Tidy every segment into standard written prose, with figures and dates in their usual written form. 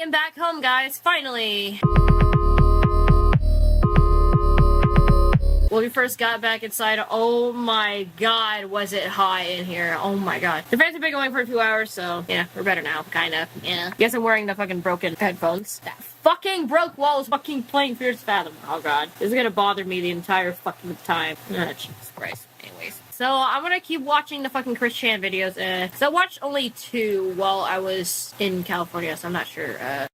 am back home, guys, finally! When we first got back inside, oh my god, was it hot in here. Oh my god. The fans have been going for a few hours, so yeah, we're better now, kinda. Yeah. Guess I'm wearing the fucking broken headphones. That fucking broke while I was fucking playing Fierce Fathom. Oh god. This is gonna bother me the entire fucking time. Jesus Christ. Anyways. So, I'm gonna keep watching the fucking Chris Chan videos, so I watched only 2 while I was in California, so I'm not sure, I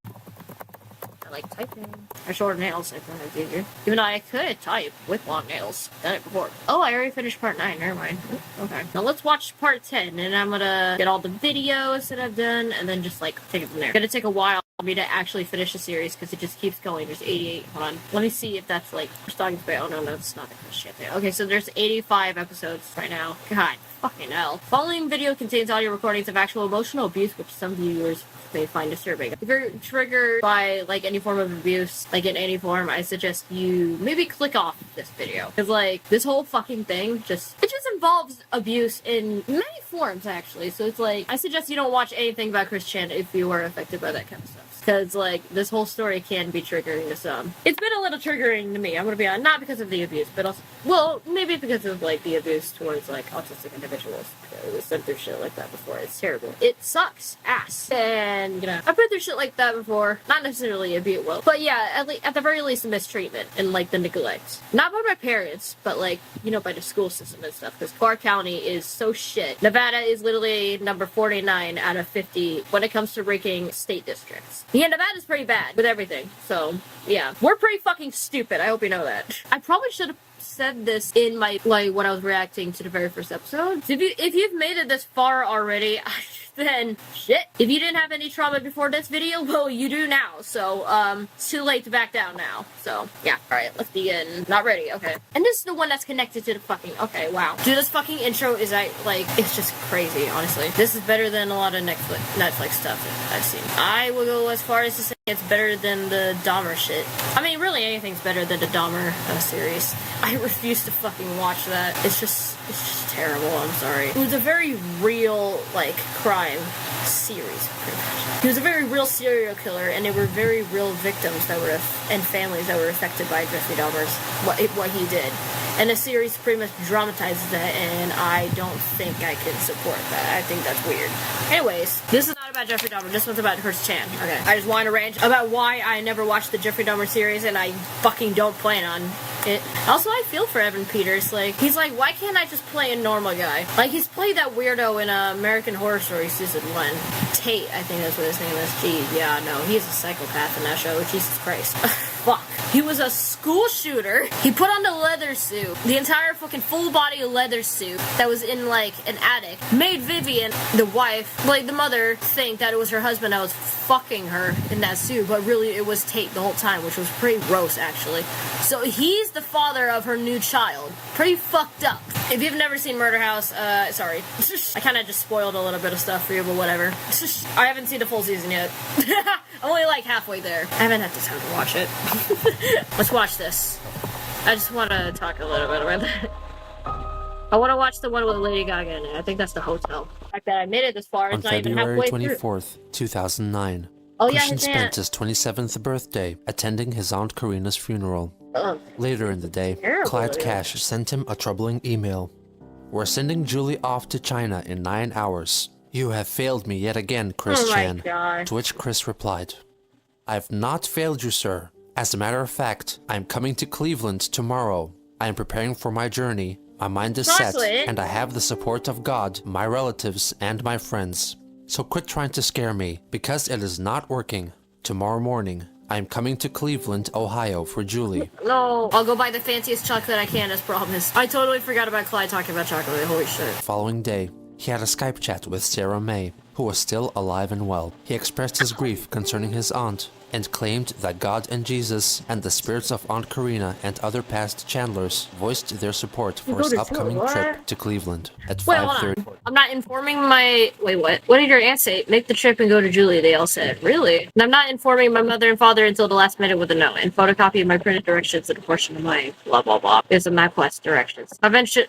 like typing. I shorter nails, I think it's easier. Even though I could type with long nails. Done it before. Oh, I already finished part 9, never mind. Okay. Now let's watch part 10, and I'm gonna get all the videos that I've done, and then just, like, take it from there. It's gonna take a while for me to actually finish the series, because it just keeps going. There's 88. Hold on. Let me see if that's, like, starting to oh, no, that's not the shit there. Okay, so there's 85 episodes right now. God. Fucking hell. Following video contains audio recordings of actual emotional abuse, which some viewers may find disturbing. If you're triggered by, like, any form of abuse, like, in any form, I suggest you maybe click off this video. Because, like, this whole fucking thing it just involves abuse in many forms, actually. So it's like, I suggest you don't watch anything about Chris Chan if you are affected by that kind of stuff. Because, like, this whole story can be triggering to some. It's been a little triggering to me, I'm gonna be honest. Not because of the abuse, but also, well, maybe because of, like, the abuse towards, like, autistic individuals. I've been through shit like that before. It's terrible. It sucks ass. And, you know, I've been through shit like that before. Not necessarily abuse, well, but yeah, at the very least, the mistreatment and, like, the neglect. Not by my parents, but, like, you know, by the school system and stuff. Because Clark County is so shit. Nevada is literally number 49 out of 50 when it comes to ranking state districts. Yeah, Nevada's pretty bad with everything. So, yeah. We're pretty fucking stupid. I hope you know that. I probably should have said this in my, like, when I was reacting to the very first episode. So if you've made it this far already, then shit. If you didn't have any trauma before this video, well, you do now. So, it's too late to back down now. So, yeah. Alright, let's begin. Not ready, okay. And this is the one that's connected to the fucking, okay, wow. Dude, this fucking intro is, like, it's just crazy, honestly. This is better than a lot of Netflix stuff that I've seen. I will go as far as to say it's better than the Dahmer shit. I mean, really anything's better than the Dahmer series. I refuse to fucking watch that. It's just terrible, I'm sorry. It was a very real, like, crime series, pretty much. He was a very real serial killer, and there were very real victims that were, and families that were affected by Jeffrey Dahmer's, what he did. And the series pretty much dramatizes that, and I don't think I can support that. I think that's weird. Anyways, this is not about Jeffrey Dahmer, this one's about Chris Chan. Okay. I just want to rant about why I never watched the Jeffrey Dahmer series, and I fucking don't plan on it. Also, I feel for Evan Peters. Like, he's like, why can't I just play a normal guy? Like, he's played that weirdo in American Horror Story Season 1. Tate, I think that's what his name is. Gee, yeah, no, he's a psychopath in that show. Jesus Christ. Fuck. He was a school shooter. He put on the leather suit, the entire fucking full body leather suit that was in, like, an attic. Made Vivian, the wife, like, the mother, think that it was her husband that was fucking her in that suit, but really it was Tate the whole time, which was pretty gross, actually. So he's the father of her new child. Pretty fucked up. If you've never seen Murder House, sorry. I kind of just spoiled a little bit of stuff for you, but whatever. I haven't seen the full season yet. I'm only, like, halfway there. I haven't had the time to watch it. Let's watch this. I just want to talk a little bit about that. I want to watch the one with Lady Gaga in it. I think that's the hotel. The fact that I made it this far, it's not even halfway through. On February 24th, 2009, oh, yeah, Christian spent his 27th birthday attending his Aunt Karina's funeral. Later in the day, Clyde Cash sent him a troubling email. We're sending Julie off to China in 9 hours. You have failed me yet again, Chris Chan. God. To which Chris replied, I've not failed you, sir. As a matter of fact, I'm coming to Cleveland tomorrow. I am preparing for my journey. My mind is set, and I have the support of God, my relatives, and my friends. So quit trying to scare me, because it is not working. Tomorrow morning, I am coming to Cleveland, Ohio for Julie. No, I'll go buy the fanciest chocolate I can as promised. I totally forgot about Clyde talking about chocolate, holy shit. The following day, he had a Skype chat with Sarah May, who was still alive and well. He expressed his grief concerning his aunt, and claimed that God and Jesus and the spirits of Aunt Karina and other past Chandlers voiced their support for his upcoming trip to Cleveland at 5:30. I'm not informing my... Wait, what? What did your aunt say? Make the trip and go to Julie, they all said. Really? And I'm not informing my mother and father until the last minute with a note and photocopy my printed directions and a portion of my blah blah blah. There's a MapQuest directions.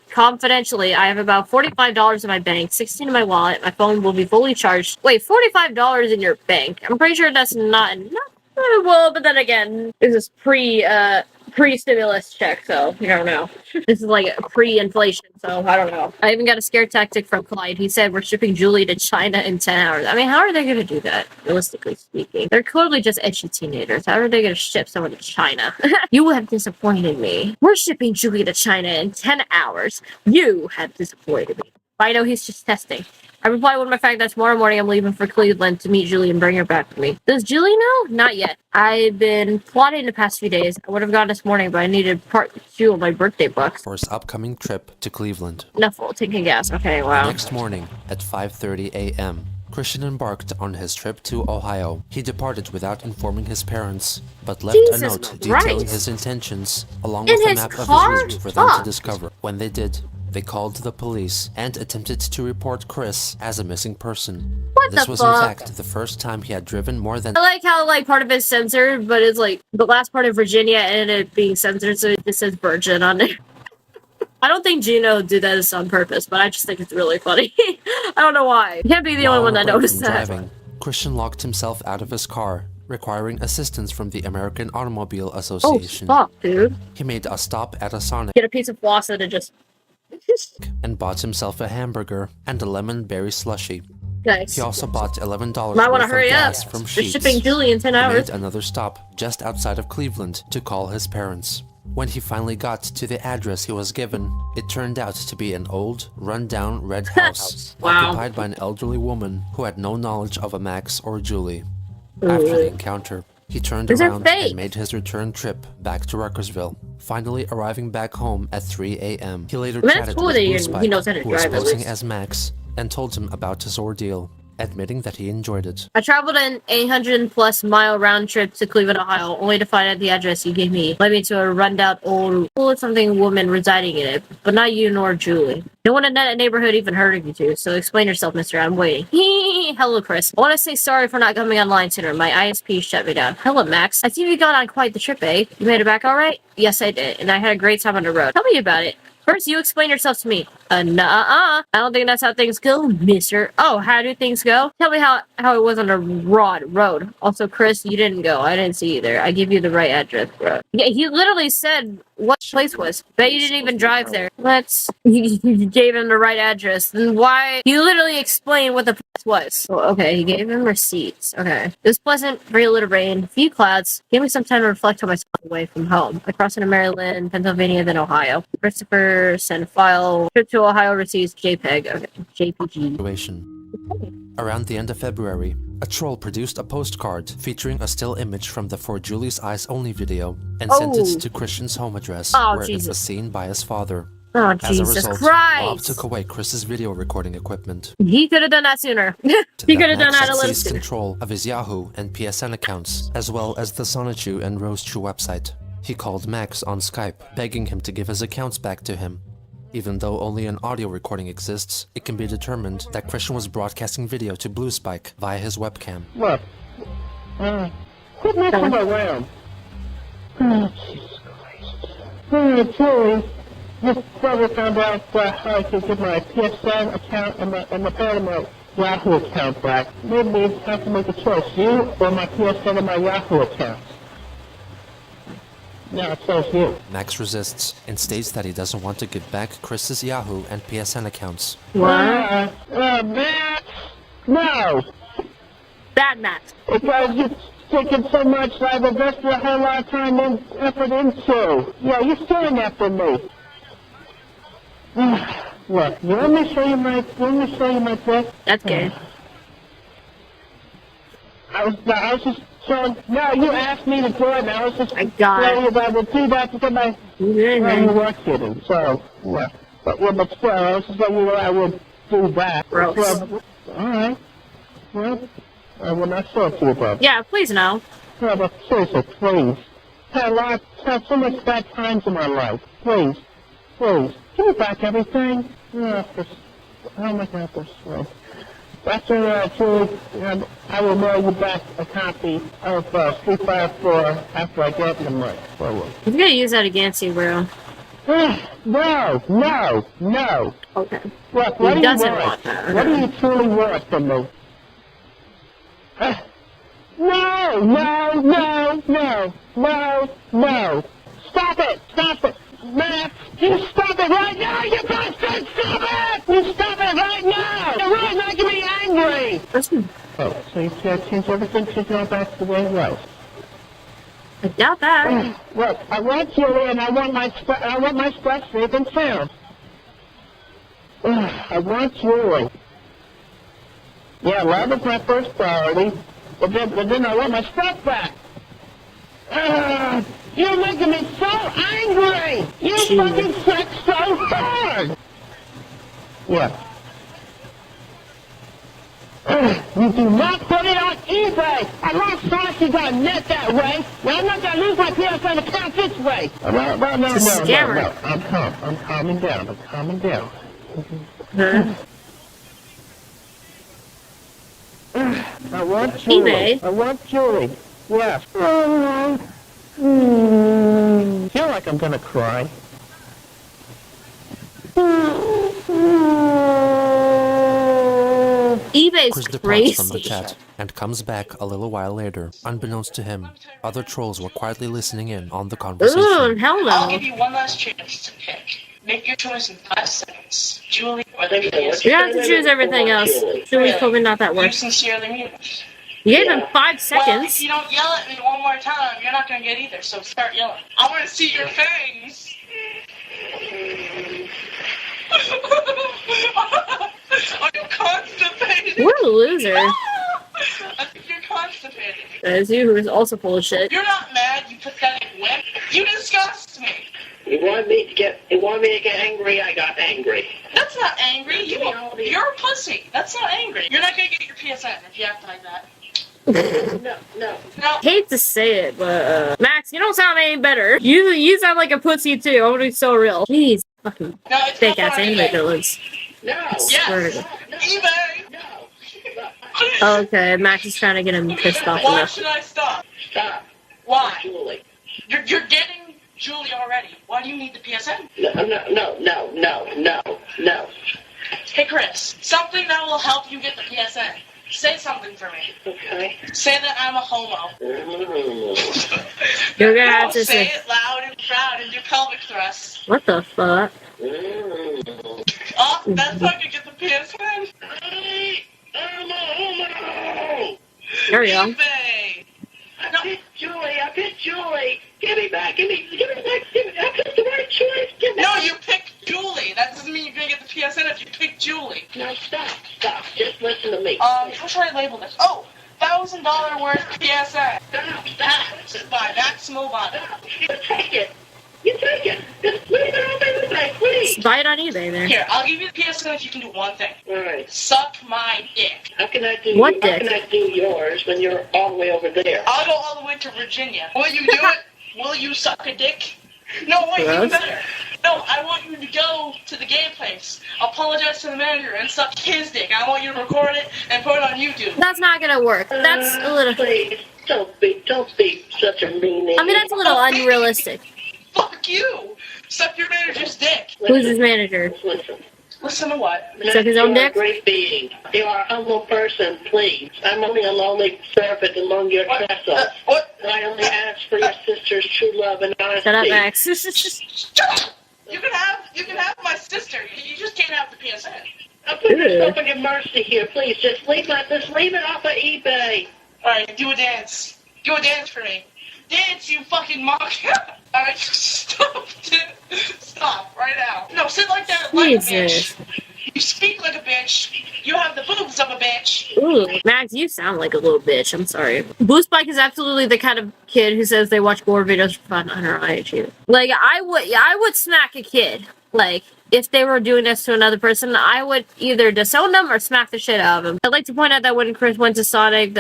Confidentially, I have about $45 in my bank, 16 in my wallet. My phone will be fully charged. Wait, $45 in your bank? I'm pretty sure that's not enough. Well, but then again, this is pre-stimulus check, so you don't know. This is like pre-inflation, so I don't know. I even got a scare tactic from Clyde. He said we're shipping Julie to China in 10 hours. I mean, how are they going to do that, realistically speaking? They're clearly just edgy teenagers. How are they going to ship someone to China? You have disappointed me. We're shipping Julie to China in 10 hours. You have disappointed me. But I know he's just testing. I replied with my fact that tomorrow morning I'm leaving for Cleveland to meet Julie and bring her back with me. Does Julie know? Not yet. I've been plotting the past few days. I would have gone this morning, but I needed part 2 of my birthday bucks. For his upcoming trip to Cleveland. Enough full tanking gas. Okay, wow. The next morning at 5:30 a.m., Christian embarked on his trip to Ohio. He departed without informing his parents, but left a note detailing his intentions, along with a map of his route for them to discover. When they did, they called the police and attempted to report Chris as a missing person. This was in fact the first time he had driven more than... I like how like part of it's censored, but it's like the last part of Virginia ended up being censored, so it just says Virgin on it. I don't think Gino did that on purpose, but I just think it's really funny. I don't know why. You can't be the only one that noticed that. Driving, Christian locked himself out of his car, requiring assistance from the American Automobile Association. Oh, fuck, dude. He made a stop at a Sonic. Get a piece of floss and just... and bought himself a hamburger and a lemon berry slushie. Nice. He also bought $11 Might worth of gas from Sheetz. They're shipping Julie in 10 hours. He made another stop just outside of Cleveland to call his parents. When he finally got to the address he was given, it turned out to be an old, run-down red house occupied by an elderly woman who had no knowledge of a Max or Julie. After the encounter, he turned around and made his return trip back to Ruckersville, finally arriving back home at 3 a.m. He later chatted with BlueSpike, who was posing as Max, and told him about his ordeal, admitting that he enjoyed it. I traveled an 800+ mile round trip to Cleveland, Ohio, only to find out the address you gave me led me to a rundown old something woman residing in it, but not you nor Julie. No one in that neighborhood even heard of you two, so explain yourself, mister. I'm waiting. Hello, Chris. I want to say sorry for not coming online sooner. My ISP shut me down. Hello, Max. I see you got on quite the trip, eh? You made it back all right? Yes, I did, and I had a great time on the road. Tell me about it. First, you explain yourself to me. Nuh-uh. I don't think that's how things go, mister. Oh, how do things go? Tell me how it was on the road. Also, Chris, you didn't go. I didn't see you there. I give you the right address, bro. Yeah, he literally said what place was. Bet you didn't even drive there. You gave him the right address. Then why? You literally explained what the place was. Oh, okay, he gave him receipts. Okay. It was pleasant, very little rain, few clouds. Gave me some time to reflect on myself away from home. I crossed into Maryland, Pennsylvania, then Ohio. Christopher sent file. Trip to Ohio receipts JPEG. Okay. JPG. Around the end of February, a troll produced a postcard featuring a still image from the For Julie's Eyes Only video and sent it to Christian's home address, where it was seen by his father. Oh, As Jesus a result, Christ! Bob took away Chris's video recording equipment. He could have done that sooner. He could have done that a little seized sooner. control of his Yahoo and PSN accounts, as well as the Sonichu and Rosechu website. He called Max on Skype, begging him to give his accounts back to him. Even though only an audio recording exists, it can be determined that Christian was broadcasting video to BlueSpike via his webcam. Look, quit messing around. Oh, Jesus Christ. Julie, this brother found out how I could get my PSN account and my Yahoo account back. Made me have to make a choice, you or my PSN and my Yahoo account. Yeah, so you. Max resists and states that he doesn't want to give back Chris's Yahoo and PSN accounts. What? Max! No! Bad Max. Because you're taking so much I've invested a whole lot of time and effort into. Yeah, you're stealing that from me. Look, you want me to show you my trick? That's good. I was just showing. No, you asked me to do it, and I was just I got telling you that I would do that to get my. You were kidding. So, yeah. But still, I was just letting you know I would do that. Gross. So, all right. Well, I will not show it to you, Bob. Yeah, please no. Yeah, but seriously, please. Had so much bad times in my life. Please, please, give me back everything. How am I going to persuade? After, Julie, I will mail you back a copy of Street Fighter 4 after I get the money. He's gonna use that against you, bro. No. Okay. Look, what He do you doesn't want? want that. What do you truly want from me? No. Stop it. Max, you stop it right now, you bastard! Stop it! You stop it right now! You're really making me angry! Listen, Oh, so you can't change everything to go back to the way it was. I doubt that. Look, I want Julie and I want my stuff safe and sound. I want Julie. Yeah, love is my first priority, but then I want my stuff back. You're making me so angry! You fucking suck so hard! Yeah. You do not put it on eBay! I lost saucy.net that way! Now I'm not gonna lose my PSN account this way! No. I'm calming down. Huh? I want Julie. eBay? I want Julie. Yes. Feel like I'm gonna cry. eBay's Chris departs crazy. from the chat and comes back a little while later. Unbeknownst to him, other trolls were quietly listening in on the conversation. Ooh, hell I'll no. give you one last chance to pick. Make your choice in 5 seconds. Julie or the You have to choose everything else. Julie's probably not that You worth. sincerely mean it. You gave him 5 Well, if seconds. you don't yell at me one more time, you're not gonna get either, so start yelling. I wanna see your fangs! Are you constipated? What a loser. I think you're constipated. That is you, who is also full of shit. You're not mad, you pathetic wimp. You disgust me. You wanted me to get angry, I got angry. That's not angry. You're a pussy. That's not angry. You're not gonna get your PSN if you act like that. No. Hate to say it, but Max, you don't sound any better. You sound like a pussy too. I want to be so real. Jeez, fucking No, it's fake not ass on anime eBay. villains. No. Swear to Yes. God. eBay. No. Okay, Max is trying to get him pissed off Why enough. should I stop? Stop. Why? Julie. You're getting Julie already. Why do you need the PSN? No. Hey Chris, something that will help you get the PSN. Say something for me. Okay. Say that I'm a homo. You're gonna have No, to say say, it loud and proud and do pelvic thrusts. what the fuck? Oh, that's how you get the PSN. I'm a homo! There we go. eBay. I picked Julie. Give me back. I picked the right choice. No, you picked Julie. That doesn't mean you're gonna get the PSN if you pick Julie. No, stop. Just listen to me. How should I label this? Oh, $1,000 worth PSN. Stop. By Max Mobile. You take it. Just leave it on everything, please. Buy it on eBay there. Here, I'll give you the PSN if you can do one thing. All right. Suck my dick. How can I do What How dick? can I do yours when you're all the way over there? I'll go all the way to Virginia. Will you do it? Will you suck a dick? No, wait, even Gross. better. No, I want you to go to the game place, apologize to the manager, and suck his dick. I want you to record it and put it on YouTube. That's not gonna work. That's a little. Please, don't be such a meanie. I mean, that's a little unrealistic. Fuck you! Suck your manager's dick. Who's his manager? Listen. Listen to what? Suck his own You're dick? a great being. You are a humble person, please. I'm only a lonely servant among your What? trestle. What? I only ask for your sister's true love and honesty. Shut up, Max. Shut up! You can have my sister. You just can't have the PSN. I'll put yourself in your mercy here, please. Just leave it off of eBay. Alright, do a dance. Do a dance for me. Dance, you fucking mock. Alright, stop. Stop, right now. No, sit like that like a Jesus. bitch. You speak like a bitch. You have the boobs of a bitch. Ooh, Max, you sound like a little bitch. I'm sorry. Boost Bike is absolutely the kind of kid who says they watch gore videos for fun on her IG. Like, I would smack a kid. Like, if they were doing this to another person, I would either disown them or smack the shit out of them. I'd like to point out that when Chris went to Sonic,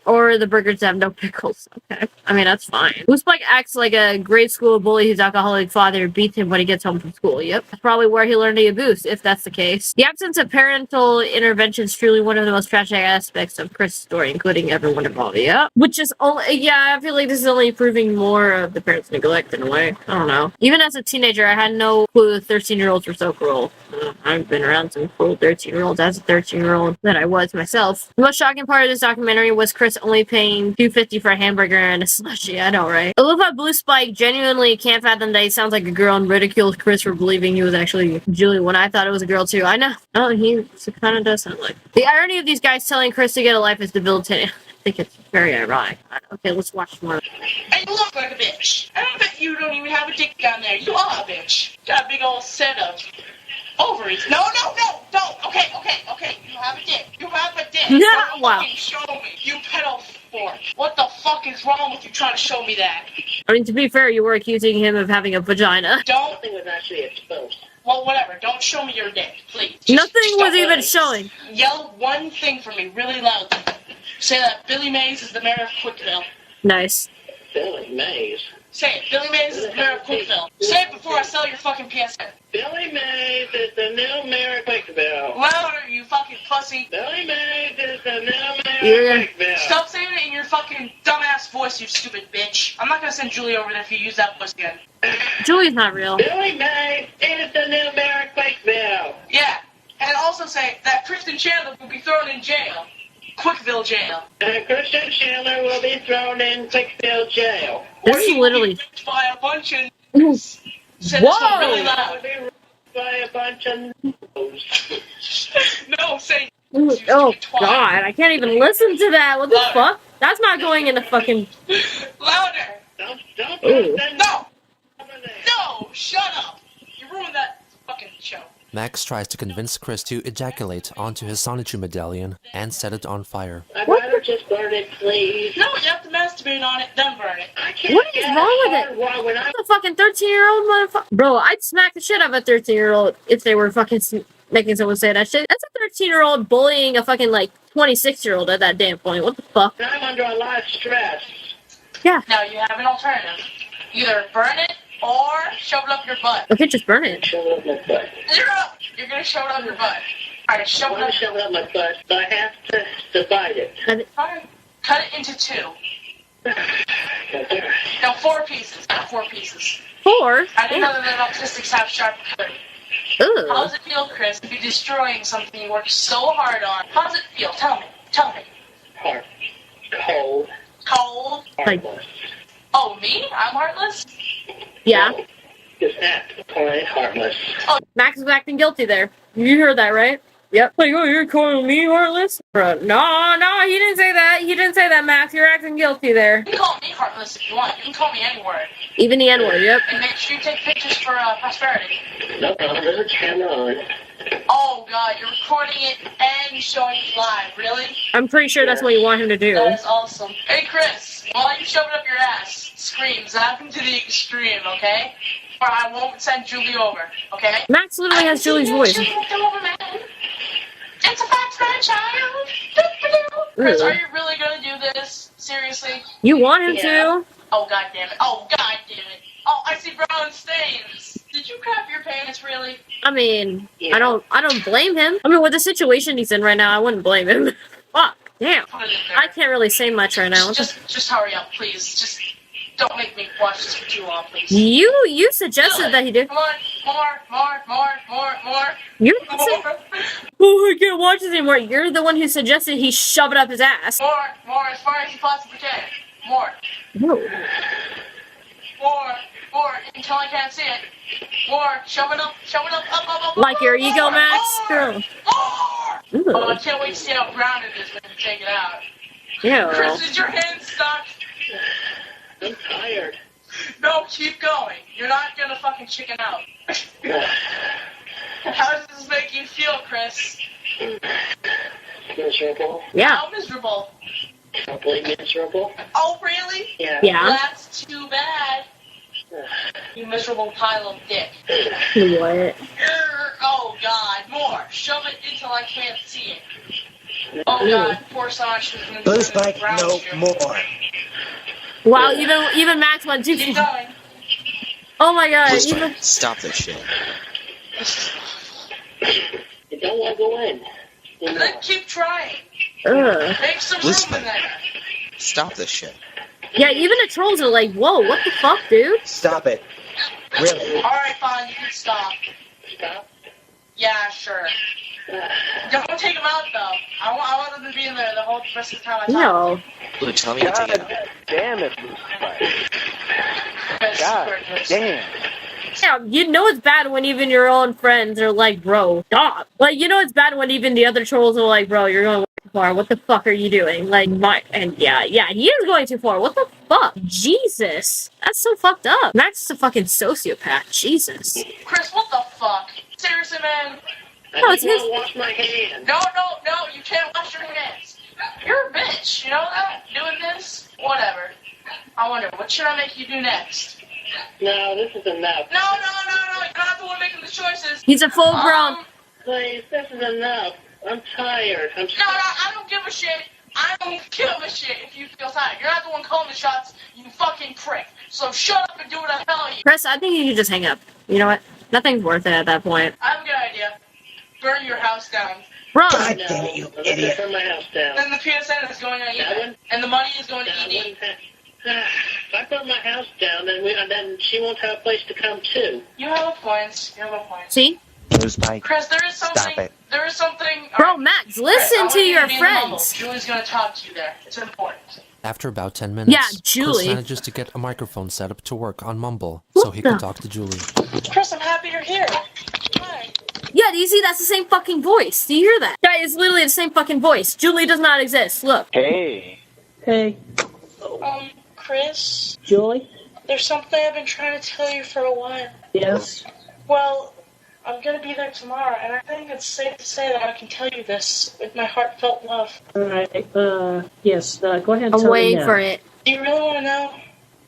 or the burgers have no pickles. Okay. I mean, that's fine. Blue Spike acts like a grade school bully whose alcoholic father beats him when he gets home from school. Yep. That's probably where he learned to abuse, if that's the case. The absence of parental intervention is truly one of the most tragic aspects of Chris' story, including everyone involved. Yeah. Which is only, yeah, I feel like this is only proving more of the parents' neglect in a way. I don't know. Even as a teenager, I had no clue 13-year-olds were so cruel. I've been around some cruel 13-year-olds as a 13-year-old that I was myself. The most shocking part of this documentary was Chris only paying $2.50 for a hamburger and a slushie. I know, right? I love how Blue Spike genuinely can't fathom that he sounds like a girl and ridicules Chris for believing he was actually Julie when I thought it was a girl too. I know. Oh, he kind of does sound like. The irony of these guys telling Chris to get a life is debilitating. I think it's very ironic. Okay, let's watch more. And you look like a bitch. I bet you don't even have a dick down there. You are a bitch. Got a big old set of ovaries. No, don't. Okay. You have a dick. You have a dick. No, Don't wow. fucking show me. You pedo fork. What the fuck is wrong with you trying to show me that? I mean, to be fair, you were accusing him of having a vagina. Nothing was actually exposed. Well, whatever. Don't show me your dick, please. Nothing was don't even really. showing. Yell one thing for me really loudly. Say that Billy Mays is the mayor of Quickville. Nice. Billy Mays. Say it. Billy Mays is the mayor of Quickville. Say it before I sell your fucking PSN. Billy Mays is the new mayor of Quickville. Louder, you fucking pussy. Billy Mays is the new mayor of Quickville. Stop saying it in your fucking dumbass voice, you stupid bitch. I'm not gonna send Julie over there if you use that voice again. Julie's not real. Billy Mays is the new mayor of Quickville. Yeah, and also say that Kristen Chandler will be thrown in jail. Quickville jail. Christian Chandler will be thrown in Quickville jail. This is literally. By a bunch of. Say this one really loud. By a bunch of. No, say. Oh God! I can't even listen to that. What the fuck? That's not going in the fucking. Louder. Don't. No. No. Shut up. You ruined that fucking show. Max tries to convince Chris to ejaculate onto his Sonichu medallion and set it on fire. I'd rather just burn it, please. No, you have to masturbate on it, then burn it. I can't. What is wrong with it? When I'm A fucking 13-year-old motherfucker. Bro, I'd smack the shit out of a 13-year-old if they were fucking making someone say that shit. That's a 13-year-old bullying a fucking, like, 26-year-old at that damn point. What the fuck? I'm under a lot of stress. Yeah. Now you have an alternative. Either burn it or shove it up your butt. Okay, just burn it. Shove it up my butt. You're gonna shove it up your butt. Alright, shove I it want up. to shove it up my butt, but I have to divide it. Fine. Cut it into two. Got there. No, 4 pieces. 4 pieces. 4? I didn't know that autistics have sharp cutters. How Ugh. does it feel, Chris, to be destroying something you worked so hard on? How does it feel? Tell me. Heart. Cold. Cold? Heartless. Oh, me? I'm heartless? Yeah. No, just act plain heartless. Max is acting guilty there. You heard that, right? Yep. Like, oh, you're calling me heartless? Bro, no, he didn't say that. He didn't say that, Max. You're acting guilty there. You can call me heartless if you want. You can call me any word. Even the N-word, yep. And make sure you take pictures for prosperity. No problem. There's a camera on. Oh, God, you're recording it and showing it live. Really? I'm pretty sure that's what you want him to do. That is awesome. Hey, Chris, while you shove it up your ass, scream. Zap him to the extreme, okay? Or I won't send Julie over, okay? Max literally has Julie's voice. It's a fact, my child. Chris, are you really gonna do this? Seriously? You want him Yeah. to. Oh, God damn it. Oh, I see brown stains. Did you crap your pants, really? I mean, Yeah. I don't blame him. I mean, with the situation he's in right now, I wouldn't blame him. Fuck, damn. Put it in there. I can't really say much right now. Just hurry up, please. Just don't make me watch this for too long, please. You suggested that he did. Come on, more. You didn't say, oh, I can't watch this anymore. You're the one who suggested he shove it up his ass. More, as far as you possibly can. More, No. until I can't see it. More, shove it up, up. Like your ego, Max? Girl. More! Ew. Oh, I can't wait to see how brown it is when you take it out. Ew. Chris, is your hand stuck? I'm tired. No, keep going. You're not gonna fucking chicken out. How does this make you feel, Chris? Miserable. Yeah. How miserable? Probably miserable. Oh, really? Yeah. Yeah. That's too bad. You miserable pile of dick. What? Oh God, more. Shove it until I can't see it. Oh God, poor Sash is gonna Boost like no more. Wow, even Max went too Keep far. going. Oh my god, Boost even... like, stop this shit. You don't want to go in. Then keep trying. Make some Boost room in there. Stop this shit. Yeah, even the trolls are like, whoa, what the fuck, dude? Stop it. Really? Alright, fine, you can stop. Stop. Yeah, sure. Don't take them out, though. I want them to be in there the whole rest of the time I talk. No. Blue, tell me to take it out. Damn it, Blue Spike. God Yes. damn. Yeah, you know it's bad when even your own friends are like, bro, stop. Like, you know it's bad when even the other trolls are like, bro, you're going too far. What the fuck are you doing? Like, yeah, he is going too far. What the fuck? Jesus. That's so fucked up. Max is a fucking sociopath. Jesus. Chris, what the fuck? Seriously, man? No, it's I his... want to wash my hands. No, you can't wash your hands. You're a bitch, you know that? Doing this? Whatever. I wonder, what should I make you do next? No, this is enough. No, you're not the one making the choices. He's a full grown... Please, this is enough. I'm tired. No, I don't give a shit. I don't give a shit if you feel tired. You're not the one calling the shots, you fucking prick. So shut up and do what I tell you. Chris, I think you should just hang up. You know what? Nothing's worth it at that point. I have a good idea. Burn your house down. Bro! God No, damn it, you I'm not gonna idiot. burn my house down. Then the PSN is going on I eBay. wouldn't- And the money is going to I ED. wouldn't have- If I burn my house down, then she won't have a place to come to. You have a point. See? Blue Spike. Chris, there is something. Stop it. There is something. Bro, Alright, Max, Chris, listen I want to you your be in the mumble. friends. Julie's gonna talk to you there. It's important. After about 10 minutes, Yeah, Julie. Chris manages to get a microphone set up to work on Mumble What so he the- could talk to Julie. Chris, I'm happy you're here. Hi. Yeah, do you see? That's the same fucking voice. Do you hear that? That is literally the same fucking voice. Julie does not exist. Look. Hey. Hey, Chris, Julie? there's something I've been trying to tell you for a while. Yes? Well, I'm gonna be there tomorrow, and I think it's safe to say that I can tell you this with my heartfelt love. Alright, yes, go ahead and I'm tell me waiting now. for it. Do you really want to know?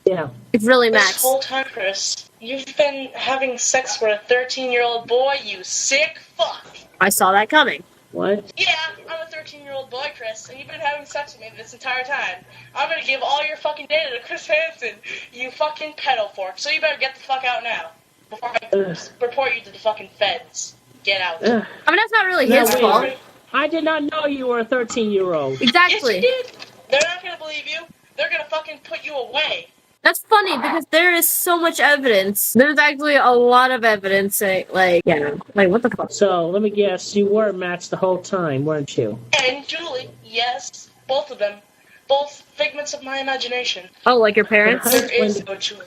Yeah. It's really This Max. whole time, Chris, you've been having sex with a 13-year-old boy, you sick fuck. I saw that coming. What? Yeah, I'm a 13-year-old boy, Chris, and you've been having sex with me this entire time. I'm gonna give all your fucking data to Chris Hansen, you fucking pedo fork. So you better get the fuck out now before I report you to the fucking feds. Get out. Ugh. I mean, that's not really No, his wait, fault. wait. I did not know you were a 13-year-old. Yes, you Exactly. did. They're not gonna believe you. They're gonna fucking put you away. That's funny because there is so much evidence. There's actually a lot of evidence saying, like, yeah, like, what the fuck? So, let me guess, you were Max the whole time, weren't you? And Julie, yes, both of them. Both figments of my imagination. Oh, like your parents? There is no Julie.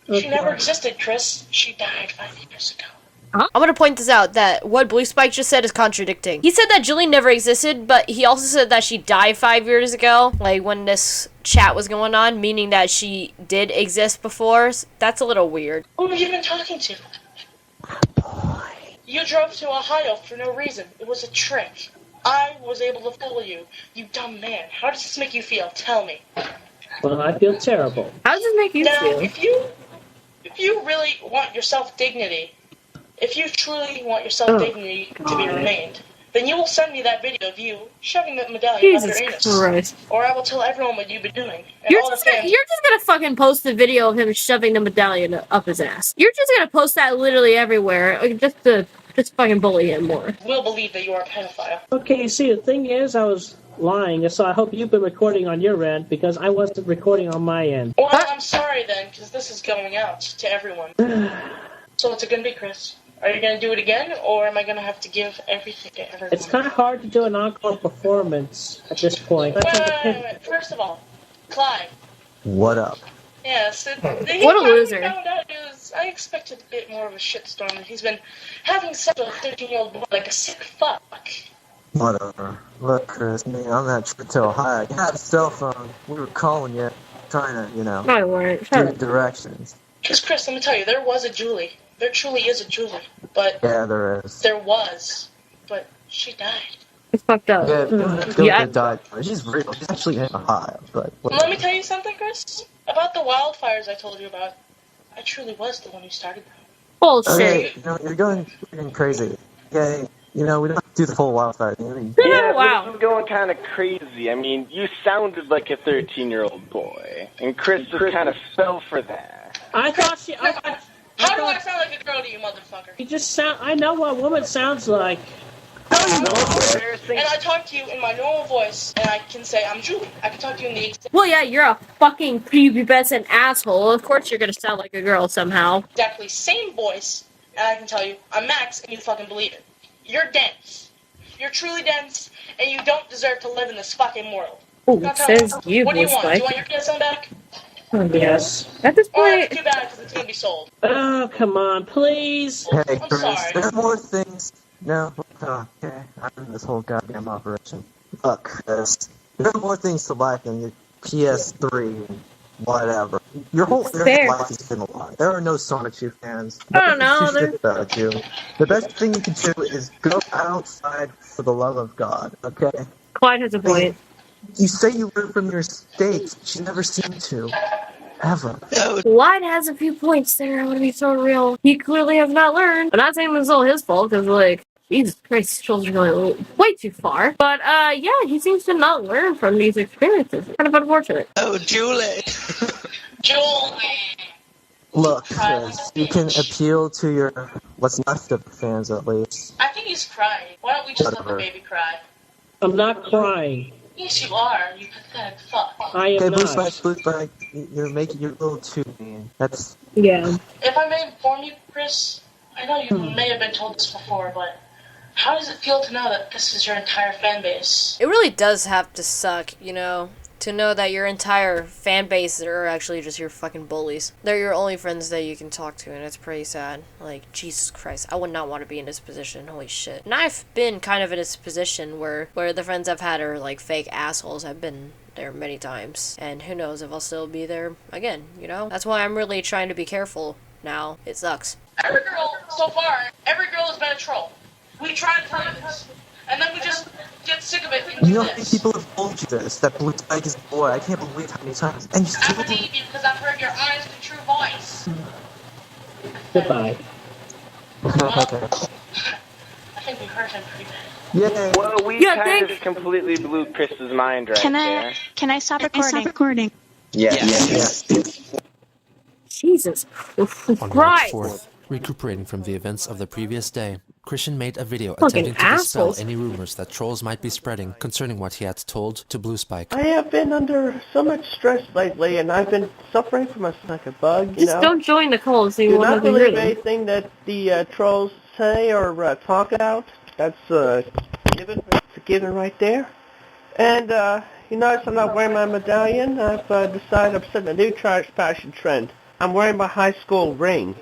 She Okay. never existed, Chris. She died 5 years ago. I'm gonna point this out, that what Blue Spike just said is contradicting. He said that Julie never existed, but he also said that she died 5 years ago, like when this chat was going on, meaning that she did exist before. That's a little weird. Who have you been talking to? You drove to Ohio for no reason. It was a trick. I was able to fool you. You dumb man. How does this make you feel? Tell me. Well, I feel terrible. How does this make you Now, feel? if you really want your self-dignity, if you truly want your self-dignity to be remained, then you will send me that video of you shoving that medallion up Jesus your anus. Christ. Or I will tell everyone what you've been doing. And You're all just, the gonna, fans. you're just gonna fucking post the video of him shoving the medallion up his ass. You're just gonna post that literally everywhere, like, just to fucking bully him more. Will believe that you are a pedophile. Okay, see, the thing is, I was lying, so I hope you've been recording on your end, because I wasn't recording on my end. Well, I'm sorry then, because this is going out to everyone. So what's it gonna be, Chris? Are you gonna do it again, or am I gonna have to give everything to everyone? It's kind of hard to do an encore performance at this point. Wait. First of all, Clyde. What up? Yes. What a loser. Found out is I expected a bit more of a shitstorm. He's been having sex with a 13-year-old boy like a sick fuck. Whatever. Look, Chris, man, on that trip to Ohio, you had a cell phone. We were calling you, trying to, No, I weren't. Shut give up. directions. Because, Chris, let me tell you, there was a Julie. There truly is a Julie. But Yeah, there is. there was. But she died. It's fucked up. Yeah, Yeah. died. She's real. She's actually in Ohio, but Let me tell you something, Chris. About the wildfires I told you about. I truly was the one who started them. Bullshit. Okay, you're going crazy. Okay, we don't have to do the whole wildfire thing. Yeah, Wow. but I'm going kind of crazy. I mean, you sounded like a 13-year-old boy, and Chris just kind of fell for that. I thought she. How do I sound like a girl to you, motherfucker? You just sound. I know what a woman sounds like. And I talk to you in my normal voice, and I can say I'm Julie. I can talk to you in the exact Well, yeah, you're a fucking prepubescent asshole. Of course you're gonna sound like a girl somehow. exactly same voice, and I can tell you I'm Max, and you fucking believe it. You're dense. You're truly dense, and you don't deserve to live in this fucking world. Oh, Now it tell says me, you, what do you want? Do Spike. you want your PS back? Yes. At this Or point, it's too bad because it's gonna be sold. Oh, come on, please. Hey, I'm Chris, sorry. there are more things. No, okay, I'm in this whole goddamn operation. Look, Chris, there are more things to like than your PS3 and whatever. Your whole internet life has been a lie. There are no Sonic 2 fans. I don't know, Nothing to shit about you. The best thing you can do is go outside for the love of God, okay? Clyde has a point. You say you learn from your mistakes, but you never seem to. Ever. Clyde has a few points there, I'm gonna be so real. He clearly has not learned. I'm not saying it's all his fault, because, like, Jesus Christ, trolls are going way too far. But, yeah, he seems to not learn from these experiences. Kind of unfortunate. Oh, Julie. Julie! Look, Chris, you can appeal to your what's left of the fans at least. I think he's crying. Why don't we just let the baby cry? I'm not crying. Yes, you are. You pathetic fuck. I am Okay, not. Blue Spike, you're a little too mean. That's Yeah. If I may inform you, Chris, I know you may have been told this before, but how does it feel to know that this is your entire fan base? It really does have to suck, to know that your entire fan base are actually just your fucking bullies. They're your only friends that you can talk to, and it's pretty sad. Like, Jesus Christ, I would not want to be in this position. Holy shit. And I've been kind of in this position where the friends I've had are like fake assholes. I've been there many times, and who knows if I'll still be there again, That's why I'm really trying to be careful now. It sucks. Every girl, so far, every girl has been a troll. We try to tell you this, and then we just get sick of it and do how many this. people have told you this, that Blue Spike is a boy. I can't believe how many times. And you I still believe you because I've heard your honest and true voice. Goodbye. Okay. I think we hurt him pretty bad. Yeah. Well, we kind of completely blew Chris's mind right there. Can I stop recording? Yes. Jesus On March 4th, recuperating from the events of the previous day, Christian made a video attempting to dispel any rumors that trolls might be spreading concerning what he had told to Blue Spike. I have been under so much stress lately, and I've been suffering from a bug, Just don't join the call so you Do won't not have to believe hear them. anything that the trolls say or talk about. That's it's a given right there. And you notice I'm not wearing my medallion. I've decided I'm setting a new fashion trend. I'm wearing my high school ring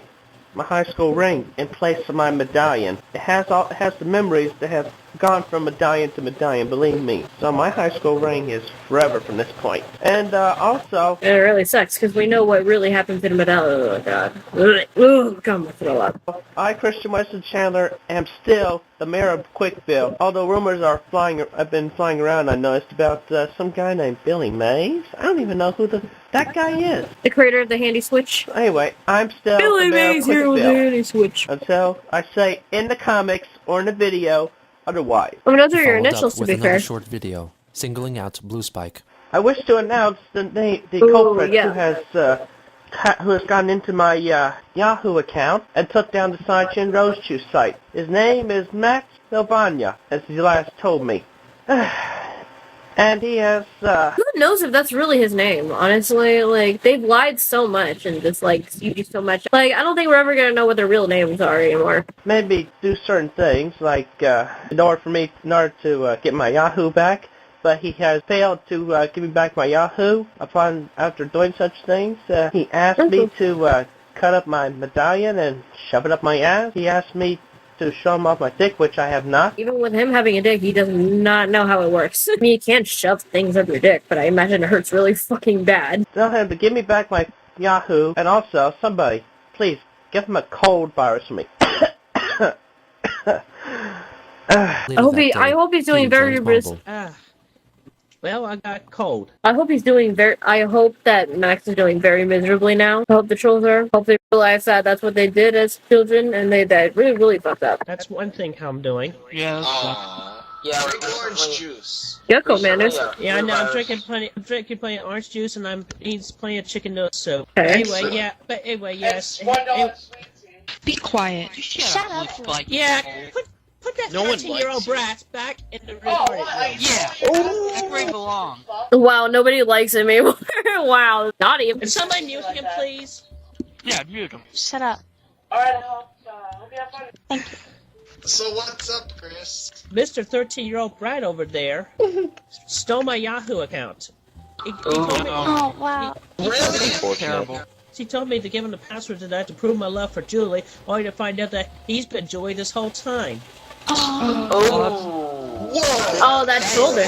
in place of my medallion. It has the memories that have gone from medallion to medallion, believe me. So my high school ring is forever from this point. And also... And it really sucks, because we know what really happened to the medallion. Oh, God. Ugh, come on, throw up. I, Christian Weston Chandler, am still the mayor of Quickville. Although rumors have been flying around, I noticed, about some guy named Billy Mays. I don't even know who that guy is. The creator of the handy switch. Anyway, I'm still Billy the mayor Mays of here with the Quickville. handy switch. Until I say in the comics or in the video otherwise. I mean, those are your Followed initials, up to with be another fair. short video, singling out Blue Spike. I wish to announce the Ooh, culprit yeah. who has gotten into my Yahoo account and took down the Sunshine Rose Juice site. His name is Max Silvania, as he last told me. And he has, Who knows if that's really his name, honestly? Like, they've lied so much and just, like, deceived you so much. Like, I don't think we're ever gonna know what their real names are anymore. maybe do certain things, like, in order to get my Yahoo back, but he has failed to give me back my Yahoo after doing such things. He asked me to cut up my medallion and shove it up my ass. He asked me to show him off my dick, which I have not. Even with him having a dick, he does not know how it works. I mean, you can't shove things up your dick, but I imagine it hurts really fucking bad. Tell him to give me back my Yahoo, and also, somebody, please, give him a cold virus for me. I hope he's doing very brisk. Well, I got cold. I hope he's doing I hope that Max is doing very miserably now. I hope the trolls are. Hope they realize that that's what they did as children, and that really, really fucked up. That's one thing I'm doing. Yeah. Yeah, drink orange juice. Yucko, man. Yeah, I know. I'm drinking plenty of orange juice, and I'm eating plenty of chicken noodle soup. Okay. Anyway, yes. Be quiet. Shut up. Spike. Yeah, put that 13-year-old brat back in the retarded room. Yeah. That's where he belongs. Wow, nobody likes him anymore. Wow, not even. Can somebody mute him, please? Yeah, mute him. Shut up. Alright, hope you have fun. Thank you. So what's up, Chris? Mr. 13-year-old brat over there stole my Yahoo account. He told me, Oh, wow. Really? Terrible. he told me to give him the password to that to prove my love for Julie, only to find out that he's been Julie this whole time. Whoa! Oh, that shoulder.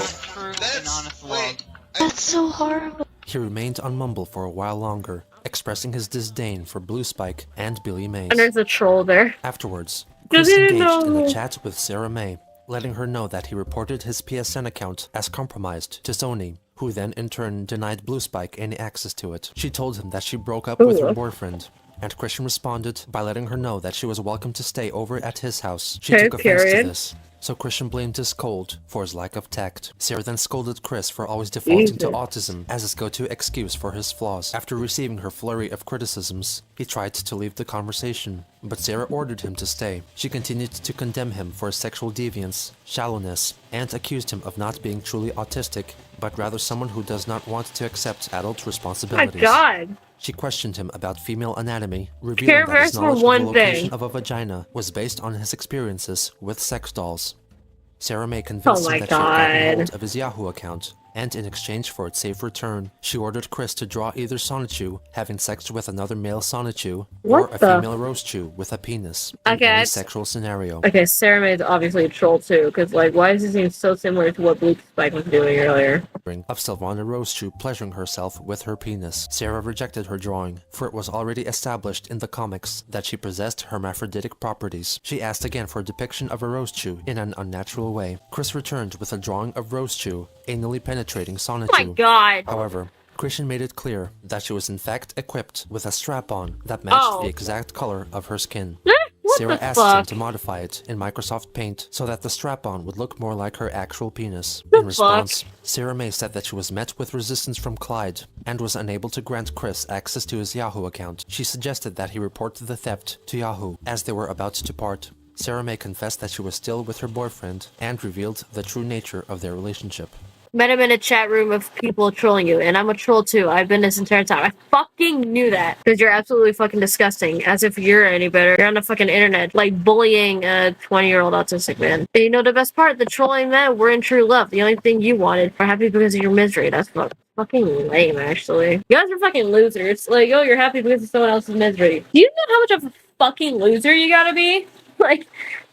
That's so horrible. He remained on Mumble for a while longer, expressing his disdain for Blue Spike and Billy Mays. And there's a troll there. Afterwards, Chris engaged in a chat with Sarah May, letting her know that he reported his PSN account as compromised to Sony, who then in turn denied Blue Spike any access to it. She told him that she broke up with her boyfriend, and Christian responded by letting her know that she was welcome to stay over at his house. She took offense to this, so Christian blamed his cold for his lack of tact. Sarah then scolded Chris for always defaulting to autism as his go-to excuse for his flaws. After receiving her flurry of criticisms, he tried to leave the conversation, but Sarah ordered him to stay. She continued to condemn him for his sexual deviance, shallowness, and accused him of not being truly autistic, but rather someone who does not want to accept adult responsibilities. My God. She questioned him about female anatomy, revealing that his knowledge of the location of a vagina was based on his experiences with sex dolls. Sarah May convinced him that she had gotten hold of his Yahoo account, and in exchange for its safe return, she ordered Chris to draw either Sonichu having sex with another male Sonichu, or a female Rosechu with a penis, in any sexual scenario. Okay, Sarah May is obviously a troll too, because like, why does it seem so similar to what Blue Spike was doing earlier? Of Sylvana Rosechu pleasuring herself with her penis. Sarah rejected her drawing, for it was already established in the comics that she possessed hermaphroditic properties. She asked again for a depiction of a Rosechu in an unnatural way. Chris returned with a drawing of Rosechu anally penetrating Sonichu. Oh my God! However, Christian made it clear that she was in fact equipped with a strap-on that matched the exact color of her skin. Sarah asked him to modify it in Microsoft Paint so that the strap-on would look more like her actual penis. In response, Sarah May said that she was met with resistance from Clyde and was unable to grant Chris access to his Yahoo account. She suggested that he report the theft to Yahoo as they were about to part. Sarah May confessed that she was still with her boyfriend and revealed the true nature of their relationship. Met him in a chat room of people trolling you, and I'm a troll too. I've been this entire time. I fucking knew that. Because you're absolutely fucking disgusting. As if you're any better. You're on the fucking internet, like bullying a 20-year-old autistic man. And you know the best part? The trolling men were in true love. The only thing you wanted were happy because of your misery. That's fucking lame, actually. You guys are fucking losers. Like, oh, you're happy because of someone else's misery. Do you know how much of a fucking loser you gotta be? Like,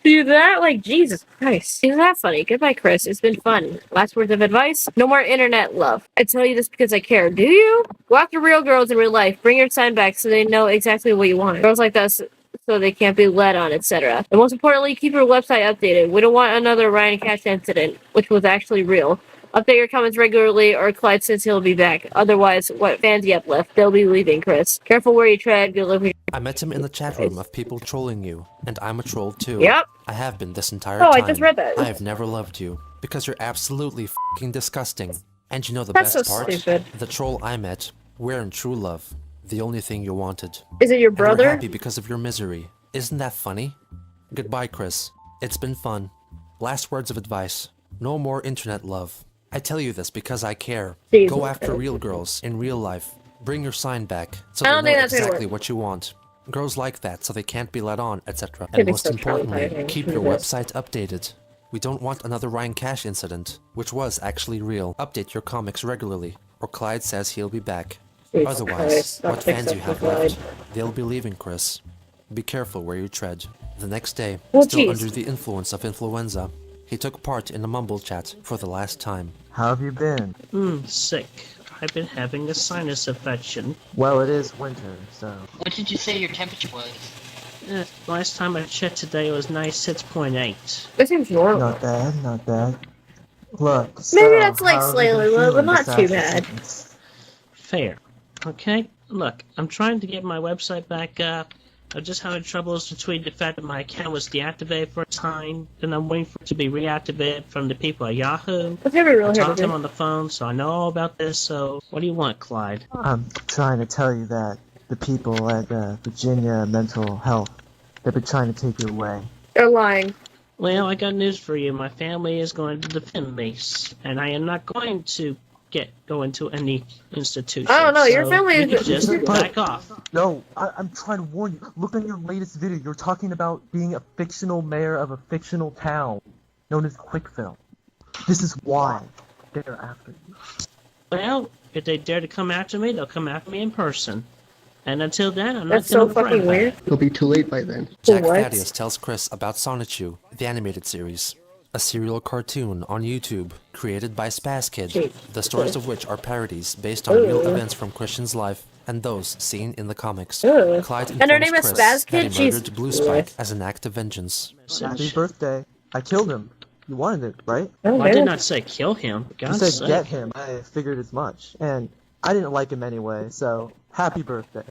do that? Like, Jesus Christ. Isn't that funny? Goodbye, Chris. It's been fun. Last words of advice? No more internet love. I tell you this because I care. Do you? Go after real girls in real life. Bring your sign back so they know exactly what you want. Girls like us so they can't be led on, etc. And most importantly, keep your website updated. We don't want another Ryan Cash incident, which was actually real. Update your comments regularly, or Clyde says he'll be back. Otherwise, what fans you have left? They'll be leaving, Chris. Careful where you tread. Good luck with I met him in the chat room of people trolling you, and I'm a troll too. Yep. I have been this entire time. I just read that. I have never loved you, because you're absolutely f***ing disgusting. And you know the That's best so part? stupid. The troll I met, we're in true love. The only thing you wanted. Is it your And brother? we're happy because of your misery. Isn't that funny? Goodbye, Chris. It's been fun. Last words of advice. No more internet love. I tell you this because I care. Jesus. Go after real girls in real life. Bring your sign back so I they don't know think that's gonna exactly work. what you want. Girls like that so they can't be led on, etc. Could And be most so importantly, traumatizing. keep your website updated. We don't want another Ryan Cash incident, which was actually real. Update your comics regularly, or Clyde says he'll be back. Jesus Otherwise, Christ, what not fix fans up you for have Clyde. left, they'll be leaving, Chris. Be careful where you tread. The next day, Well, still geez. under the influence of influenza, he took part in a mumble chat for the last time. How have you been? Sick. I've been having a sinus infection. Well, it is winter, so... What did you say your temperature was? Last time I checked today it was 96.8. This seems normal. Not bad, not bad. Look, Maybe so, that's like how have you slightly been low, but feeling not this too after bad. sentence? Fair. Okay? Look, I'm trying to get my website back up. I'm just having troubles between the fact that my account was deactivated for a time, then I'm waiting for it to be reactivated from the people at Yahoo. That's gonna be real I hard to talked to do. them on the phone, so I know all about this, so what do you want, Clyde? I'm trying to tell you that the people at Virginia Mental Health, they've been trying to take you away. They're lying. Well, I got news for you. My family is going to defend me, and I am not going to go into any institution. I don't know, your so family you is- can just back off. No, I'm trying to warn you. Look on your latest video. You're talking about being a fictional mayor of a fictional town known as Quickville. This is why they're after you. Well, if they dare to come after me, they'll come after me in person. And until then, I'm That's not so going to brag fucking about weird. it. It'll be too late by then. Jack What? Thaddeus tells Chris about Sonichu, the animated series, a serial cartoon on YouTube created by Spaz Kid, the stories of which are parodies based on real Ooh. events from Christian's life and those seen in the comics. Ooh. Clyde And her informs name is Chris Spaz that he Kid? She's- murdered Blue Spike as an act of vengeance. Happy birthday. I killed him. You wanted it, right? Well, I did not say kill him. for You God's said sake. get him. I figured as much. And I didn't like him anyway, so happy birthday.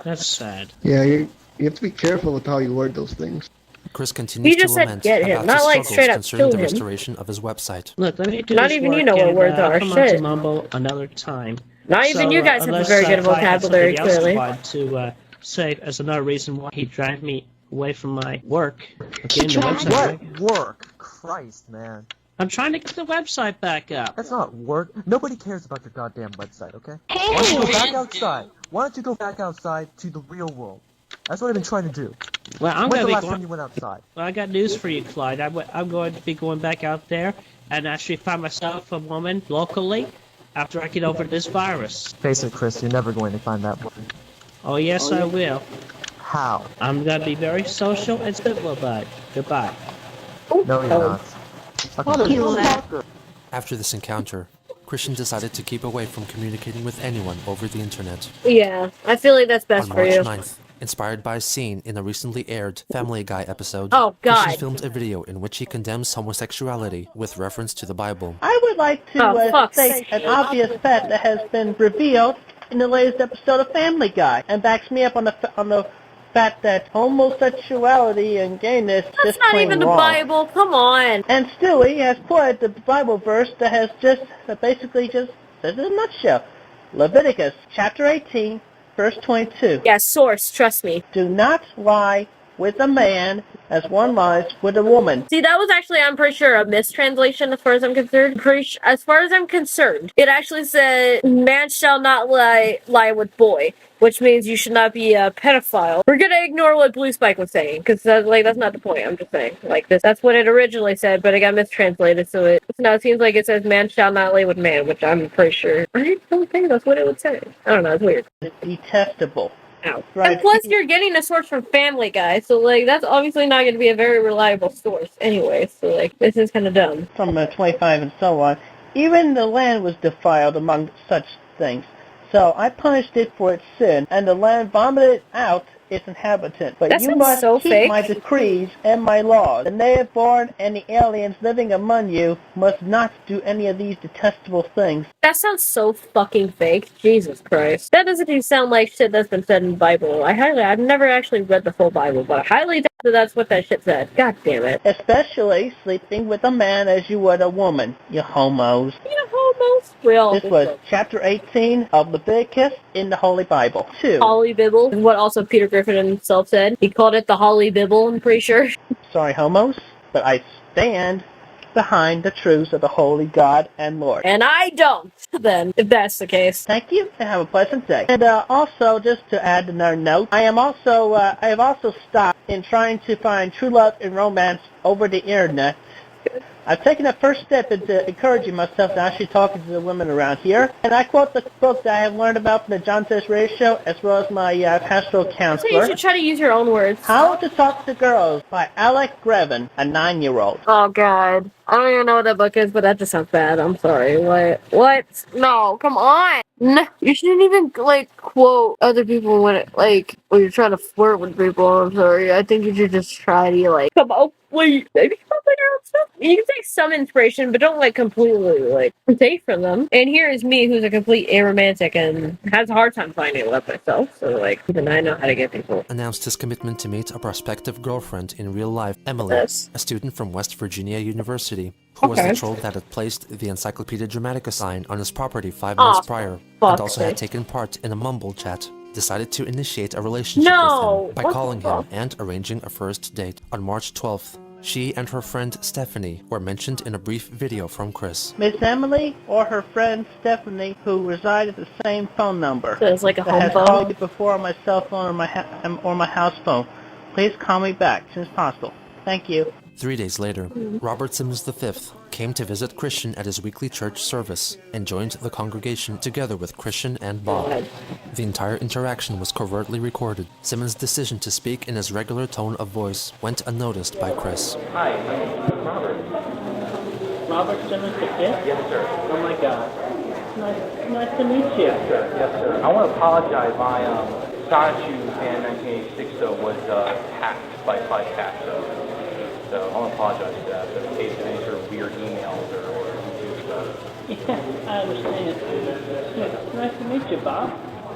That's sad. Yeah, you have to be careful with how you word those things. Chris continues just to said lament get him, about not his like struggles straight up concerning kill the him. restoration of his website. Look, let me do Not this even work you know what and, words I'll are, come on shit. to mumble another time. Not even you guys have a unless, very good Clyde had vocabulary, something else clearly. Clyde to say as another reason why he dragged me away from my work. Again, the website. What work? Christ, man. I'm trying to get the website back up. That's not work. Nobody cares about your goddamn website, okay? Why don't you go back outside? Why don't you go back outside to the real world? That's what I've been trying to do. Well, I'm When's going the to be last going. time you went outside? Well, I got news for you, Clyde. I'm going to be going back out there and actually find myself a woman locally after I get over this virus. Face it, Chris, you're never going to find that woman. Oh, yes, I will. How? I'm going to be very social and civil about it. Goodbye. No, you're not. After this encounter, Christian decided to keep away from communicating with anyone over the internet. Yeah, I feel like that's best On for March you. 9th, inspired by a scene in a recently aired Family Guy episode, Oh, God. Christian filmed a video in which he condemns homosexuality with reference to the Bible. I would like to fuck's state an sake. obvious fact that has been revealed in the latest episode of Family Guy, and backs me up on the fact that homosexuality and gayness That's just not plain even the wrong. Bible, come on. And Stewie has put the Bible verse that has just basically just says in a nutshell. Leviticus chapter 18, verse 22. Yeah, source, trust me. Do not lie with a man as one lies with a woman. See, that was actually, I'm pretty sure, a mistranslation as far as I'm concerned. As far as I'm concerned, it actually said, man shall not lie with boy, which means you should not be a pedophile. We're gonna ignore what Blue Spike was saying, because that's not the point, I'm just saying. That's what it originally said, but it got mistranslated, so now it seems like it says man shall not lay with man, which I'm pretty sure. I don't think that's what it would say. I don't know, it's weird. It's detestable. Ow. Right. And plus, you're getting a source from Family Guy, so, that's obviously not going to be a very reliable source anyway, so, this is kind of dumb. From 25 and so on. Even the land was defiled among such things. So I punished it for its sin, and the land vomited out its inhabitant. But That you sounds must so keep fake. my decrees and my laws. The native-born and the aliens living among you must not do any of these detestable things. That sounds so fucking fake. Jesus Christ. That doesn't even sound like shit that's been said in the Bible. I've never actually read the full Bible, but I highly doubt that that's what that shit said. God damn it. Especially sleeping with a man as you would a woman, you homos. You homos? We all This was chapter 18 of Leviticus in the Holy Bible. 2. Holly Bibble, is what also Peter Griffin himself said. He called it the Holly Bibble, I'm pretty sure. Sorry, homos, but I stand behind the truths of the Holy God and Lord. And I don't, then, if that's the case. Thank you, and have a pleasant day. And also, just to add another note, I have also stopped in trying to find true love and romance over the internet. I've taken a first step into encouraging myself to actually talking to the women around here. And I quote the book that I have learned about from the John Tess Radio Show, as well as my pastoral So you counselor. should try to use your own words. How to Talk to Girls by Alec Grevin, a 9-year-old. Oh, God. I don't even know what that book is, but that just sounds bad. I'm sorry. What? No, come on. No, you shouldn't even, quote other people when you're trying to flirt with people. I'm sorry. I think you should just try to, come on. Like, maybe come up with your own stuff. You can take some inspiration, but don't like completely like take from them. And here is me, who's a complete aromantic and has a hard time finding love myself. So like, even I know how to get people. Announced his commitment to meet a prospective girlfriend in real life, Emily, a student from West Virginia University, who was the troll that had placed the Encyclopedia Dramatica sign on his property 5 months prior, and also had taken part in a mumble chat. Decided to initiate a relationship with him by calling him and arranging a first date. On March 12th, she and her friend Stephanie were mentioned in a brief video from Chris. Miss Emily or her friend Stephanie, who reside at the same phone number. So it's like a home has phone? called you before on my cell phone or my house phone. Please call me back as soon as possible. Thank you. 3 days later, Robert Simmons V came to visit Christian at his weekly church service and joined the congregation together with Christian and Bob. The entire interaction was covertly recorded. Simmons' decision to speak in his regular tone of voice went unnoticed by Chris. Hi, Robert. Robert Simmons V? Yes, sir. Oh my God. Nice to meet you. Yes, sir. Yes, sir. I want to apologize. My Sonichu in 1986 was hacked by cats. So I want to apologize for that, but in case of any sort of weird emails or YouTube stuff. Yeah, I understand. Nice to meet you, Bob.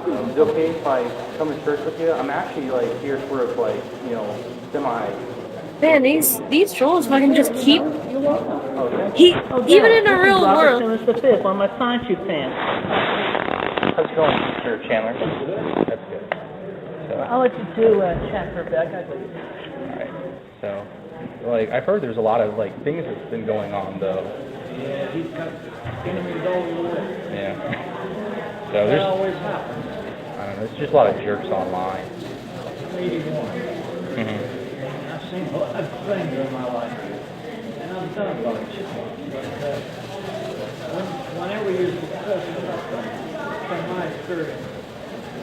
Is it okay if I come to church with you? I'm actually like here sort of like, semi... Man, these trolls fucking just keep... You're welcome. Even in the real world... Robert Simmons V, one of my Sonichu fans. How's it going, Mr. Chandler? That's good. So, I'll let you two chat for a bit. I gotta go. Alright, so... Like, I've heard there's a lot of, like, things that's been going on, though. Yeah, he's got enemies all over the world. Yeah. So there's... That always happens. I don't know, there's just a lot of jerks online. 81. Mm-hmm. I've seen a lot of things in my life. And I'm done about it. But, whenever you're successful, from my experience,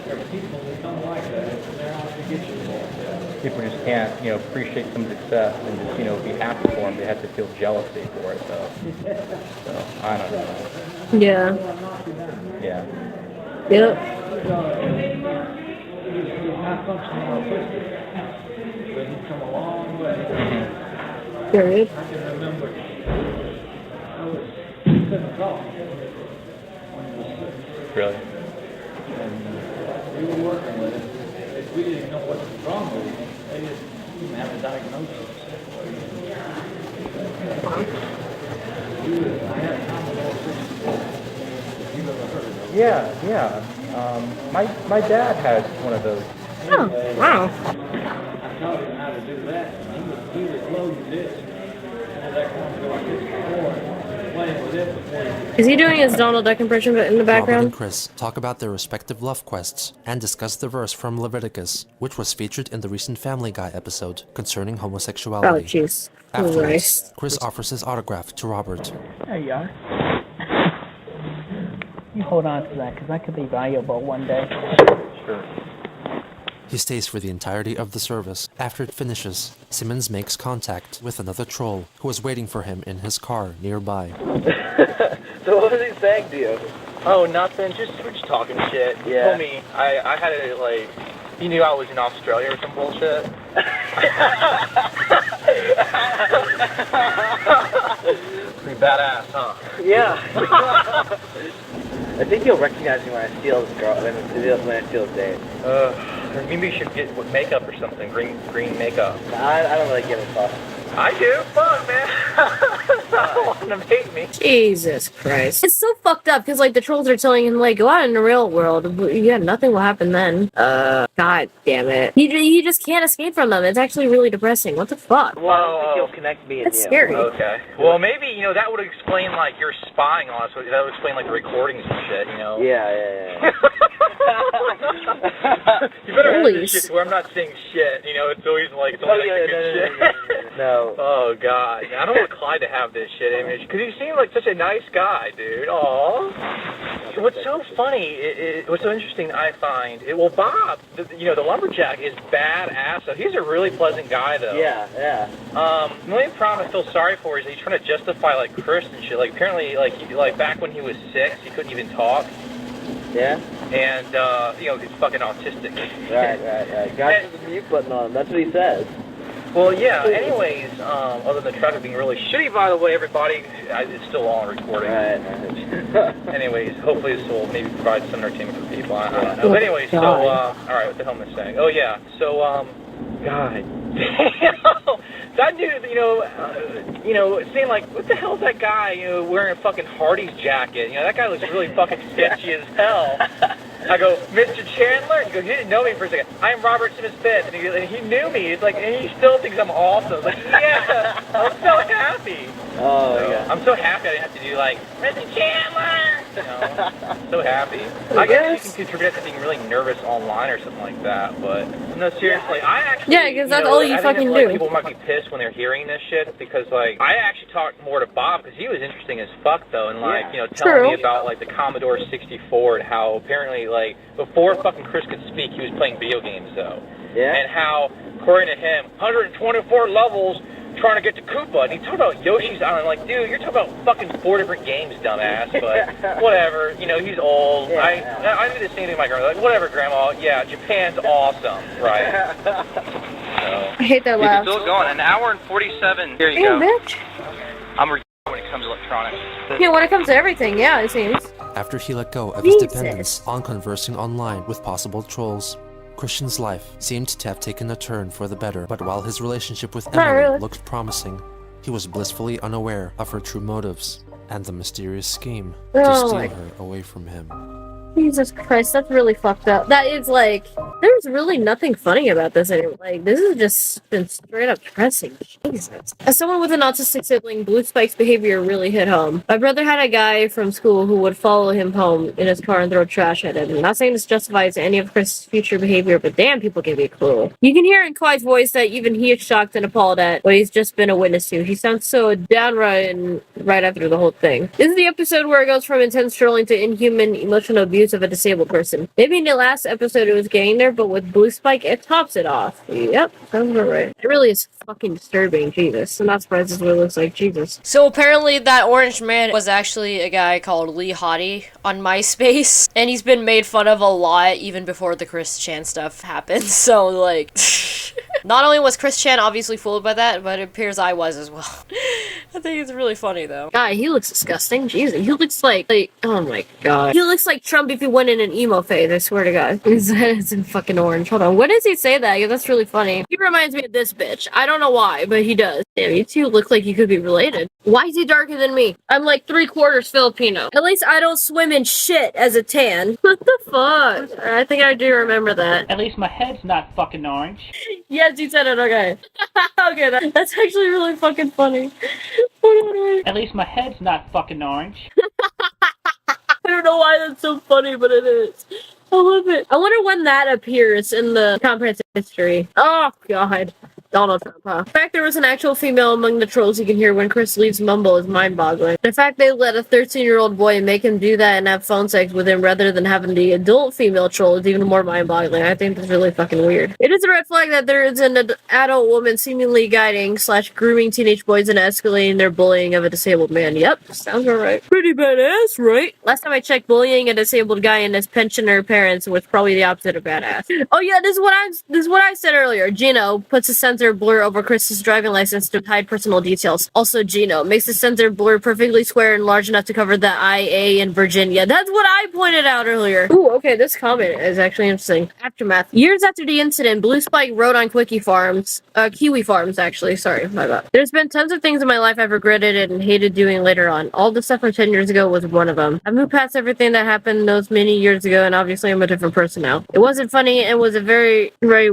there are people that don't like that. They're out to get you. People just can't, appreciate some success and just, be happy for them. They have to feel jealousy for it, so I don't know. Yeah. Yeah. Yep. He's not functioning autistic, but he's come a long way. Period. I can remember he couldn't talk when he was sick. Really? And we were working with him. We didn't know what was wrong with him. They didn't even have a diagnosis. I had Commodore 64. If you've ever heard of it. Yeah. My dad has one of those. Oh, wow. I taught him how to do that. He would load the disc. And that Commodore 64. Playing with it before he... Is he doing his Donald Duck impression in the Robert background? and Chris talk about their respective love quests and discuss the verse from Leviticus, which was featured in the recent Family Guy episode concerning homosexuality. Oh, jeez. Afterwards, Chris offers his autograph to Robert. There you are. You hold on to that, because that could be valuable one day. Sure. He stays for the entirety of the service. After it finishes, Simmons makes contact with another troll who is waiting for him in his car nearby. So what was he saying to you? Oh, nothing. We're just talking shit. He told me I had to, like, he knew I was in Australia or some bullshit. Pretty badass, huh? Yeah. I think you'll recognize me when I steal this girl, when I steal this date. Maybe you should get makeup or something, green makeup. I don't really give a fuck. I do. Fuck, man. I want them to hate me. Jesus Christ. It's so fucked up because, like, the trolls are telling him, like, go out in the real world. Yeah, nothing will happen then. God damn it. You just can't escape from them. It's actually really depressing. What the fuck? Well, I don't think you'll connect me and That's you. scary. Okay. Well, maybe, that would explain, like, your spying on us. That would explain, like, the recordings and shit, Yeah. You better have this shit where I'm not saying shit, it's always like, it's only good shit. No. Oh, God. I don't want Clyde to have this shit image, because he seemed like such a nice guy, dude. Aww. What's so funny, what's so interesting I find, Bob, the lumberjack is badass, so he's a really pleasant guy, though. Yeah. The only problem I feel sorry for is he's trying to justify, like, Chris and shit. Like, apparently, like back when he was 6, he couldn't even talk. Yeah? And, he's fucking autistic. Right. Got the mute button on him. That's what he says. Well, yeah, anyways, other than the traffic being really shitty, by the way, everybody, it's still all on recording. Anyways, hopefully this will maybe provide some entertainment for people. I don't know. But anyways, so, alright, what the hell am I saying? Oh, yeah, so, God damn. That dude, saying like, what the hell is that guy, wearing a fucking Hardy's jacket? That guy looks really fucking sketchy as hell. I go, Mr. Chandler? He goes, you didn't know me for a second. I'm Robert Simmons Fitz. And he knew me. It's like, and he still thinks I'm awesome. Like, yeah, I'm so happy. Oh, yeah. I'm so happy I didn't have to do like, Mr. Chandler! So happy. I guess you can contribute to being really nervous online or something like that, but no, seriously, I actually... Yeah, because that's all you fucking do. People might be pissed when they're hearing this shit, because, like, I actually talked more to Bob, because he was interesting as fuck, though, and, like, telling me about, like, the Commodore 64, and how apparently, like, before fucking Chris could speak, he was playing video games, though. Yeah. And how, according to him, 124 levels trying to get to Koopa, and he talked about Yoshi's Island. Like, dude, you're talking about fucking 4 different games, dumbass, but whatever, he's old. Yeah. I do the same thing with my grandma. Like, whatever, Grandma, yeah, Japan's awesome, right? I hate that laugh. It's still going, an hour and 47. Here you go. Bitch. I'm when it comes to electronics. Yeah, when it comes to everything, yeah, it seems. After he let go of his dependence on conversing online with possible trolls, Christian's life seemed to have taken a turn for the better, but while his relationship with Emily looked promising, he was blissfully unaware of her true motives and the mysterious scheme to steal her away from him. Jesus Christ, that's really fucked up. That is like, there's really nothing funny about this anymore. Like, this has just been straight up depressing. Jesus. As someone with an autistic sibling, Blue Spike's behavior really hit home. My brother had a guy from school who would follow him home in his car and throw trash at him. I'm not saying this justifies any of Chris' future behavior, but damn, people can be cruel. You can hear in Clyde's voice that even he is shocked and appalled at what he's just been a witness to. He sounds so downright and right after the whole thing. This is the episode where it goes from intense trolling to inhuman emotional abuse of a disabled person. Maybe in the last episode it was getting there, but with Blue Spike, it tops it off. Yep, sounds right. It really is fucking disturbing, Jesus. I'm not surprised this is what it looks like, Jesus. So apparently that orange man was actually a guy called Lee Hottie on MySpace, and he's been made fun of a lot even before the Chris Chan stuff happened, so like... Not only was Chris Chan obviously fooled by that, but it appears I was as well. I think it's really funny, though. God, he looks disgusting. Jesus, he looks like, oh my god. He looks like Trump if he went in an emo phase, I swear to God. His head is in fucking orange. Hold on, when does he say that? Yeah, that's really funny. He reminds me of this bitch. I don't know why, but he does. Damn, you two look like you could be related. Why is he darker than me? I'm like 3/4 Filipino. At least I don't swim in shit as a tan. What the fuck? I think I do remember that. At least my head's not fucking orange. Yes, you said it, okay. Okay, that's actually really fucking funny. At least my head's not fucking orange. I don't know why that's so funny, but it is. I love it. I wonder when that appears in the comprehensive history. Oh, God. Donald Trump, huh? The fact there was an actual female among the trolls you can hear when Chris leaves Mumble is mind-boggling. The fact they let a 13-year-old boy make him do that and have phone sex with him rather than having the adult female troll is even more mind-boggling. I think that's really fucking weird. It is a red flag that there is an adult woman seemingly guiding / grooming teenage boys and escalating their bullying of a disabled man. Yep, sounds alright. Pretty badass, right? Last time I checked, bullying a disabled guy and his pensioner parents was probably the opposite of badass. Oh yeah, this is what I said earlier. Gino puts a sensor blur over Chris's driving license to hide personal details. Also, Gino makes the sensor blur perfectly square and large enough to cover the IA in Virginia. That's what I pointed out earlier. Ooh, okay, this comment is actually interesting. Aftermath. Years after the incident, Blue Spike wrote on Kiwi Farms, actually. Sorry, my bad. There's been tons of things in my life I've regretted and hated doing later on. All the stuff from 10 years ago was one of them. I've moved past everything that happened those many years ago, and obviously I'm a different person now. It wasn't funny, and was a very, very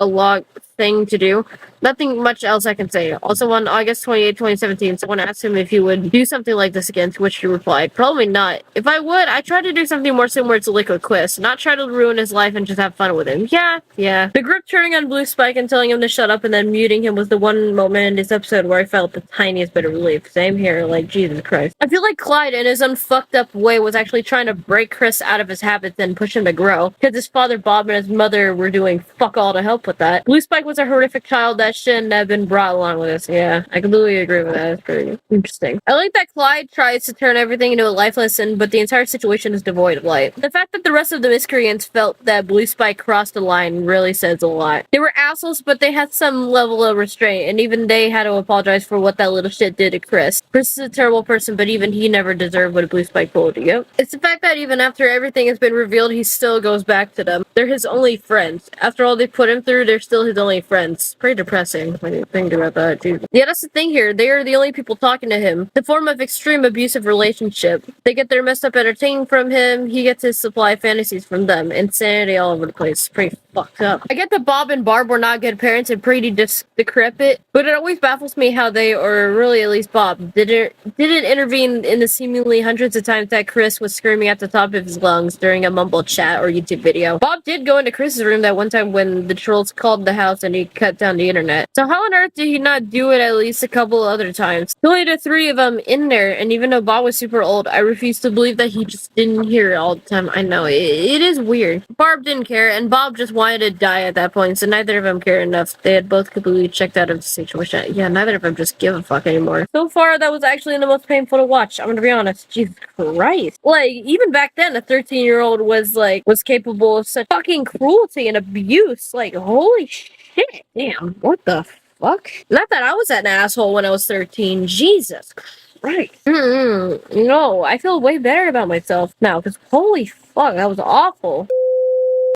a log thing to do. Nothing much else I can say. Also, on August 28, 2017, someone asked him if he would do something like this again, to which he replied, probably not. If I would, I'd try to do something more similar to Liquid Quest, not try to ruin his life and just have fun with him. Yeah. The group turning on Blue Spike and telling him to shut up and then muting him was the one moment in this episode where I felt the tiniest bit of relief. Same here, like, Jesus Christ. I feel like Clyde, in his unfucked up way, was actually trying to break Chris out of his habits and push him to grow, because his father Bob and his mother were doing fuck all to help with that. Blue Spike was a horrific child that shouldn't have been brought along with us. Yeah, I completely agree with that. That's pretty interesting. I like that Clyde tries to turn everything into a life lesson, but the entire situation is devoid of light. The fact that the rest of the miscreants felt that Blue Spike crossed the line really says a lot. They were assholes, but they had some level of restraint, and even they had to apologize for what that little shit did to Chris. Chris is a terrible person, but even he never deserved what Blue Spike pulled. Yep. It's the fact that even after everything has been revealed, he still goes back to them. They're his only friends. After all they put him through, they're still his only friends. Pretty depressing when you think about that, too. Yeah, that's the thing here. They are the only people talking to him. The form of extreme abusive relationship. They get their messed up entertainment from him. He gets his supply of fantasies from them. Insanity all over the place. Pretty fucked up. I get that Bob and Barb were not good parents and pretty decrepit, but it always baffles me how they, or really at least Bob, didn't intervene in the seemingly hundreds of times that Chris was screaming at the top of his lungs during a mumble chat or YouTube video. Bob did go into Chris's room that one time when the trolls called the house and he cut down the internet. So how on earth did he not do it at least a couple other times? He only had 3 of them in there, and even though Bob was super old, I refuse to believe that he just didn't hear it all the time. I know, it is weird. Barb didn't care, and Bob just wanted to die at that point, so neither of them cared enough. They had both completely checked out of the situation. Yeah, neither of them just give a fuck anymore. So far, that was actually the most painful to watch. I'm gonna be honest. Jesus Christ. Like, even back then, a 13-year-old was capable of such fucking cruelty and abuse. Like, holy shit. Damn, what the fuck? Not that I was an asshole when I was 13. Jesus Christ. No, I feel way better about myself now, because holy fuck, that was awful.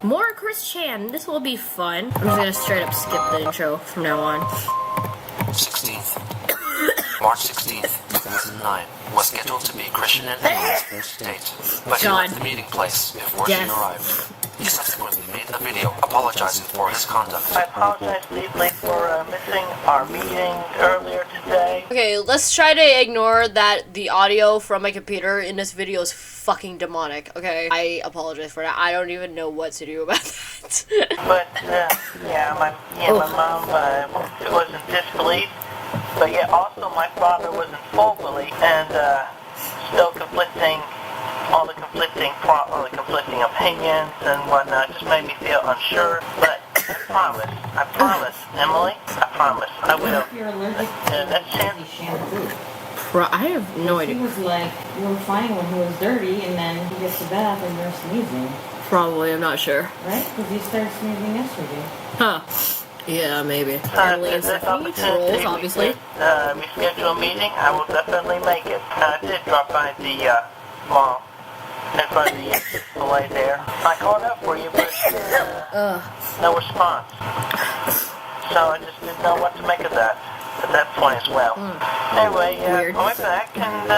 More Chris Chan. This will be fun. I'm just gonna straight up skip the intro from now on. 16th. March 16th, 2009 was scheduled to be Christian and Emily's first date, but he left the meeting place before she arrived. He subsequently made a video apologizing for his conduct. I apologize deeply for missing our meeting earlier today. Okay, let's try to ignore that the audio from my computer in this video is fucking demonic, okay? I apologize for that. I don't even know what to do about that. But, yeah, my mom was in disbelief. But yeah, also my father was in full belief, and still all the conflicting opinions and whatnot just made me feel unsure. But I promise, Emily, I promise, I will. That's I have no idea. He was like, you were fine when he was dirty, and then he gets to bath and you're sneezing. Probably, I'm not sure. Right? Because he started sneezing yesterday. Huh. Yeah, maybe. Emily and Stephanie, trolls, obviously. Reschedule a meeting, I will definitely make it. I did drop by the mall in front of the Chick-fil-A there. I called up for you, but no response. So I just didn't know what to make of that at that point as well. Anyway, I'll be back, and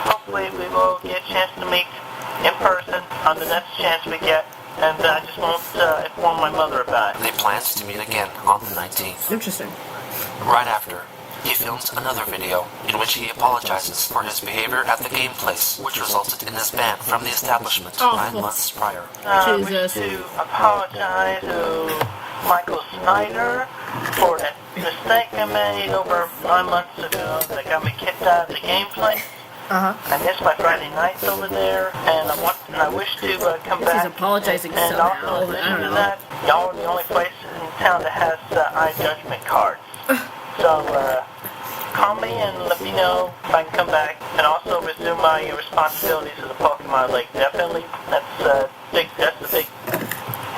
hopefully we will get a chance to meet in person on the next chance we get. And I just won't inform my mother about it. They planned to meet again on the 19th. Interesting. Right after, he filmed another video in which he apologizes for his behavior at the game place, which resulted in his ban from the establishment 9 months prior. I wish to apologize to Michael Snyder for that mistake I made over 9 months ago that got me kicked out of the game place. I missed my Friday nights over there, and I wish to come back. He's apologizing and somehow. Also, in addition to that, y'all are the only place in town that has iJudgment cards. So, call me and let me know if I can come back, and also resume my responsibilities as a Pokemon League. Definitely, that's a big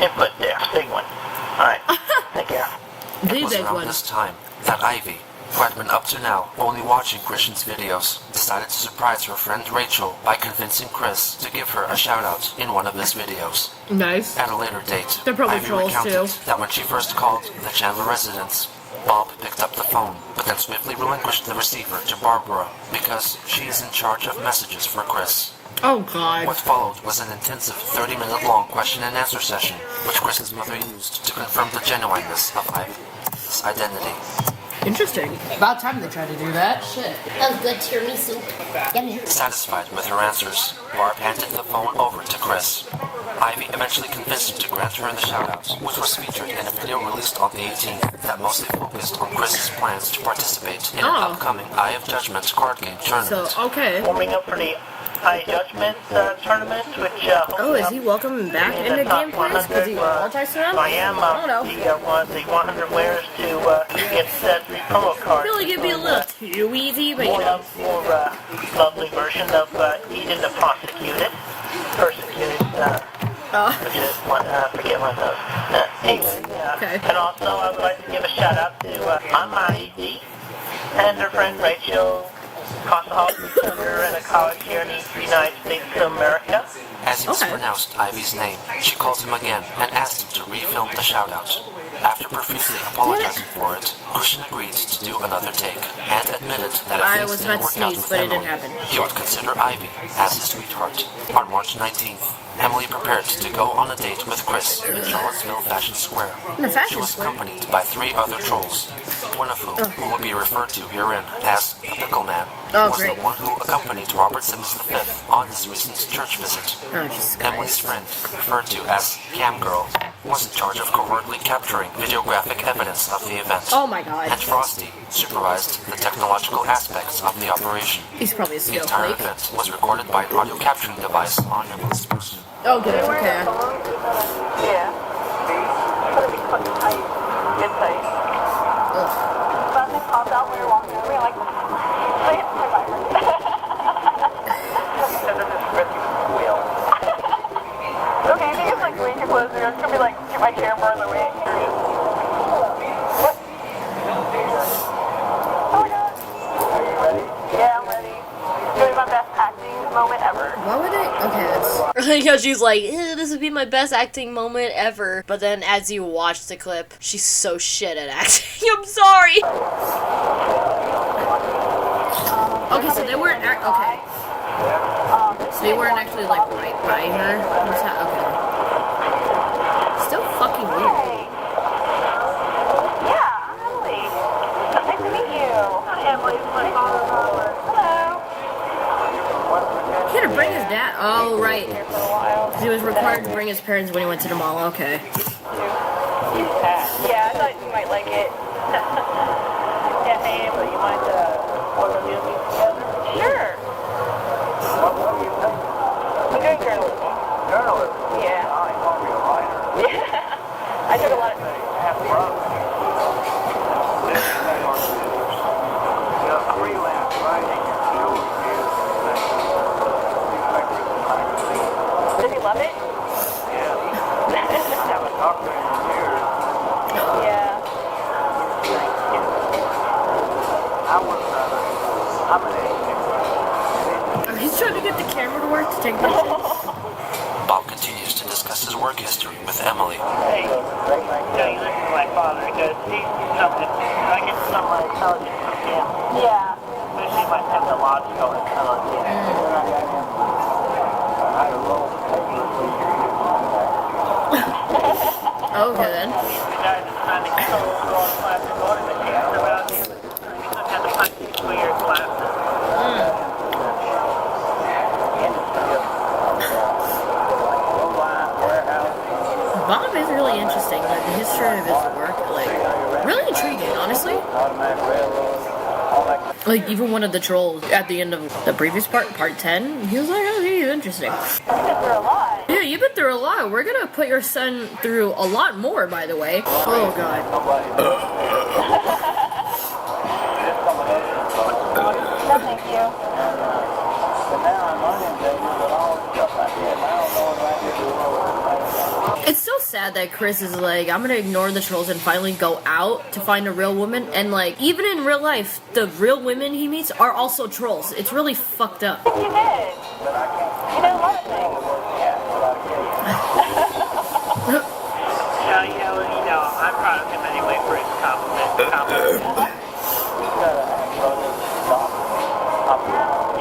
input there, big one. Alright, take care. It was around this time that Ivy, who had been up to now only watching Christian's videos, decided to surprise her friend Rachel by convincing Chris to give her a shout-out in one of his videos. Nice. At a later date, They're probably Ivy trolls recounted too. that when she first called the Chandler residence, Bob picked up the phone, but then swiftly relinquished the receiver to Barbara because she is in charge of messages for Chris. Oh God. What followed was an intensive 30-minute long question and answer session, which Chris's mother used to confirm the genuineness of Ivy's identity. Interesting. About time they tried to do that. Shit. That was good tiramisu. Yummy. Satisfied with her answers, Barb handed the phone over to Chris. Ivy eventually convinced him to grant her the shoutouts, which was featured in a video released on the 18th that mostly focused on Chris's plans to participate in an upcoming Eye of Judgment card game tournament. So, okay. Warming up for the High Judgment tournament, which Oh, is he welcoming back into gameplays? Because he apologized to them? I am I don't know. one of the 100 winners to get that free promo I card. feel like it'd be a little too easy, but you know. More lovely version of Eden the Persecuted. Forget one of those. Anyway, Okay. And also, I would like to give a shout out to Ivy and her friend Rachel, Cossaholic Defender, and a college here in the United States of America. As he mispronounced Ivy's name, she called him again and asked him to refilm the shoutout. After profusely apologizing for it, Ocean agreed to do another take and admitted that if things didn't work out with Emily, he would consider Ivy as his sweetheart. On March 19th, Emily prepared to go on a date with Chris in Charlottesville Fashion Square. She was accompanied by 3 other trolls, one of whom will be referred to herein as the Pickle Man, was the one who accompanied Robert Simmons V on his recent church visit. Emily's friend, referred to as Cam Girl, was in charge of covertly capturing videographic evidence of the event. Oh my god. And Frosty supervised the technological aspects of the operation. He's probably a The entire event was recorded by an audio capturing device on Emily's person. Oh, good. Okay. Yeah. Gotta be fucking tight. Get tight. Something popped out when we were walking over. We're like, say it to my virus. Because of this risky wheel. Okay, I think it's like way too close. It's gonna be like, get my camera in the way. What? Oh my god. Are you ready? Yeah, I'm ready. It's gonna be my best acting moment ever. Why would it? Okay, that's... Because she's like, this would be my best acting moment ever. But then as you watch the clip, she's so shit at acting. I'm sorry. Okay, so they weren't... Okay. So they weren't actually, like, right by her? Okay. Still fucking weird. Yeah, Emily. Nice to meet you. Emily's my father's brother. Hello. He had to bring his dad. Oh, right. Because he was required to bring his parents when he went to the mall. Okay. Yeah, I thought you might like it. Yeah, hey, but you mind working with me together? Sure. What do you think? I'm doing journalism. Journalism? Yeah. I want to be a writer. Yeah. I took a lot of... Freelance writing. Does he love it? Yeah. Haven't talked to him in years. Yeah. I'm an agent. He's trying to get the camera to work to take pictures. Bob continues to discuss his work history with Emily. Hey, you listen to my father because he's something. I get some of my intelligence from him. Yeah. Especially my technological intelligence. Okay, then. Bob is really interesting. Like, the history of his work, like, really intriguing, honestly. Like, even one of the trolls at the end of the previous part 10, he was like, oh, he's interesting. Yeah, you've been through a lot. We're gonna put your son through a lot more, by the way. Oh, God. Thank you. It's so sad that Chris is like, I'm gonna ignore the trolls and finally go out to find a real woman. And, like, even in real life, the real women he meets are also trolls. It's really fucked up. You did. You did a lot of things. I'm proud of him anyway for his compliment.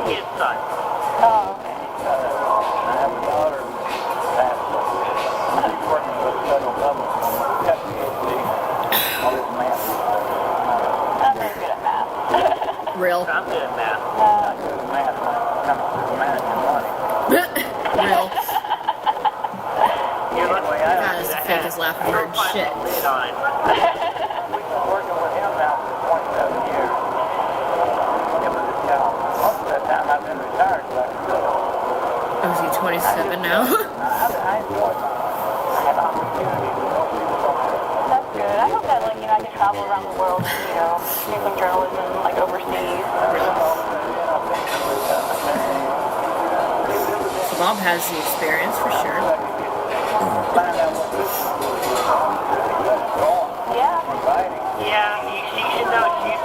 His son. Oh, okay. I have a daughter she's working with the federal government on a PhD on this math. I'm very good at math. Real. I'm good at math. I'm good at math when it comes to managing money. Real. Anyway, God, this fake is laughing for shit. We've been working with him now for 27 years. Most of that time I've been retired, but 27 now. That's good. I hope that, like, I can travel around the world and, do some journalism, like, overseas. So Bob has the experience for sure. Yeah, you should know you've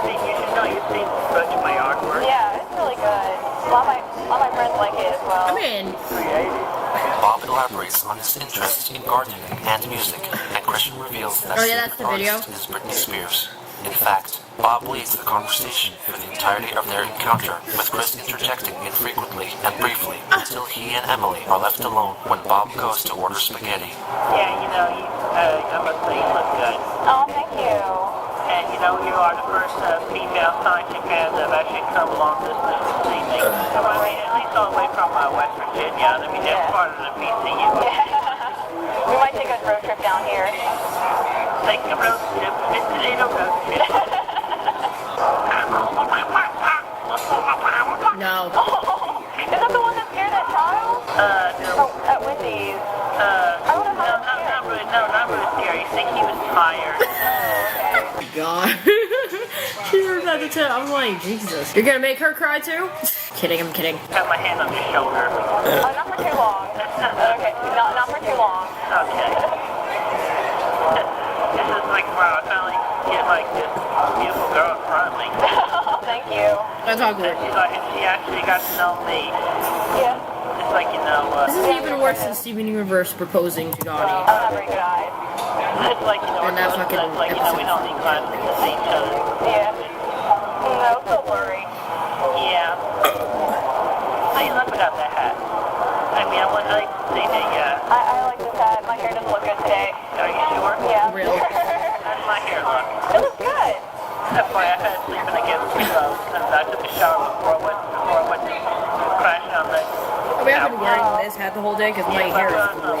seen such of my artwork. Yeah, it's really good. A lot of my friends like it as well. I mean, Bob elaborates on his interest in gardening and music, and Christian reveals that oh yeah, that's the video. artist is Britney Spears. In fact, Bob leads the conversation through the entirety of their encounter, with Chris interjecting infrequently and briefly until he and Emily are left alone when Bob goes to order spaghetti. Yeah, I must say you look good. Oh, thank you. And you are the first female scientific fans that have actually come along this evening. I mean, at least all the way from West Virginia. I mean, that's part of the VCU. We might take a road trip down here. Take a road trip. It's a road trip. No. Is that the one that scared that child? No. Oh, at Wendy's. I don't know how not really scary. You think he was tired. Oh my god. She was about to tell. I'm like, Jesus. You're gonna make her cry too? Kidding, I'm kidding. Got my hand on your shoulder. Not for too long. Okay, not for too long. Okay. This is like, wow, I finally get like this beautiful girl in front of me. Thank you. That's all good. And she actually got to know me. Yeah. It's like, this is even worse than Steven Universe proposing to Donnie. I don't have very good eyes. It's like, and that fucking it's like, we don't need glasses to see each other. Yeah. No, it's so blurry. Yeah. How you look without that hat? I mean, I like to see that, yeah. I like this hat. My hair doesn't look good today. Are you sure? Yeah. Really? How does my hair look? It looks good. That's why I had to sleep in the guest room. I took a shower before I went to crashing on the... We have been wearing this hat the whole day because my hair is gross.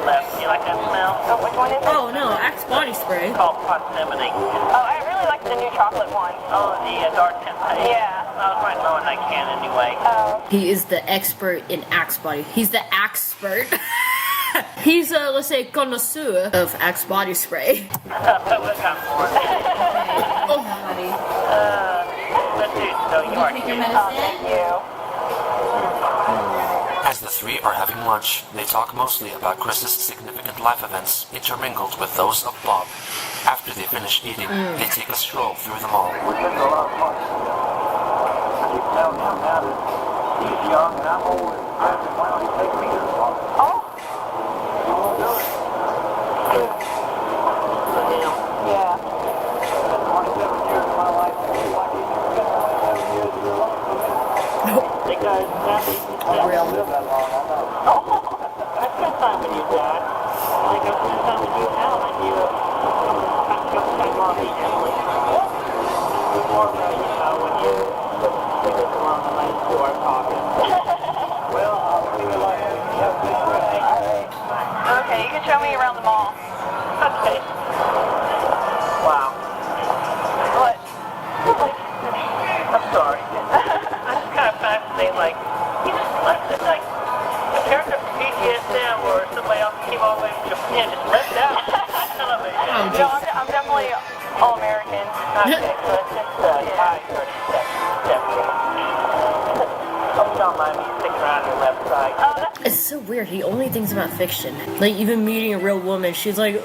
Left. You like that smell? Oh, which one is it? Oh no, Axe body spray. It's called Proximity. Oh, I really like the new chocolate one. Oh, the dark temptation. Yeah. I was right knowing I can anyway. Oh. He is the expert in Axe body. He's the Axe-spert. He's let's say, connoisseur of Axe body spray. Let's do so. You are cute. Oh, thank you. As the three are having lunch, they talk mostly about Chris's significant life events, intermingled with those of Bob. After they finish eating, they take a stroll through the mall. We've been through a lot of fun. I keep telling him now that he's young and I'm old, and I said, why don't you take me to the mall? Oh. He won't do it. For him. Yeah. 27 years of my life. Why did you spend 27 years of your life with me? Because I don't live that long, I know. I spent time with you, Dad. Like I spent time with you, Al, and you spent time on me, Emily. Before, when you took us along the lane to our talking. Well, I'll see you later. You have a good day. Okay, you can show me around the mall. Okay. Wow. What? I'm sorry. I'm just kind of fascinated, like, he just left it, like, a character from BDSM or somebody else came all the way from Japan, just left out television. No, I'm definitely all-American. Okay, so it's just high 37. Hope you don't mind me sticking around your left side. It's so weird. He only thinks about fiction. Like even meeting a real woman, he's like,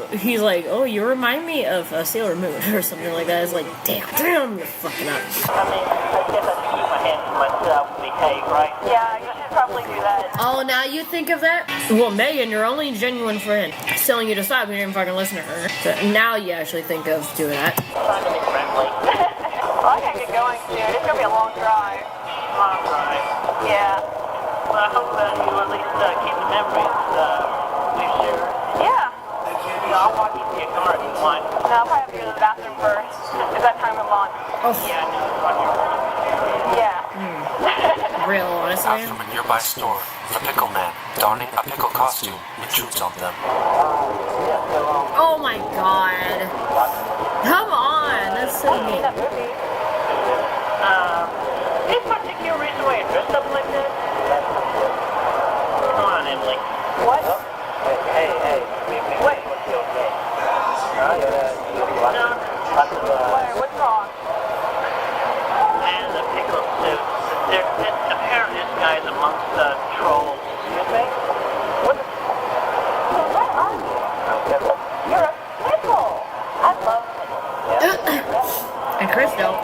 oh, you remind me of Sailor Moon or something like that. It's like, damn, you're fucking up. I mean, I guess I should keep my hands to myself and behave, right? Yeah, you should probably do that. Oh, now you think of that? Well, Megan, your only genuine friend, telling you to stop. You didn't fucking listen to her. So now you actually think of doing that. Trying to be friendly. Well, I gotta get going soon. It's gonna be a long drive. Long drive. Yeah. Well, I hope that you at least keep the memories, we share. Yeah. I'll walk you to your car if you want. No, I'll probably have to go to the bathroom first. Is that time of lunch? Oh. Yeah, I know. It's on your Yeah. Real, honestly. Out from a nearby store, the pickle man, donning a pickle costume, intrudes on them. Oh my god. Come on, that's so neat. It Any particular reason why you're dressed up like that? Come on, Emily. What? Hey. Wait. What's wrong? And the pickle suit. Apparently this guy's amongst the trolls. Excuse me? What? Where are you? You're a pickle. I love pickles. And Chris don't.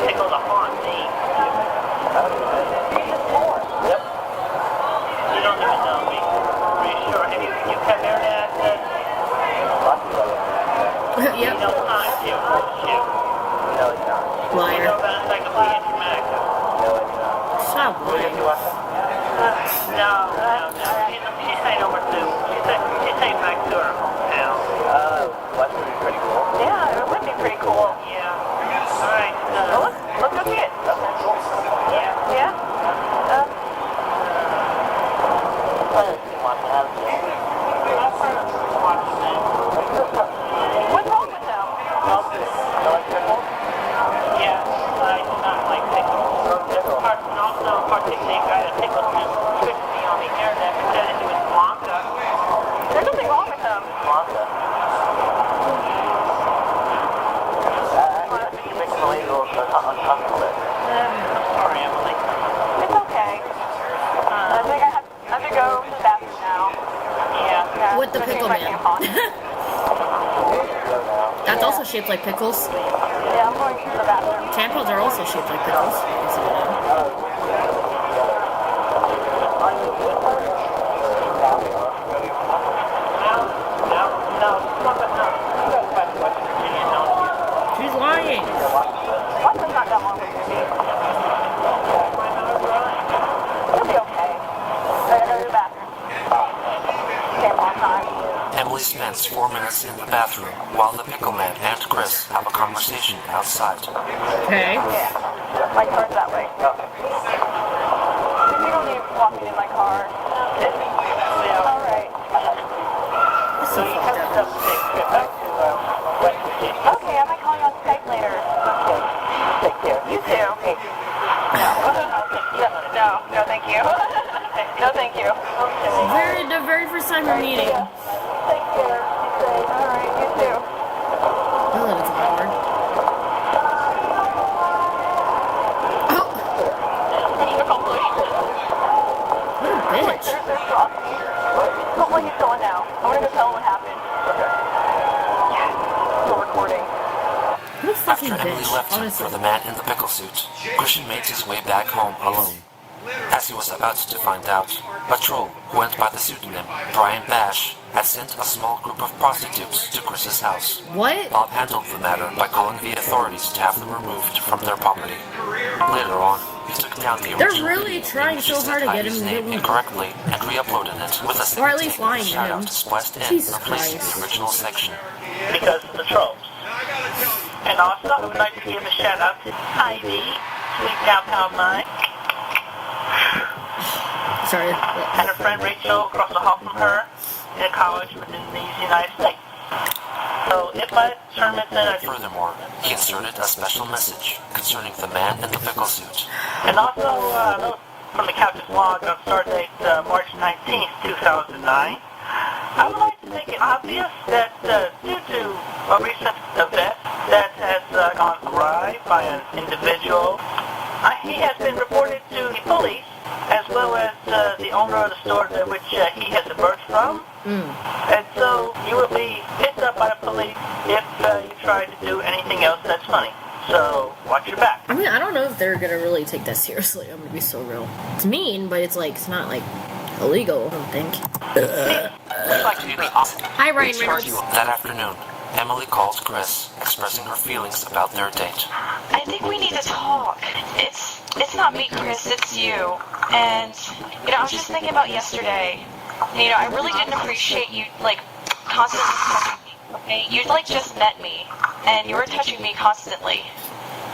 Pickle to haunt me. Yep. You don't even know me. Are you sure? Have you come here to ask us? Yep. You know time, you. No, it's not. Liar. You know about Encyclopedia Dramatic? No, it's not. Stop lying. No. She's saying over to. She's saying back to her hometown. That would be pretty cool. Yeah, it would be pretty cool. Yeah. All right. Let's go see it. Okay, cool. Yeah. What's wrong with them? Yeah, I do not like pickles. And also, particularly, a guy that pickles him tricked me on the internet and said it was Blanca. There's nothing wrong with them. Blanca? You're making the lady a little uncomfortable. I'm sorry, Emily. It's okay. I think I have to go to the bathroom now. Yeah. With the pickle man. That's also shaped like pickles. Yeah, I'm going to the bathroom. Tampons are also shaped like pickles. She's lying. What's not that long with you? You'll be okay. I gotta go to the bathroom. Same long time. Emily spends 4 minutes in the bathroom while the pickle man and Chris have a conversation outside. Okay. Yeah. My car's that way. You don't need walking in my car. Alright. So fucked up. Okay, I might call you on Skype later. Okay. Take care. You too. Okay. No, thank you. No, thank you. Okay. The very first time we're meeting. Take care. Alright, you too. Oh, that's awkward. What a bitch. Hopefully he's going now. I want to go tell him what happened. Yeah. Still recording. What a fucking After Emily bitch, left him honestly. for the man in the pickle suit, Christian made his way back home alone. As he was about to find out, a troll who went by the pseudonym Brian Bash had sent a small group of prostitutes to Chris's house. What? Bob handled the matter by calling the authorities to have them removed from their property. Later on, he took down the They're original really video trying in which so he hard to said get him his to name get incorrectly and re-uploaded it with a Or at least lying to him. shout-out spliced in, Jesus replacing Christ. the original section. Because of the trolls. And also, I would like to give a shout out to Heidi, Sweet Cow Pound Mine, Sorry. and her friend Rachel across the hall from her in college in the United States. So if my tournament's in, I Furthermore, he inserted a special message concerning the man in the pickle suit. And also, note from the Couch's log on start date March 19th, 2009, I would like to make it obvious that due to a recent event that has gone awry by an individual, he has been reported to the police as well as the owner of the store that which he has emerged from. And so you will be picked up by the police if you try to do anything else that's funny. So watch your back. I mean, I don't know if they're gonna really take that seriously. I'm gonna be so real. It's mean, but it's like, it's not like illegal, I don't think. Hi, Ryan Reynolds. That afternoon, Emily called Chris, expressing her feelings about their date. I think we need to talk. It's not me, Chris, it's you. And, I was just thinking about yesterday. I really didn't appreciate you, constantly touching me, okay? You, just met me, and you were touching me constantly.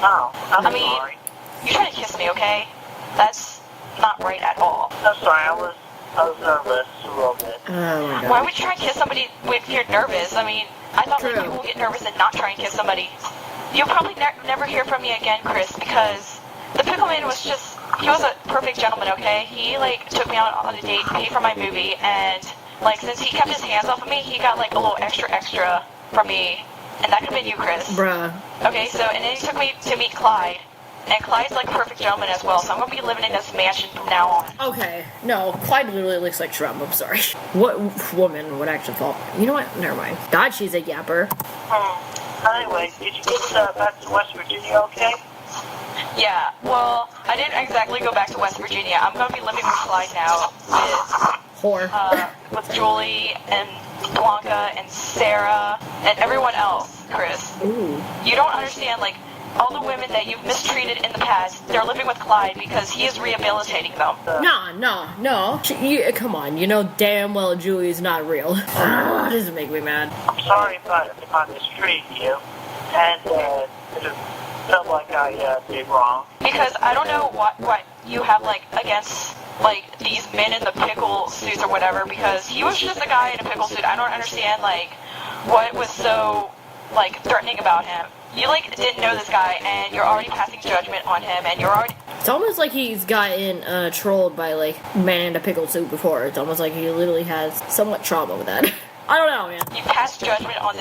Oh, I'm sorry. You're trying to kiss me, okay? That's not right at all. I'm sorry, I was nervous a little bit. Oh my god. Why would you try to kiss somebody if you're nervous? I mean, I thought like, people would get nervous and not try and kiss somebody. You'll probably never hear from me again, Chris, because the Pickle Man was just, he was a perfect gentleman, okay? He, like, took me out on a date, paid for my movie, and, like, since he kept his hands off of me, he got, like, a little extra from me. And that could have been you, Chris. Bruh. Okay, so, and then he took me to meet Clyde. And Clyde's like a perfect gentleman as well, so I'm gonna be living in this mansion from now on. Okay, no, Clyde literally looks like Trump, I'm sorry. What woman would actually fall? You know what? Never mind. God, she's a yapper. Anyway, did you get back to West Virginia okay? Yeah, well, I didn't exactly go back to West Virginia. I'm gonna be living with Clyde now with Julie and Blanca and Sarah and everyone else, Chris. Ooh. You don't understand, like, all the women that you've mistreated in the past, they're living with Clyde because he is rehabilitating them. No. Come on, you know damn well Julie's not real. That doesn't make me mad. I'm sorry if I mistreated you, and it felt like I did wrong. Because I don't know what you have, like, against, like, these men in the pickle suits or whatever, because he was just a guy in a pickle suit. I don't understand, like, what was so, like, threatening about him. You, like, didn't know this guy, and you're already passing judgment on him, and you're already... It's almost like he's gotten trolled by, like, man in a pickle suit before. It's almost like he literally has somewhat trauma with that. I don't know, man. You passed judgment on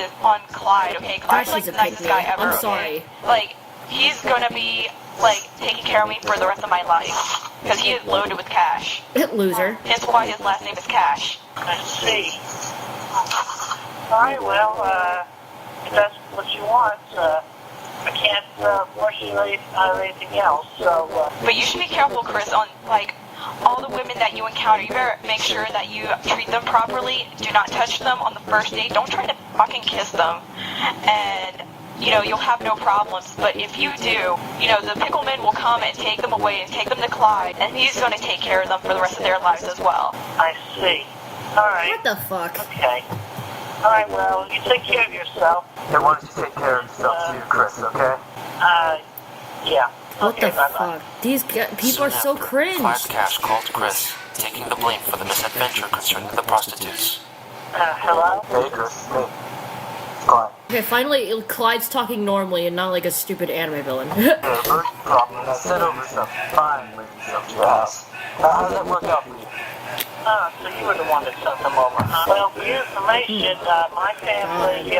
Clyde, okay? Clyde's, like, the nicest guy ever, I'm sorry. Okay? Like, he's gonna be, like, taking care of me for the rest of my life. Because he is loaded with cash. Loser. Hence why his last name is Cash. I see. Alright, well, if that's what you want, I can't force you on anything else, so... But you should be careful, Chris, on, like, all the women that you encounter. You better make sure that you treat them properly. Do not touch them on the first date. Don't try to fucking kiss them. And, you know, you'll have no problems. But if you do, you know, the Pickleman will come and take them away and take them to Clyde. And he's going to take care of them for the rest of their lives as well. I see. Alright. What the fuck? Okay. Alright, well, you take care of yourself. And why don't you take care of yourself too, Chris, okay? Yeah. What the fuck? These people are so cringe. Clyde's Cash called Chris, taking the blame for the misadventure concerning the prostitutes. Hello? Hey, Chris, me. Clyde. Okay, finally, Clyde's talking normally and not like a stupid anime villain. Yeah, first problem, I sent over some fine ladies up to your house. How did that work out for you? So you were the one that sent them over, huh? Well, for your information, my family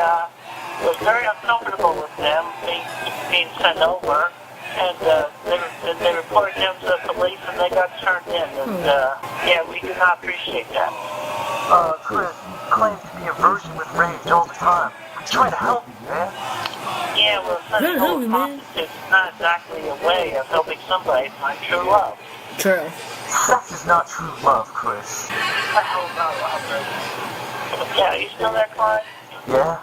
was very uncomfortable with them being sent over, and they reported them to the police, and they got turned in, and yeah, we do not appreciate that. Chris, you claim to be a virgin with rage all the time. I'm trying to help you, man. Yeah, well, sending over prostitutes is not exactly a way of helping somebody find true love. True. Sex is not true love, Chris. The hell not love, yeah, are you still there, Clyde? Yeah?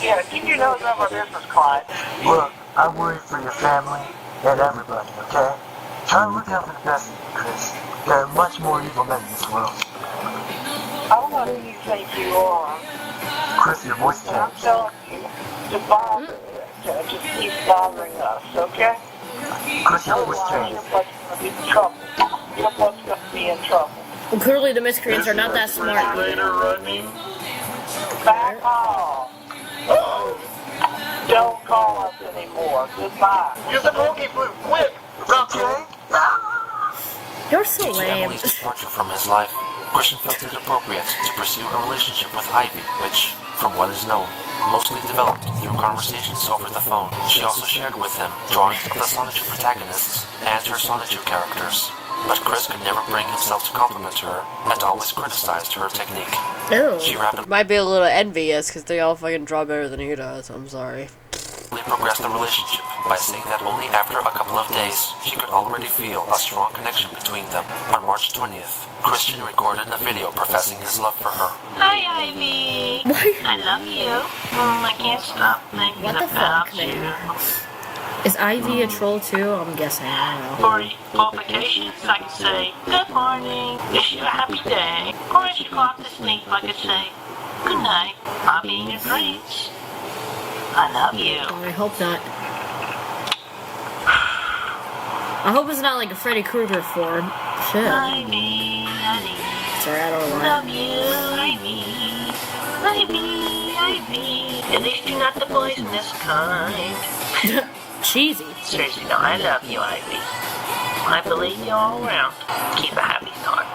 Yeah, keep your nose out of our business, Clyde. Look, I worry for your family and everybody, okay? Try to look out for the best of you, Chris. There are much more evil men in this world. I don't know who you think you are. Chris, your voice I'm changed. telling you to bother, to just keep bothering us, okay? Chris, your voice changed. Your butt's gonna be in trouble. Your butt's gonna be in trouble. Well, clearly the miscreants are not that smart. Back off. Don't call us anymore. Goodbye. Use the bogey flute, quick! Okay? You're so Due to lame. Emily's departure from his life, Christian felt it appropriate to pursue a relationship with Ivy, which, from what is known, mostly developed through conversations over the phone. She also shared with him drawings of the Sonichu protagonists and her Sonichu characters. But Chris could never bring himself to compliment her, and always criticized her technique. She rapidly Might be a little envious because they all fucking draw better than he does. I'm sorry. progressed the relationship by saying that only after a couple of days she could already feel a strong connection between them. On March 20th, Christian recorded a video professing his love for her. Hi, Ivy. I love you. I can't stop thinking about you. Is Ivy a troll too? I'm guessing. I don't know. For qualifications, I could say, good morning, wish you a happy day. Or as you go off to sleep, I could say, good night, I'll be in your dreams. I love you. I hope not. I hope it's not like a Freddy Krueger form. Shit. Ivy, Sorry, I don't know. love you, Ivy. Ivy, Ivy. At least you're not the poisonous kind. Cheesy. Seriously, no, I love you, Ivy. I believe you all around. Keep a happy thought.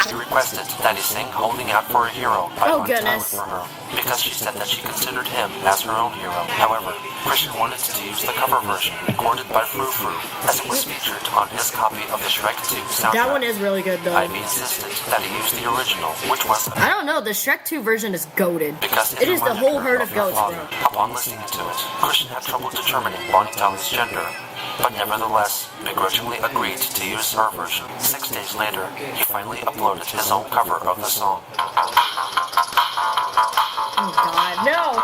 She requested that he sing Holding Out for a Hero by Oh, Bonnie Tyler goodness. for her, because she said that she considered him as her own hero. However, Christian wanted to use the cover version recorded by FamFlu, as it was featured on his copy of the Shrek 2 soundtrack. That one is really good, though. Ivy insisted that he use the original, which was I don't know, the Shrek 2 version is goated. because It is the reminded whole her herd of her goats, father. bro. Upon listening to it, Christian had trouble determining Bonnie Tyler's gender, but nevertheless begrudgingly agreed to use her version. 6 days later, he finally uploaded his own cover of the song. Oh god, no!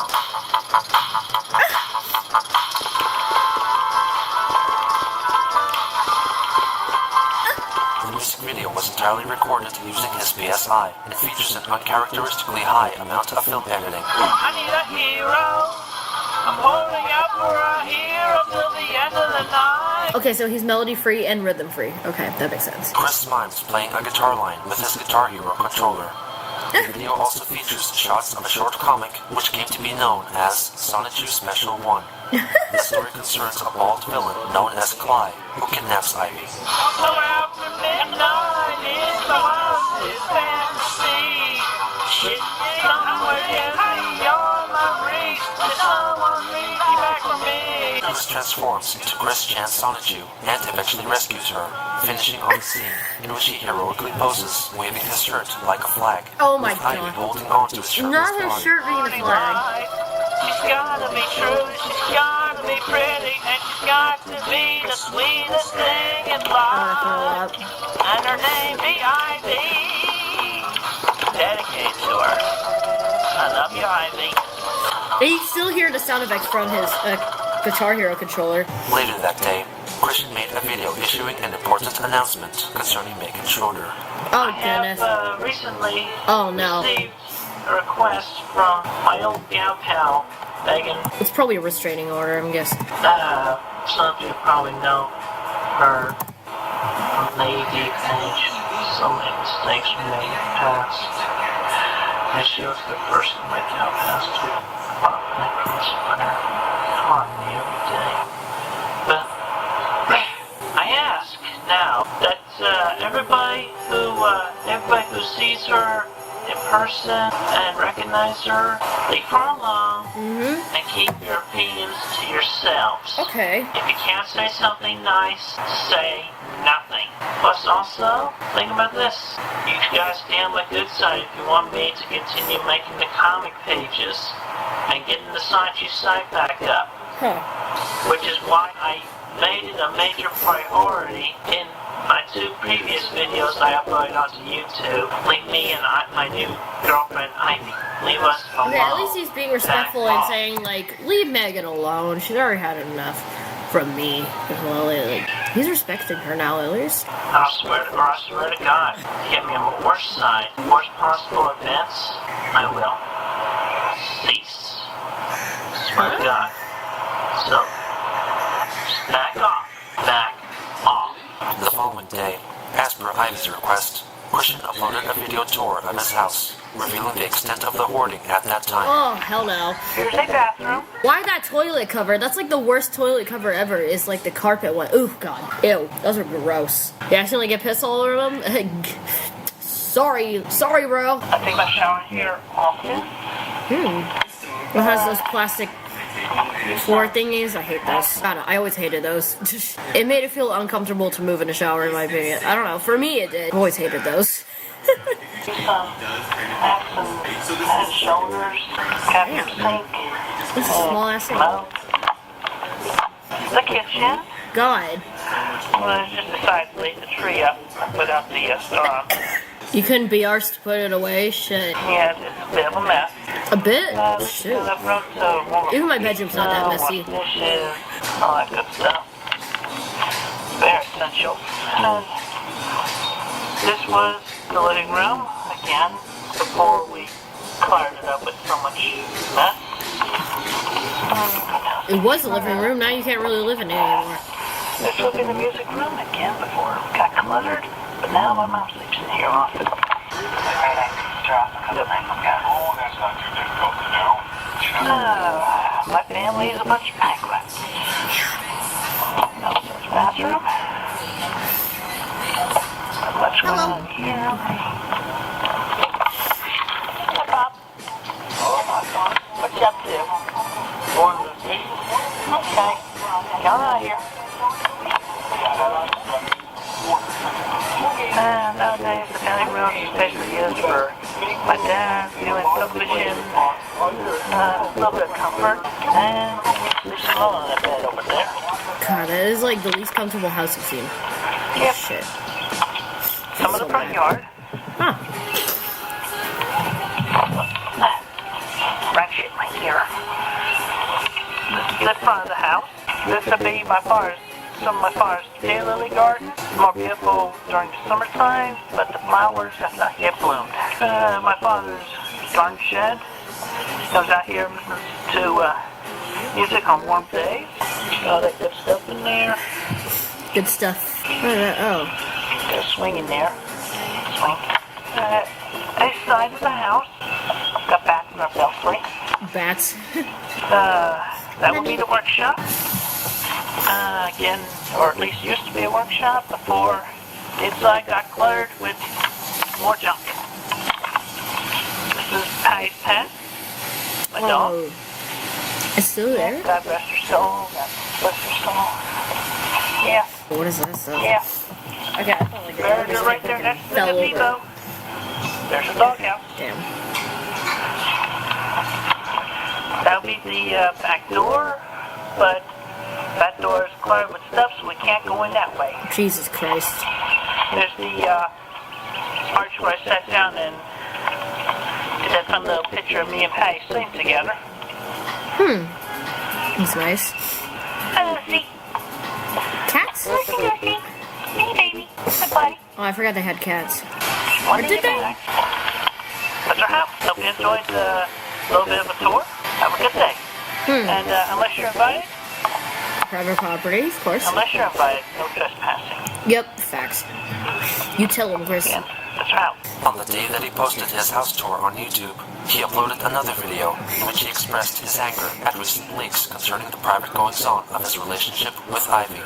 The music video was entirely recorded using his PSI, and it features an uncharacteristically high amount of film editing. I need a hero. I'm holding out for a hero till the end of the night. Okay, so he's melody free and rhythm free. Okay, that makes sense. Chris mimes playing a guitar line with his Guitar Hero controller. The video also features shots of a short comic which came to be known as Sonic Juice Special 1. The story concerns a bald villain known as Clyde, who kidnaps Ivy. So after midnight is the wildest fantasy. Shit, somewhere beyond my reach. Did someone reach back for me? Chris transforms into Chris Chan's Sonichu and eventually rescues her, finishing on the scene in which he heroically poses, waving his shirt like a flag. Oh my with Ivy god. holding on to his shirtless Not his body. shirt being a flag. She's gotta be true, she's gotta be pretty, and she's got to be the sweetest thing in life. And her name be Ivy. Dedicated to her. I love you, Ivy. And you still hear the sound effects from his Guitar Hero controller. Later that day, Christian made a video issuing an important announcement concerning Megan Schroeder. Oh I goodness. have recently Oh no. received a request from my old gal pal, Megan. It's probably a restraining order, I'm guessing. Some of you probably know her Navy page. So many mistakes were made in the past. And she was the first in my gal past to pop necklace for her on me every day. But I ask now that everybody who sees her in person and recognize her, leave her alone and keep your opinions to yourselves. Okay. If you can't say something nice, say nothing. Plus also, think about this. You gotta stay on my good side if you want me to continue making the comic pages and getting the Sanchi site back up. Huh. Which is why I made it a major priority in my 2 previous videos I uploaded onto YouTube. Leave me and my new girlfriend Ivy. Leave us alone. Okay, at least he's being respectful and saying, like, leave Megan alone. She's already had enough from me. Well, like, he's respecting her now, at least. I swear to God, get me on the worst side, worst possible events, I will cease. Swear to God. So, just back off. Back off. The following day, as per Ivy's request, Christian uploaded a video tour of his house, revealing the extent of the hoarding at that time. Oh, hell no. Here's a bathroom. Why that toilet cover? That's like the worst toilet cover ever, is like the carpet one. Ooh, God. Ew. Those are gross. You accidentally get piss all over them? Sorry, bro. I take my shower here often. It has those plastic floor thingies. I hate those. I don't know. I always hated those. It made it feel uncomfortable to move in a shower, in my opinion. I don't know. For me, it did. I always hated those. Head and shoulders, cabinet sink. This is a small ass thing. The kitchen. God. Well, I just decided to leave the tree up without the You couldn't be arsed to put it away? Shit. Yeah, it's a bit of a mess. A bit? Shoot. Even my bedroom's not that messy. Dishes, all that good stuff. Very essential. And this was the living room, again, before we cluttered it up with so much mess. It was the living room, now you can't really live in it anymore. This will be the music room again before it got cluttered, but now my mom sleeps in here often. Oh, that's not too difficult to do. My family is a bunch of penguins. Bathroom. What's going on here? Hey, Bob. What you up to? Going to the sea. Okay. Come out here. Nowadays, the dining room is basically used for my dad doing television, a little bit of comfort, and there's a hole on that bed over there. God, that is like the least comfortable house I've seen. Yep. Shit. Some of the front yard. Huh. Rat shit right here. This front of the house. This would be my father's, some of my father's daylily garden. More beautiful during the summertime, but the flowers have not yet bloomed. My father's garden shed. Comes out here and listens to music on warm days. All that good stuff in there. Good stuff. Oh. There's a swing in there. Swing. East side of the house. Got bats in our belfry. Bats. That would be the workshop. Again, or at least used to be a workshop before the inside got cluttered with more junk. This is Patty's pet. My dog. It's still there? God rest her soul. God bless her soul. Yeah. What is this? Yeah. Okay, I felt like They're right there next to the fell over. gazebo. There's a doghouse. Damn. That'll be the back door, but that door is cluttered with stuff, so we can't go in that way. Jesus Christ. There's the arch where I sat down and did that fun little picture of me and Patty sitting together. That's nice. See. Cats? Hey, baby. Hi, buddy. Oh, I forgot they had cats. Or did they? That's our house. Hope you enjoyed a little bit of a tour. Have a good day. And unless you're invited, Private property, of course. unless you're invited, no trespassing. Yep, facts. You tell him, Chris. Yeah, that's right. On the day that he posted his house tour on YouTube, he uploaded another video in which he expressed his anger at recent leaks concerning the private goings-on of his relationship with Ivy.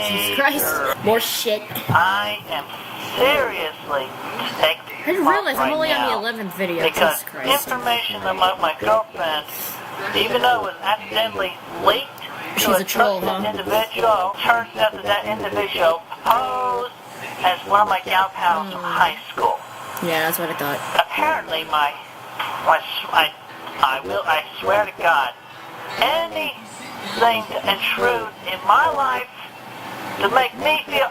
Jesus Christ. More shit. I am seriously sick. I didn't realize I'm right only now on the 11th video. because Jesus Christ. information about my girlfriend, even though it was accidentally leaked She's to a troll, trusted huh? individual, turns out that that individual posed as one of my gal pals from high school. Yeah, that's what I thought. Apparently, I swear to God, anything to intrude in my life to make me feel,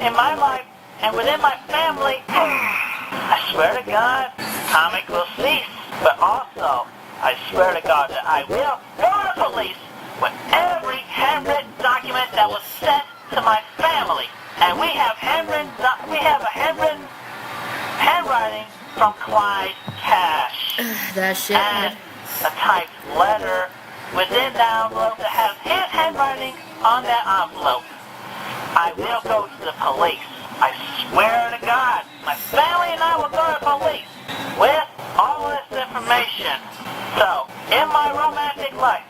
in my life and within my family, I swear to God, comic will cease. But also, I swear to God that I will go to police with every handwritten document that was sent to my family. And we have a handwritten handwriting from Clyde Cash. That shit. And a typed letter within the envelope that has his handwriting on that envelope. I will go to the police. I swear to God, my family and I will go to police with all this information. So, in my romantic life,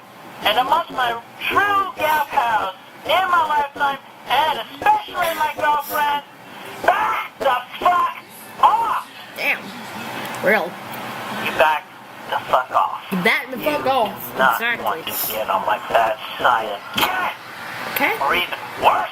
and amongst my true gal pals in my lifetime, and especially my girlfriend, back the fuck off! Damn. Real. You back the fuck off. You back the fuck off. Not Exactly. want to get on my bad side again. Okay. Or even worse.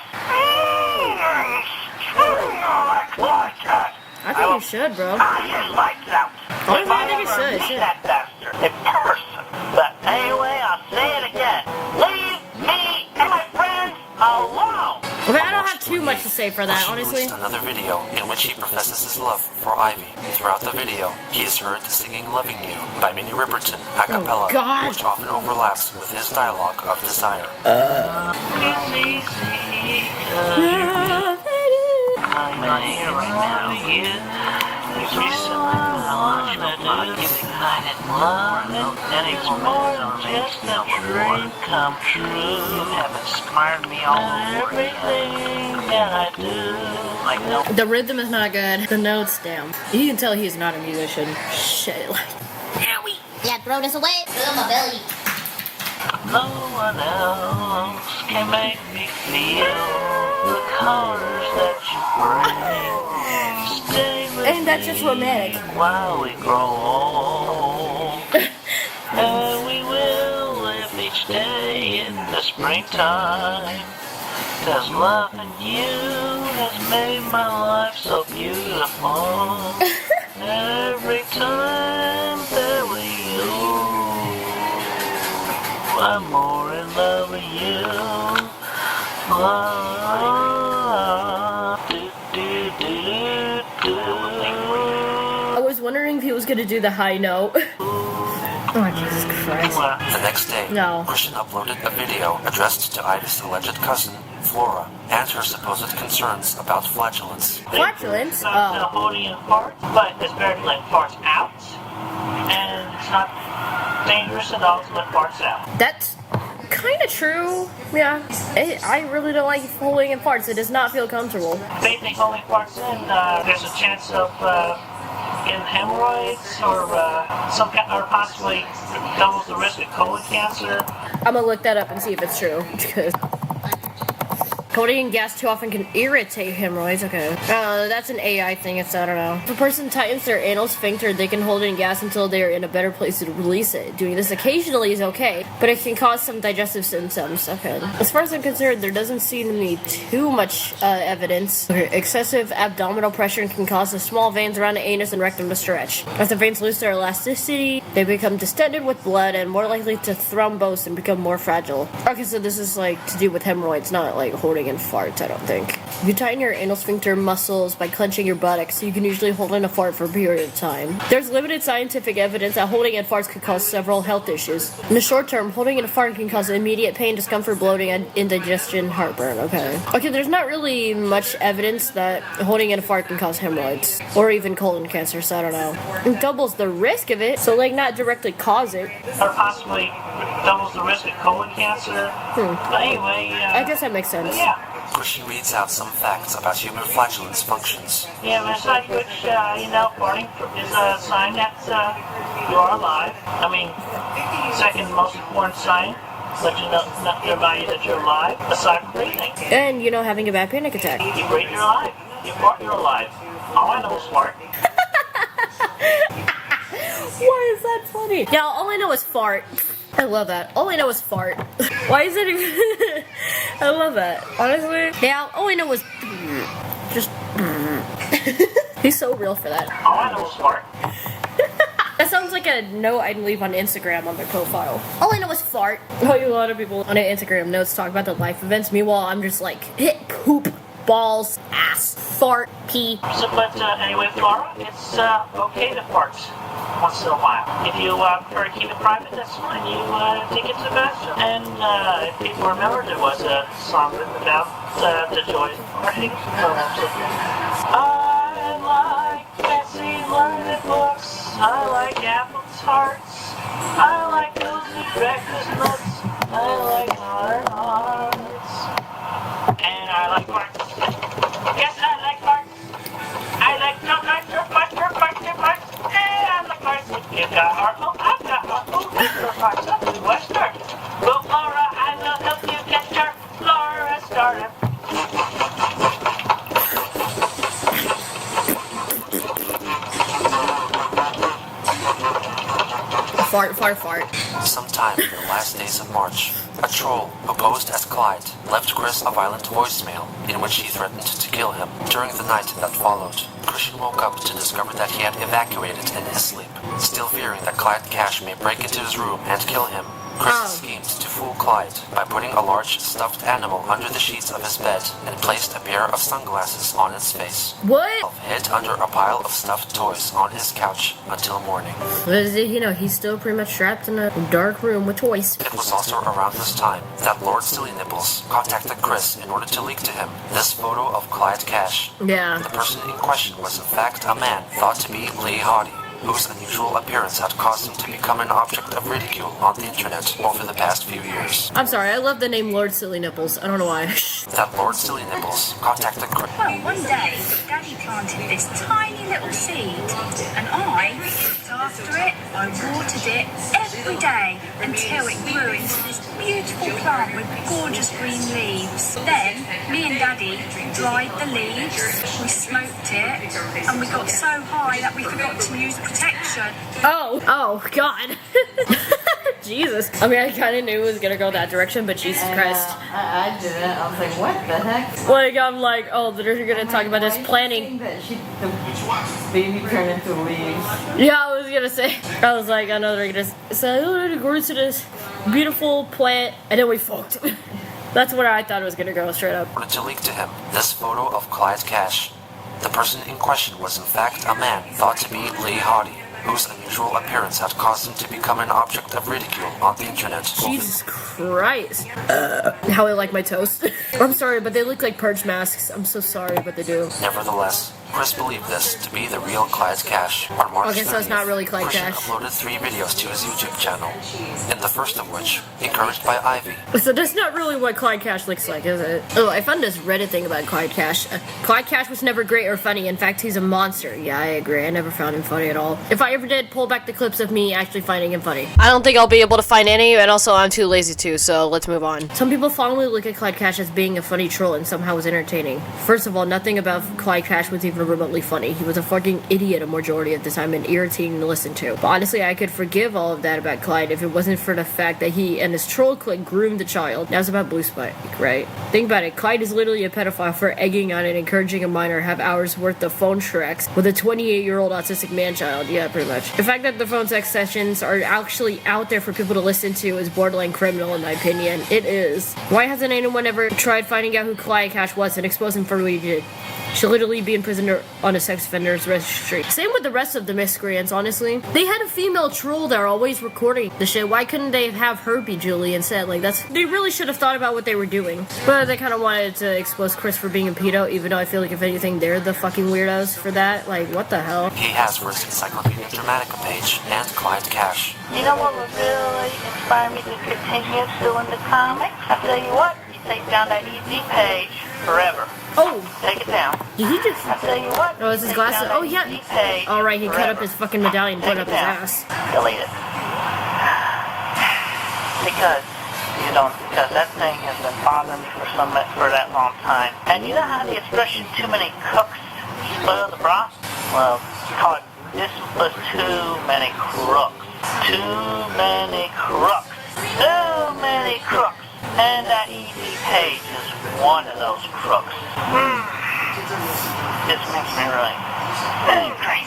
I think you should, bro. Lights out. I If I think you ever should, meet shit. that bastard in person. But anyway, I'll say it again. Leave me and my friends alone. Okay, I don't have too much to say for that, She honestly. released another video in which he professes his love for Ivy. Throughout the video, he is heard singing Loving You by Minnie Riperton a cappella, God. which often overlaps with his dialogue of desire. I'm not here right now. You recently wanna do united love, and it's more than just a dream come true. Have inspired me all everything that I do. Like no. The rhythm is not good. The notes, damn. You can tell he's not a musician. Shit, like. Owie! Yeah, throw this away. Feel my belly. No one else can make me feel the colors that you bring. Stay with And that's just romantic. while we grow old. And we will live each day in the springtime. 'Cause loving you has made my life so beautiful. Every time that we I'm more in love with you. I was wondering if he was gonna do the high note. Oh, Jesus Christ. The next day, No. Christian uploaded a video addressed to Ida's alleged cousin, Flora, and her supposed concerns about flatulence. Flatulence? Oh. Holding in farts, but it's better to let farts out. And it's not dangerous at all to let farts out. That's kind of true. Yeah. I really don't like holding in farts. It does not feel comfortable. They think holding farts in, there's a chance of getting hemorrhoids or some kind, or possibly doubles the risk of colon cancer. I'm gonna look that up and see if it's true. Because holding in gas too often can irritate hemorrhoids. Okay. That's an AI thing. It's, I don't know. If a person tightens their anal sphincter, they can hold in gas until they are in a better place to release it. Doing this occasionally is okay, but it can cause some digestive symptoms. Okay. As far as I'm concerned, there doesn't seem to be too much evidence. Okay. Excessive abdominal pressure can cause the small veins around the anus and rectum to stretch. As the veins lose their elasticity, they become distended with blood and more likely to thrombose and become more fragile. Okay, so this is like to do with hemorrhoids, not like holding in farts, I don't think. You tighten your anal sphincter muscles by clenching your buttocks, so you can usually hold in a fart for a period of time. There's limited scientific evidence that holding in farts could cause several health issues. In the short term, holding in a fart can cause immediate pain, discomfort, bloating, and indigestion, heartburn. Okay, there's not really much evidence that holding in a fart can cause hemorrhoids, or even colon cancer, so I don't know. It doubles the risk of it, so like not directly cause it. Or possibly doubles the risk of colon cancer. But anyway, I guess that makes sense. Yeah. Christian reads out some facts about human flatulence functions. Yeah, besides which, farting is a sign that you are alive. I mean, second most important sign, let you know your body that you're alive, aside from breathing. And, having a bad panic attack. You breathe, you're alive. You fart, you're alive. All I know is fart. Why is that funny? Yeah, all I know is fart. I love that. All I know is fart. Why is it even... I love that. Honestly. Yeah, all I know is... Just... He's so real for that. All I know is fart. That sounds like a note I'd leave on Instagram on their profile. All I know is fart. A lot of people on their Instagram notes talk about their life events. Meanwhile, I'm just like, hit poop, balls, ass, fart, pee. So, but anyway, Flora, it's okay to fart once in a while. If you prefer to keep it private, that's fine. You think it's the best. And if people remember, there was a song written about the joys of farting. I like fancy learned books. I like apple tarts. I like cozy breakfast nuts. I like hard hearts. And I like farts. Yes, I like farts. I like farts. You got heart, oh, I've got heart, oh, that's your heart, so we will start. Well, Flora, I will help you get your Flora started. Fart. Sometime in the last days of March, a troll, who posed as Clyde, left Chris a violent voicemail in which he threatened to kill him. During the night that followed, Christian woke up to discover that he had evacuated in his sleep. Still fearing that Clyde Cash may break into his room and kill him, Chris schemed to fool Clyde by putting a large stuffed animal under the sheets of his bed and placed a pair of sunglasses on its face. What? Hid under a pile of stuffed toys on his couch until morning. He's still pretty much trapped in a dark room with toys. It was also around this time that Lord Silly Nipples contacted Chris in order to leak to him this photo of Clyde Cash. Yeah. The person in question was in fact a man thought to be Lee Hardy. whose unusual appearance had caused him to become an object of ridicule on the internet over the past few years. I'm sorry, I love the name Lord Silly Nipples. I don't know why. That Lord Silly Nipples contacted Chris. Well, one day, Daddy planted this tiny little seed, and I looked after it, I watered it every day until it grew into this beautiful plant with gorgeous green leaves. Then, me and Daddy dried the leaves, we smoked it, and we got so high that we forgot to use protection. Oh, God. Jesus. I mean, I kind of knew it was gonna go that direction, but Jesus Christ. I didn't. I was like, what the heck? Like, I'm like, oh, they're gonna talk about this planning. That the baby turned into leaves. Yeah, I was gonna say. I was like, I know they're gonna say, oh, it grew to this beautiful plant, and then we fucked. That's what I thought it was gonna go, straight up. Wanted to leak to him this photo of Clyde Cash. The person in question was in fact a man thought to be Lee Hardy, whose unusual appearance had caused him to become an object of ridicule on the internet. Jesus Christ. How I like my toast. I'm sorry, but they look like purge masks. I'm so sorry, but they do. Nevertheless, Chris believed this to be the real Clyde Cash. On March 30th, so it's not really Clyde Christian Cash. uploaded 3 videos to his YouTube channel, in the first of which, encouraged by Ivy. So that's not really what Clyde Cash looks like, is it? Oh, I found this Reddit thing about Clyde Cash. Clyde Cash was never great or funny. In fact, he's a monster. Yeah, I agree. I never found him funny at all. If I ever did, pull back the clips of me actually finding him funny. I don't think I'll be able to find any, and also I'm too lazy to, so let's move on. Some people fondly look at Clyde Cash as being a funny troll and somehow was entertaining. First of all, nothing about Clyde Cash was even remotely funny. He was a fucking idiot a majority of the time and irritating to listen to. But honestly, I could forgive all of that about Clyde if it wasn't for the fact that he and his troll clique groomed the child. Now it's about Blue Spike, right? Think about it. Clyde is literally a pedophile for egging on and encouraging a minor to have hours worth of phone treks with a 28-year-old autistic man-child. Yeah, pretty much. The fact that the phone sex sessions are actually out there for people to listen to is borderline criminal in my opinion. It is. Why hasn't anyone ever tried finding out who Clyde Cash was and expose him for what he did? Should literally be in prison on a sex offender's registry. Same with the rest of the miscreants, honestly. They had a female troll that are always recording the shit. Why couldn't they have her be Julie instead? Like, they really should have thought about what they were doing. But they kind of wanted to expose Chris for being a pedo, even though I feel like if anything, they're the fucking weirdos for that. Like, what the hell? He has for his Encyclopedia Dramatica page and Clyde Cash. You know what would really inspire me to continue doing the comics? I tell you what, you take down that EZ page forever. Oh! Take it down. Did he just... I tell you what. Oh, it's his glasses. Oh, yeah. Alright, he cut up his fucking medallion and put it up his ass. Delete it. Because that thing has been bothering me for that long time. And you know how the expression too many cooks spoil the broth? Well, call it this was too many crooks. Too many crooks. Too many crooks. And that EZ page is one of those crooks. This makes me really angry.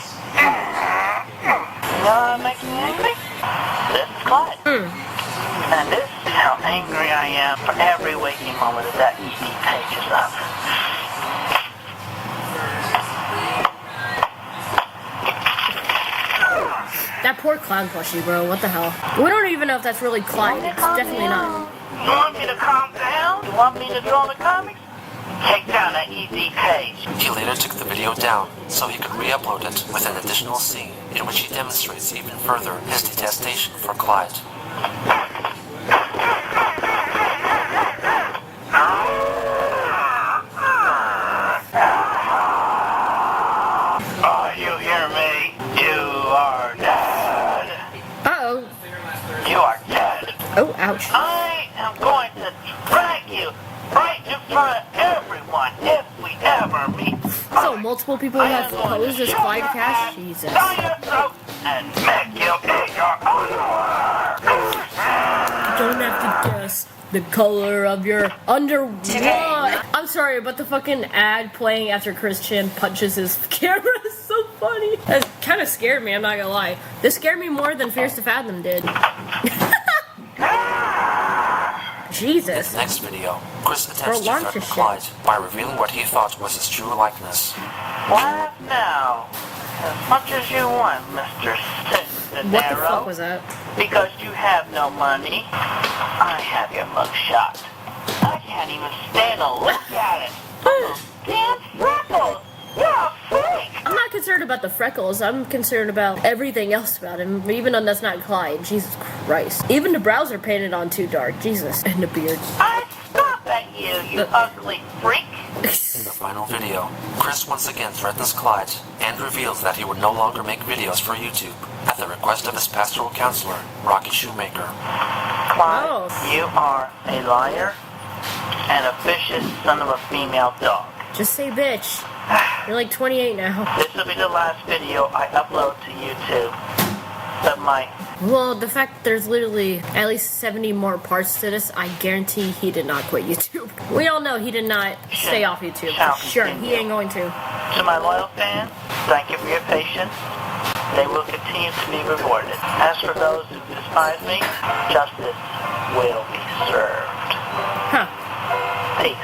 You know what makes me angry? This is Clyde. And this is how angry I am for every waking moment that EZ page is up. That poor clown plushie, bro. What the hell? We don't even know if that's really Clyde. It's definitely not. You want me to calm down? You want me to draw the comics? Take down that EZ page. He later took the video down so he could re-upload it with an additional scene in which he demonstrates even further his detestation for Clyde. Oh, you hear me? You are dead. Uh-oh. You are dead. Oh, ouch. I am going to drag you right in front of everyone if we ever meet. So, multiple people have posed as Clyde Cash? Jesus. Down your throat and make you eat your underwear. You don't have to guess the color of your underwear. I'm sorry, but the fucking ad playing after Chris Chan punches his camera is so funny. That kind of scared me, I'm not gonna lie. This scared me more than Fierce to Fathom did. Jesus. In the next video, Chris attempts to threaten Clyde by revealing what he thought was his true likeness. Laugh now, as much as you want, Mr. Cisnero. What the fuck was that? Because you have no money, I have your mugshot. I can't even stand to look at it. Damn freckles! You're a freak! I'm not concerned about the freckles. I'm concerned about everything else about him, even though that's not Clyde. Jesus Christ. Even the brows are painted on too dark. Jesus. And the beard. I stop at you ugly freak. In the final video, Chris once again threatens Clyde and reveals that he would no longer make videos for YouTube at the request of his pastoral counselor, Rocky Shoemaker. Clyde, you are a liar and a vicious son of a female dog. Just say bitch. You're like 28 now. This will be the last video I upload to YouTube. Of my... Well, the fact there's literally at least 70 more parts to this, I guarantee he did not quit YouTube. We all know he did not stay off YouTube. Sure, he ain't going to. To my loyal fans, thank you for your patience. They will continue to be rewarded. As for those who despise me, justice will be served. Huh. Peace.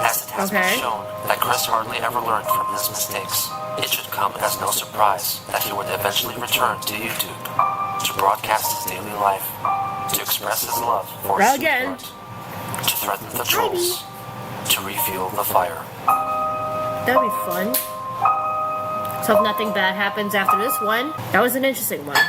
As it has been shown that Chris hardly ever learned from his mistakes, it should come as no surprise that he would eventually return to YouTube to broadcast his daily life, to express his love for his sweetheart, to threaten the trolls, to refuel the fire. That'd be fun. So if nothing bad happens after this one, that was an interesting one.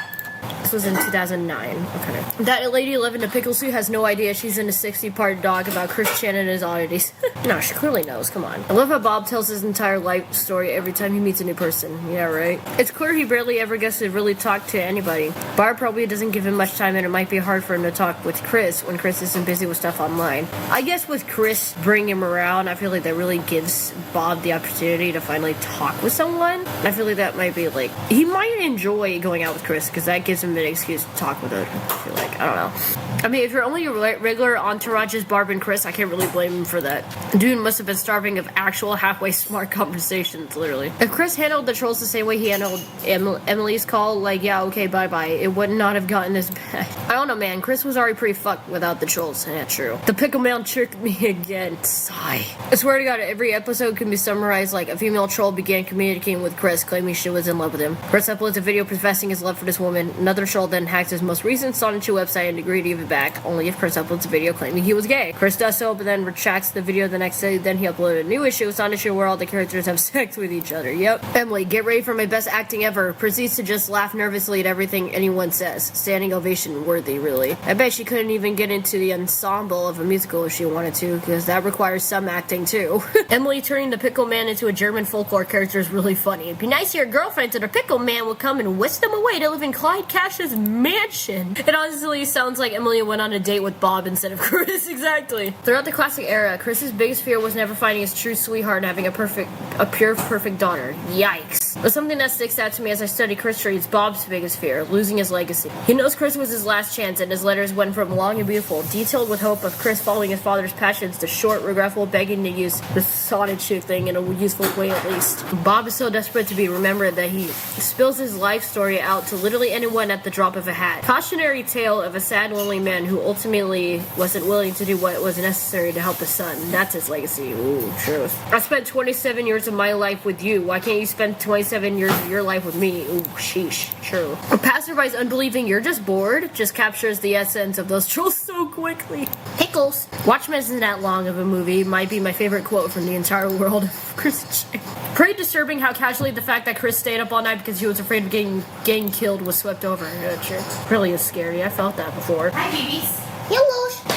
This was in 2009. Okay. That lady living in a pickle suit has no idea she's in a 60-part doc about Chris Chan and his oddities. No, she clearly knows. Come on. I love how Bob tells his entire life story every time he meets a new person. Yeah, right? It's clear he barely ever gets to really talk to anybody. Barb probably doesn't give him much time, and it might be hard for him to talk with Chris when Chris isn't busy with stuff online. I guess with Chris bringing him around, I feel like that really gives Bob the opportunity to finally talk with someone. I feel like that might be like... He might enjoy going out with Chris, because that gives him an excuse to talk with her. I feel like, I don't know. I mean, if you're only your regular entourage is Barb and Chris, I can't really blame him for that. Dude must have been starving of actual halfway smart conversations, literally. If Chris handled the trolls the same way he handled Emily's call, like, yeah, okay, bye-bye, it would not have gotten this bad. I don't know, man. Chris was already pretty fucked without the trolls. Yeah, true. The pickle man tricked me again. Sigh. I swear to God, every episode can be summarized like a female troll began communicating with Chris, claiming she was in love with him. Chris uploads a video professing his love for this woman. Another troll then hacks his most recent Sonichu website and agreed to give it back, only if Chris uploads a video claiming he was gay. Chris does so, but then retracts the video the next day. Then he uploaded a new issue of Sonichu where all the characters have sex with each other. Yep. Emily, get ready for my best acting ever. Proceeds to just laugh nervously at everything anyone says. Standing ovation worthy, really. I bet she couldn't even get into the ensemble of a musical if she wanted to, because that requires some acting too. Emily turning the pickle man into a German folklore character is really funny. It'd be nice if your girlfriend to the pickle man would come and whisk them away to live in Clyde Cash's mansion. It honestly sounds like Emily went on a date with Bob instead of Chris. Exactly. Throughout the classic era, Chris's biggest fear was never finding his true sweetheart and having a pure perfect daughter. Yikes. But something that sticks out to me as I study Chris treats Bob's biggest fear, losing his legacy. He knows Chris was his last chance, and his letters went from long and beautiful, detailed with hope of Chris following his father's passions, to short, regretful, begging to use the Sonichu thing in a useful way at least. Bob is so desperate to be remembered that he spills his life story out to literally anyone at the drop of a hat. Cautionary tale of a sad, lonely man who ultimately wasn't willing to do what was necessary to help his son. That's his legacy. Ooh, truth. I spent 27 years of my life with you. Why can't you spend 27 years of your life with me? Ooh, sheesh. True. A passerby's unbelieving you're just bored just captures the essence of those trolls so quickly. Pickles. Watchmen isn't that long of a movie. Might be my favorite quote from the entire world of Chris Chan. Pretty disturbing how casually the fact that Chris stayed up all night because he was afraid of getting killed was swept over. Really is scary. I felt that before. Hi, babies. Hello.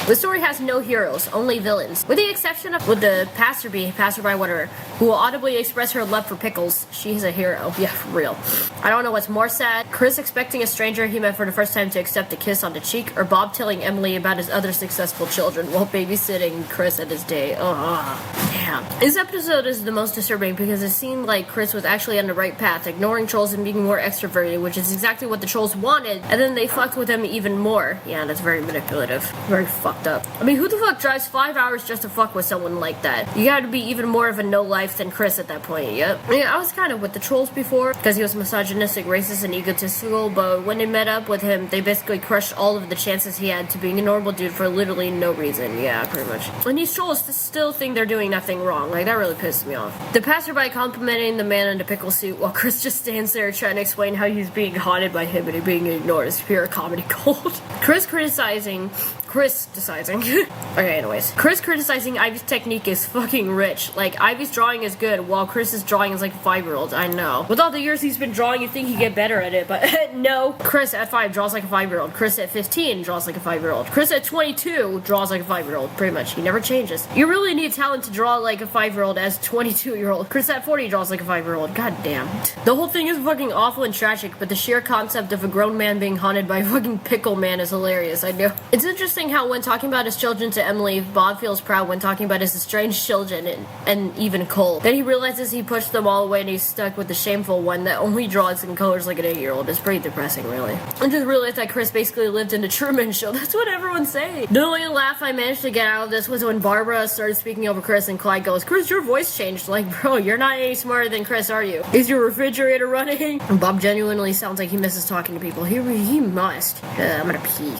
The story has no heroes, only villains. With the exception of the passerby, whatever, who will audibly express her love for pickles. She's a hero. Yeah, for real. I don't know what's more sad. Chris expecting a stranger he met for the first time to accept a kiss on the cheek, or Bob telling Emily about his other successful children while babysitting Chris at his day. Damn. This episode is the most disturbing because it seemed like Chris was actually on the right path, ignoring trolls and being more extroverted, which is exactly what the trolls wanted, and then they fucked with him even more. Yeah, that's very manipulative. Very fucked up. I mean, who the fuck drives 5 hours just to fuck with someone like that? You gotta be even more of a no-life than Chris at that point, yep. I mean, I was kind of with the trolls before, because he was misogynistic, racist, and egotistical, but when they met up with him, they basically crushed all of the chances he had to being a normal dude for literally no reason. Yeah, pretty much. And these trolls still think they're doing nothing wrong. Like, that really pissed me off. The passerby complimenting the man in the pickle suit while Chris just stands there trying to explain how he's being haunted by him and being ignored is pure comedy gold. Chris criticizing criticizing. Okay, anyways. Chris criticizing Ivy's technique is fucking rich. Like, Ivy's drawing is good, while Chris's drawing is like a 5-year-old. I know. With all the years he's been drawing, you think he'd get better at it, but no. Chris at 5 draws like a 5-year-old. Chris at 15 draws like a 5-year-old. Chris at 22 draws like a 5-year-old. Pretty much. He never changes. You really need talent to draw like a 5-year-old as 22-year-old. Chris at 40 draws like a 5-year-old. God damn. The whole thing is fucking awful and tragic, but the sheer concept of a grown man being haunted by a fucking pickle man is hilarious. I know. It's interesting how when talking about his children to Emily, Bob feels proud when talking about his estranged children and even Cole. Then he realizes he pushed them all away and he's stuck with the shameful one that only draws and colors like an 8-year-old. It's pretty depressing, really. I just realized that Chris basically lived in the Truman Show. That's what everyone's saying. The only laugh I managed to get out of this was when Barbara started speaking over Chris and Clyde goes, Chris, your voice changed. Like, bro, you're not any smarter than Chris, are you? Is your refrigerator running? And Bob genuinely sounds like he misses talking to people. He must. I'm gonna pee.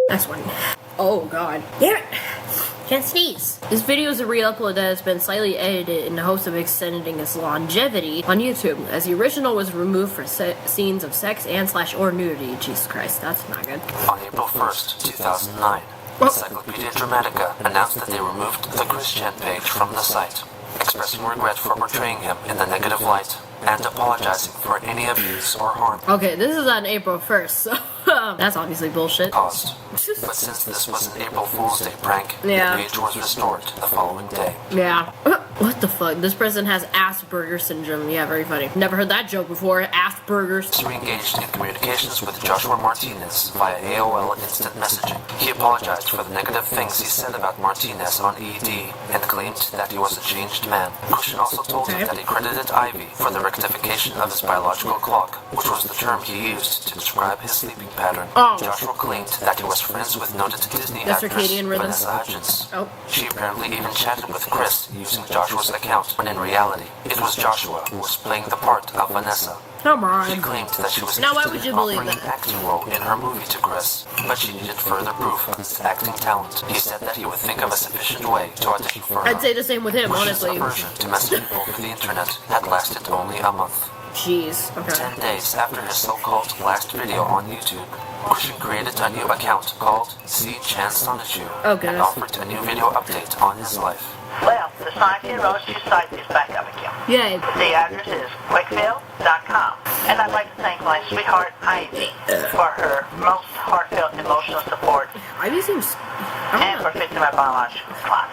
That's one. Oh, God. Damn it. Can't sneeze. This video is a re-upload that has been slightly edited in the hopes of extending its longevity on YouTube, as the original was removed for scenes of sex and/or nudity. Jesus Christ, that's not good. On April 1st, 2009, Encyclopedia Dramatica announced that they removed the Chris Chan page from the site, expressing regret for portraying him in the negative light and apologizing for any abuse or harm. Okay, this is on April 1st, so that's obviously bullshit. Caused. But since this was an April Fool's Day prank, yeah, the page was restored the following day. Yeah. What the fuck? This person has Asperger's syndrome. Yeah, very funny. Never heard that joke before. Asperger's. He engaged in communications with Joshua Martinez via AOL Instant Messaging. He apologized for the negative things he said about Martinez on ED and claimed that he was a changed man. Christian also told him that he credited Ivy for the rectification of his biological clock, which was the term he used to describe his sleeping pattern. Joshua claimed that he was friends with noted Disney actress Vanessa Hudgens. She apparently even chatted with Chris using Joshua's account, when in reality, it was Joshua who was playing the part of Vanessa. Come on. She claimed that she was now, why would you believe offering that? an acting role in her movie to Chris, but she needed further proof of his acting talent. He said that he would think of a sufficient way to audition for her. I'd say the same with him, honestly. Version to messaging over the internet had lasted only a month. Jeez, okay. 10 days after his so-called last video on YouTube, Christian created a new account called See Chan Sonichu and offered a new video update on his life. Well, the Science Roadshow site is back up again. Yay. The address is quickfield.com. And I'd like to thank my sweetheart Ivy for her most heartfelt emotional support. Ivy seems... And for fixing my biological clock.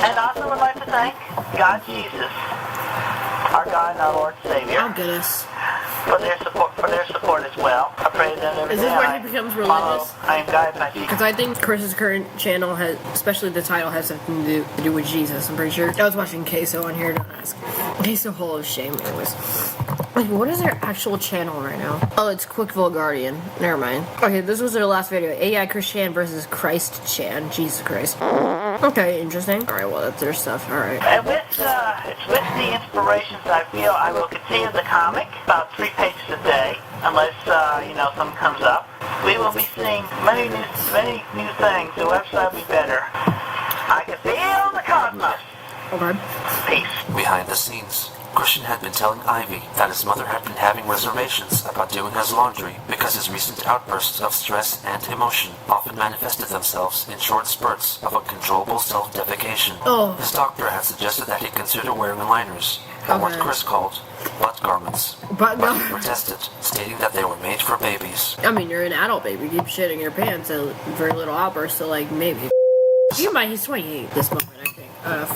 And also would like to thank God Jesus, our God and our Lord and Savior. Oh, goodness. For their support as well. I pray that every Is this day where he becomes religious? I am guided by Jesus. Because I think Chris's current channel has, especially the title, has something to do with Jesus, I'm pretty sure. I was watching Queso on here, don't ask. Queso Hall of Shame, anyways. Like, what is their actual channel right now? Oh, it's Quick Vulgarian. Never mind. Okay, this was their last video. AI Chris Chan versus Christ Chan. Jesus Christ. Okay, interesting. Alright, well, that's their stuff. Alright. And with the inspirations I feel, I will continue the comic, about 3 pages a day, unless, something comes up. We will be seeing many new things. The website will be better. I can feel the cosmos. Okay. Peace. Behind the scenes, Christian had been telling Ivy that his mother had been having reservations about doing his laundry because his recent outbursts of stress and emotion often manifested themselves in short spurts of uncontrollable self-defecation. His doctor had suggested that he consider wearing liners, or what Chris called butt garments. But he protested, stating that they were made for babies. I mean, you're an adult baby. Keep shitting your pants. A very little outburst, so, like, maybe. Keep in mind, he's 28 this moment, I think.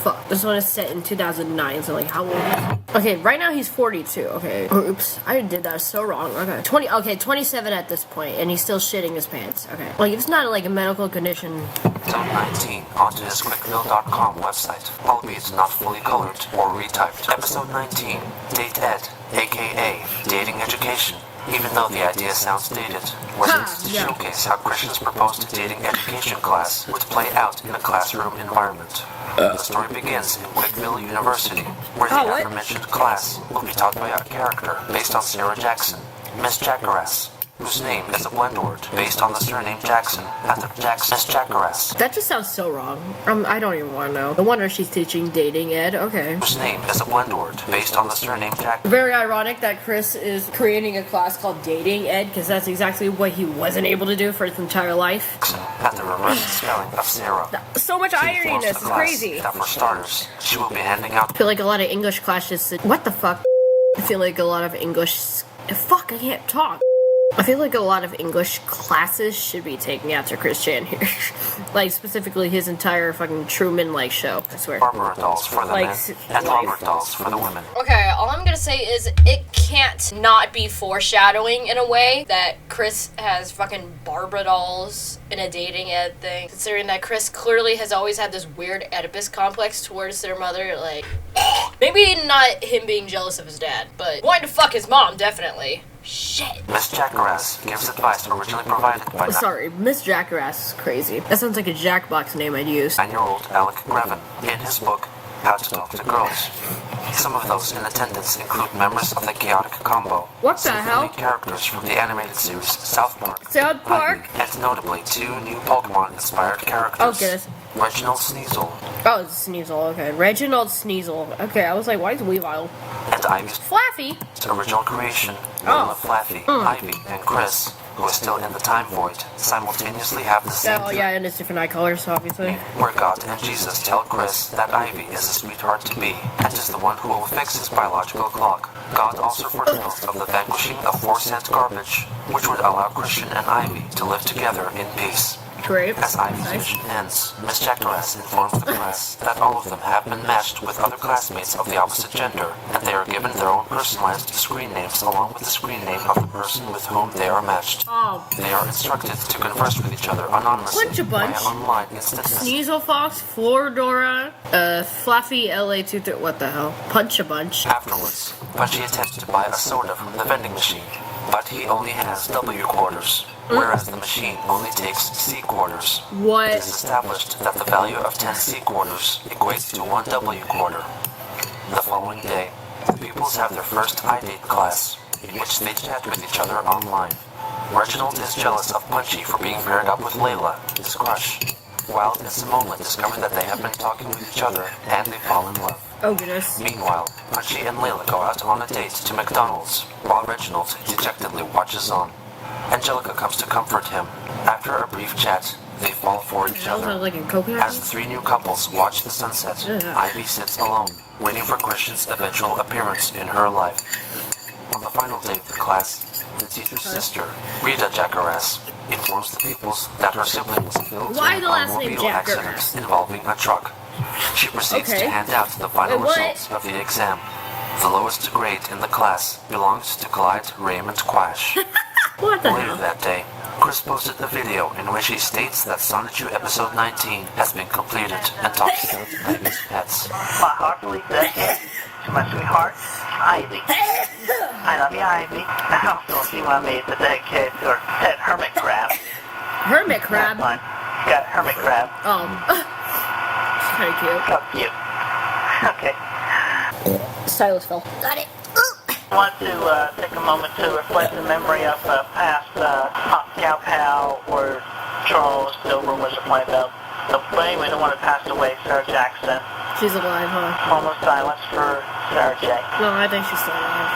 Fuck. This one is set in 2009, so, like, how old is he? Okay, right now he's 42, okay. Oops, I did that so wrong. Okay, 27 at this point, and he's still shitting his pants. Okay. Like, it's not, like, a medical condition. Episode 19 onto his quickfield.com website, albeit not fully colored or retyped. Episode 19, Date Ed, aka Dating Education. Even though the idea sounds dated, was meant to showcase how Christian's proposed dating education class would play out in a classroom environment. The story begins in Quickville University, where the aforementioned class will be taught by a character based on Sarah Jackson, Miss Jackass. whose name is a blend word based on the surname Jackson after Jackson's Jackass. That just sounds so wrong. I don't even want to know. No wonder she's teaching dating ed. Okay. Whose name is a blend word based on the surname Jackson. Very ironic that Chris is creating a class called dating ed because that's exactly what he wasn't able to do for his entire life. At the reverse spelling of Sarah. So much irony in this. It's crazy. That for starters, she will be handing out. I feel like a lot of English classes. What the fuck? I feel like a lot of English. Fuck, I can't talk. I feel like a lot of English classes should be taking after Chris Chan here. Like, specifically his entire fucking Truman-like show, I swear. Barbara dolls for the men and Robert dolls for the women. Okay, all I'm gonna say is it can't not be foreshadowing in a way that Chris has fucking Barbara dolls in a dating ed thing. Considering that Chris clearly has always had this weird Oedipus complex towards their mother, like... Maybe not him being jealous of his dad, but wanting to fuck his mom, definitely. Shit. Miss Jackass gives advice originally provided by... Sorry, Miss Jackass is crazy. That sounds like a Jackbox name I'd use. 9-year-old Alec Grevin in his book, How to Talk to Girls. Some of those in attendance include members of the Chaotic Combo. What the hell? Characters from the animated series South Park. South Park? And notably 2 new Pokemon-inspired characters. Oh, goodness. Reginald Sneasel. Oh, it's Sneasel, okay. Reginald Sneasel. Okay, I was like, why is Weavile? And Ivy's Flaffy. original creation, Lila Flaffy, Ivy, and Chris, who is still in the time void, simultaneously have the same Oh, yeah, and it's different eye colors, obviously. where God and Jesus tell Chris that Ivy is a sweetheart to be, and is the one who will fix his biological clock. God also foretells of the vanquishing of 4-cent garbage, which would allow Christian and Ivy to live together in peace. Great. As Ivy's vision ends, Miss Jackass informs the class that all of them have been matched with other classmates of the opposite gender, and they are given their own personalized screen names along with the screen name of the person with whom they are matched. Oh. They are instructed to converse with each other anonymously Punch a bunch. via online instances. Sneasel Fox, Floridora, Fluffy LA23. What the hell? Punch a bunch. Afterwards, Punchy attempts to buy a soda from the vending machine, but he only has W quarters, whereas the machine only takes C quarters. What? It is established that the value of 10 C quarters equates to 1 W quarter. The following day, the pupils have their first I-Date class, in which they chat with each other online. Reginald is jealous of Punchy for being paired up with Layla, his crush. Wild and Simone discover that they have been talking with each other, and they fall in love. Oh, goodness. Meanwhile, Punchy and Layla go out on a date to McDonald's, while Reginald dejectedly watches on. Angelica comes to comfort him. After a brief chat, they fall for each other. Like a coconut? As the 3 new couples watch the sunset, Ivy sits alone, waiting for Christian's eventual appearance in her life. On the final day of the class, the teacher's sister, Rita Jackass, informs the pupils that her sibling was killed Why in the an last name automobile accident involving a truck. She proceeds to hand out the final results of the exam. The lowest grade in the class belonged to Clyde Raymond Quash. What the Later hell? that day, Chris posted a video in which he states that Sonichu episode 19 has been completed and talks about Ivy's pets. My heartfully dedicated to my sweetheart, Ivy. I love you, Ivy. I also see one I made to dedicate to her pet hermit crab. Hermit crab? That's fine. Got hermit crab. It's kind of cute. So cute. Okay. Stylus fell. Got it. I want to take a moment to reflect in memory of past Hot Cow Pal or Charles, still rumors are playing about. But anyway, the one that passed away, Sarah Jackson. She's alive, huh? Moment of silence for Sarah J. No, I think she's still alive.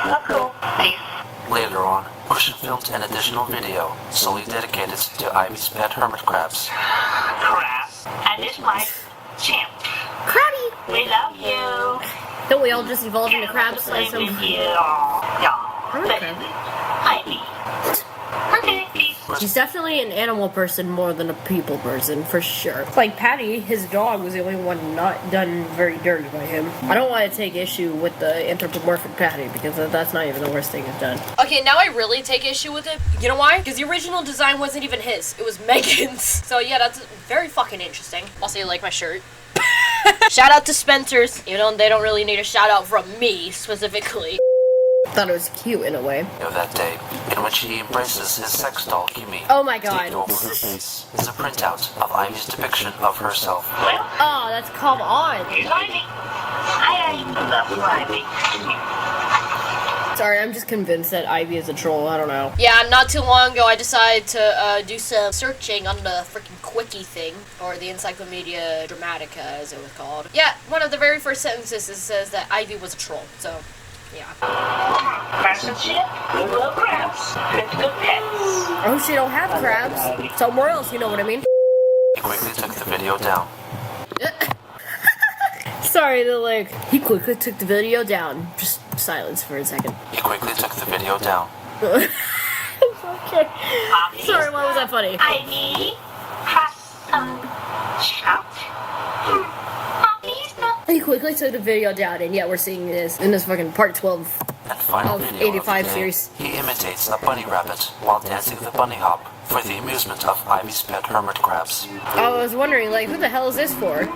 Oh, cool. Peace. Later on, Christian filmed an additional video solely dedicated to Ivy's pet hermit crabs. Crab. And this my champ. Crabby! We love you. Don't we all just evolve into crabs? Like some... Ivy. Okay, peace. She's definitely an animal person more than a people person, for sure. Like Patty, his dog, was the only one not done very dirty by him. I don't want to take issue with the anthropomorphic Patty, because that's not even the worst thing I've done. Okay, now I really take issue with it. You know why? Because the original design wasn't even his. It was Megan's. So yeah, that's very fucking interesting. Also, you like my shirt? Shout out to Spencer's. You know, they don't really need a shout out from me, specifically. Thought it was cute in a way. That day, in which he embraces his sex doll, Gimme. Oh my god. Taped over her face is a printout of Ivy's depiction of herself. Oh, that's come on. Here's Ivy. I love you, Ivy. Sorry, I'm just convinced that Ivy is a troll. I don't know. Yeah, not too long ago, I decided to do some searching on the freaking Quickie thing, or the Encyclopedia Dramatica, as it was called. Yeah, one of the very first sentences says that Ivy was a troll, so, yeah. Passenger, we love crabs. Good pets. Oh, she don't have crabs. Somewhere else, you know what I mean? He quickly took the video down. Sorry, he quickly took the video down. Just silence for a second. He quickly took the video down. Okay. Sorry, why was that funny? Ivy, press shout. He quickly took the video down, and yet we're seeing this in this fucking part 12 And final of video 85 of the day, series. he imitates a bunny rabbit while dancing the bunny hop for the amusement of Ivy's pet hermit crabs. I was wondering, who the hell is this for?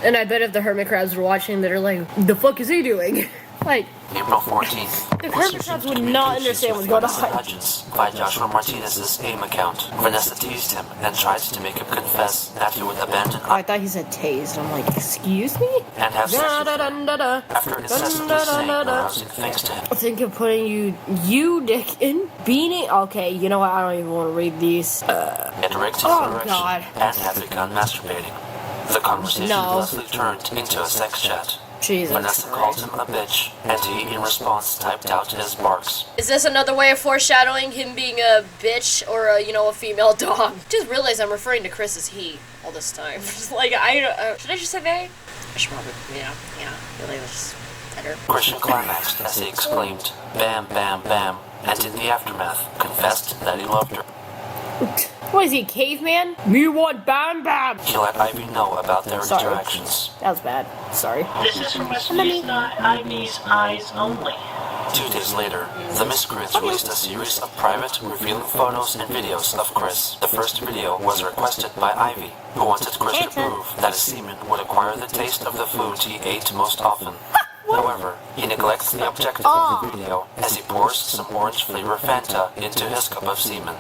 And I bet if the hermit crabs were watching, they're like, the fuck is he doing? April 14th. The hermit crabs would not understand what's going Vanessa on. Hudgens by Joshua Martinez's AIM account. Vanessa teased him and tried to make him confess that he would abandon I thought he said tased. I'm like, excuse me? and have sex with her Da-da-da-da-da. after incessantly saying arousing things to him. Think of putting you dick in beanie. Okay, you know what? I don't even want to read these. It rigged his Oh, erection God. and had begun masturbating. The conversation thusly turned into a sex chat. Jesus Vanessa called him a bitch, and he, in response, typed out his barks. Is this another way of foreshadowing him being a bitch or a female dog? Just realized I'm referring to Chris as he all this time. Should I just say they? I should probably, really, that's just better. Christian climaxed as he exclaimed, "Bam, bam, bam," and in the aftermath, confessed that he loved her. What is he, caveman? Me want bam bam. He let Ivy know about their Sorry. interactions. That was bad. Sorry. This is from Ivy's eyes only. 2 days later, the miscreants released a series of private, revealing photos and videos of Chris. The first video was requested by Ivy, who wanted Chris to prove that his semen would acquire the taste of the food he ate most often. However, he neglects the objective of the video as he pours some orange flavor Fanta into his cup of semen.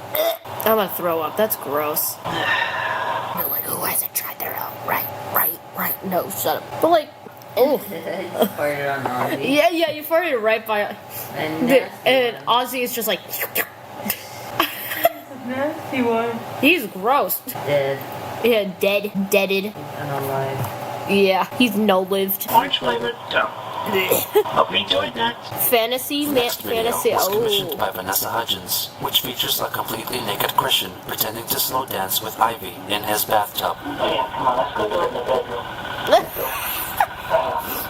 I'm gonna throw up. That's gross. Who hasn't tried their own? Right. No, shut up. But oh. Farted on Ozzy. Yeah, you farted right by. And Ozzy is just like. Nasty one. He's gross. Dead. Yeah, deaded. Unalive. Yeah, he's no-lived. Orange flavored, don't. Hope you enjoyed that. Fantasy. Was commissioned by Vanessa Hudgens, which features a completely naked Christian pretending to slow dance with Ivy in his bathtub. Oh yeah, come on, let's go do it in the bedroom.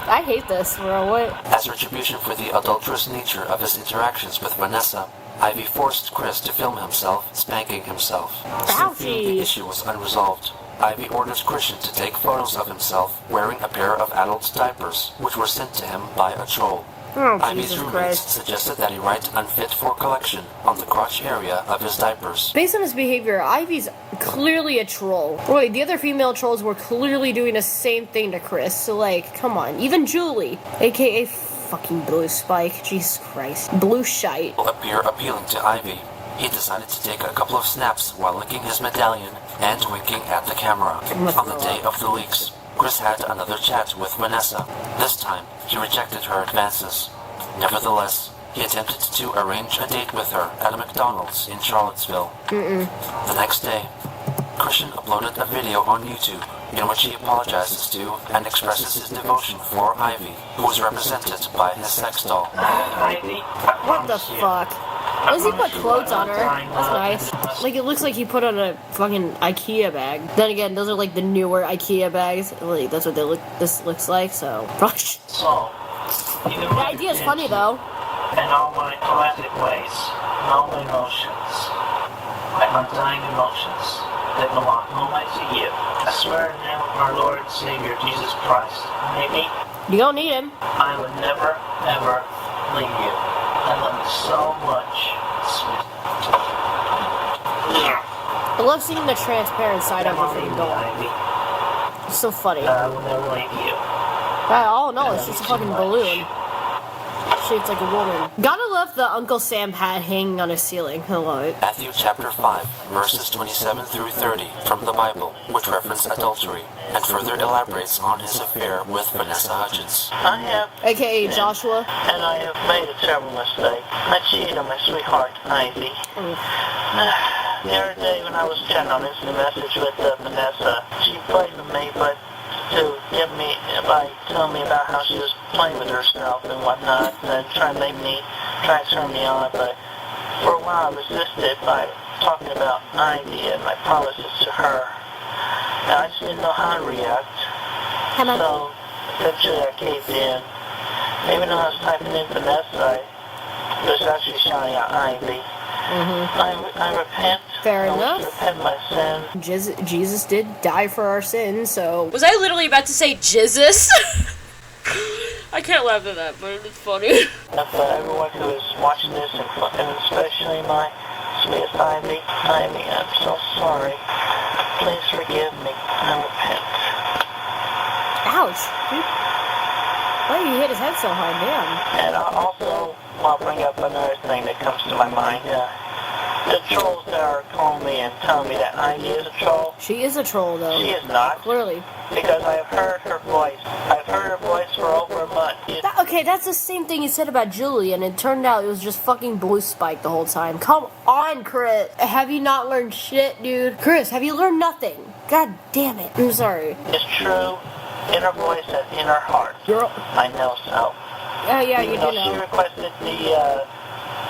I hate this, bro. What? As retribution for the adulterous nature of his interactions with Vanessa, Ivy forced Chris to film himself spanking himself. Still feeling the issue was unresolved, Ivy orders Christian to take photos of himself wearing a pair of adult diapers, which were sent to him by a troll. Oh, Ivy's Jesus roommates Christ. suggested that he write unfit for collection on the crotch area of his diapers. Based on his behavior, Ivy's clearly a troll. Wait, the other female trolls were clearly doing the same thing to Chris, so come on. Even Julie, aka fucking Blue Spike, Jesus Christ. Blue shite. Will appear appealing to Ivy. He decided to take a couple of snaps while licking his medallion and winking at the camera. On the day of the leaks, Chris had another chat with Vanessa. This time, he rejected her advances. Nevertheless, he attempted to arrange a date with her at a McDonald's in Charlottesville. The next day, Christian uploaded a video on YouTube in which he apologizes to and expresses his devotion for Ivy, who is represented by his sex doll. What the fuck? Why does he put clothes on her? That's nice. It looks like he put on a fucking IKEA bag. Then again, those are the newer IKEA bags. That's what this looks like, so. So, The idea is funny, though. in all my classic ways, in all my emotions, my undying emotions that belong only to you. I swear in the name of our Lord and Savior Jesus Christ, maybe You don't need him. I would never, ever leave you. I love you so much. I love seeing the transparent side of the thing going. It's so funny. I will never leave you. Oh no, it's just a fucking balloon. actually, it's like a woman. Gotta love the Uncle Sam hat hanging on his ceiling. I love it. Matthew chapter 5, verses 27 through 30 from the Bible, which reference adultery, and further elaborates on his affair with Vanessa Hudgens. I have, AKA Joshua. and I have made a terrible mistake. I cheated on my sweetheart, Ivy. The other day when I was chatting on instant message with Vanessa, she played with me, but to get me by telling me about how she was playing with herself and whatnot, and trying to turn me on, but for a while I resisted by talking about Ivy and my promises to her. And I just didn't know how to react. So eventually I caved in. Even though I was typing in Vanessa, I was actually shouting out Ivy. I repent. Fair enough. Repent my sin. Jesus did die for our sins, so... Was I literally about to say Jesus? I can't laugh at that, but it's funny. And for everyone who is watching this, and especially my sweetest Ivy, I'm so sorry. Please forgive me. I repent. Ouch. Why did you hit his head so hard? Damn. And I also want to bring up another thing that comes to my mind. The trolls that are calling me and telling me that Ivy is a troll. She is a troll, though. She is not. Clearly. Because I have heard her voice. I've heard her voice for over a month. Okay, that's the same thing you said about Julie, and it turned out it was just fucking Blue Spike the whole time. Come on, Chris. Have you not learned shit, dude? Chris, have you learned nothing? God damn it. I'm sorry. It's true. In her voice and in her heart. I know so. Yeah, Even you though do know. she requested the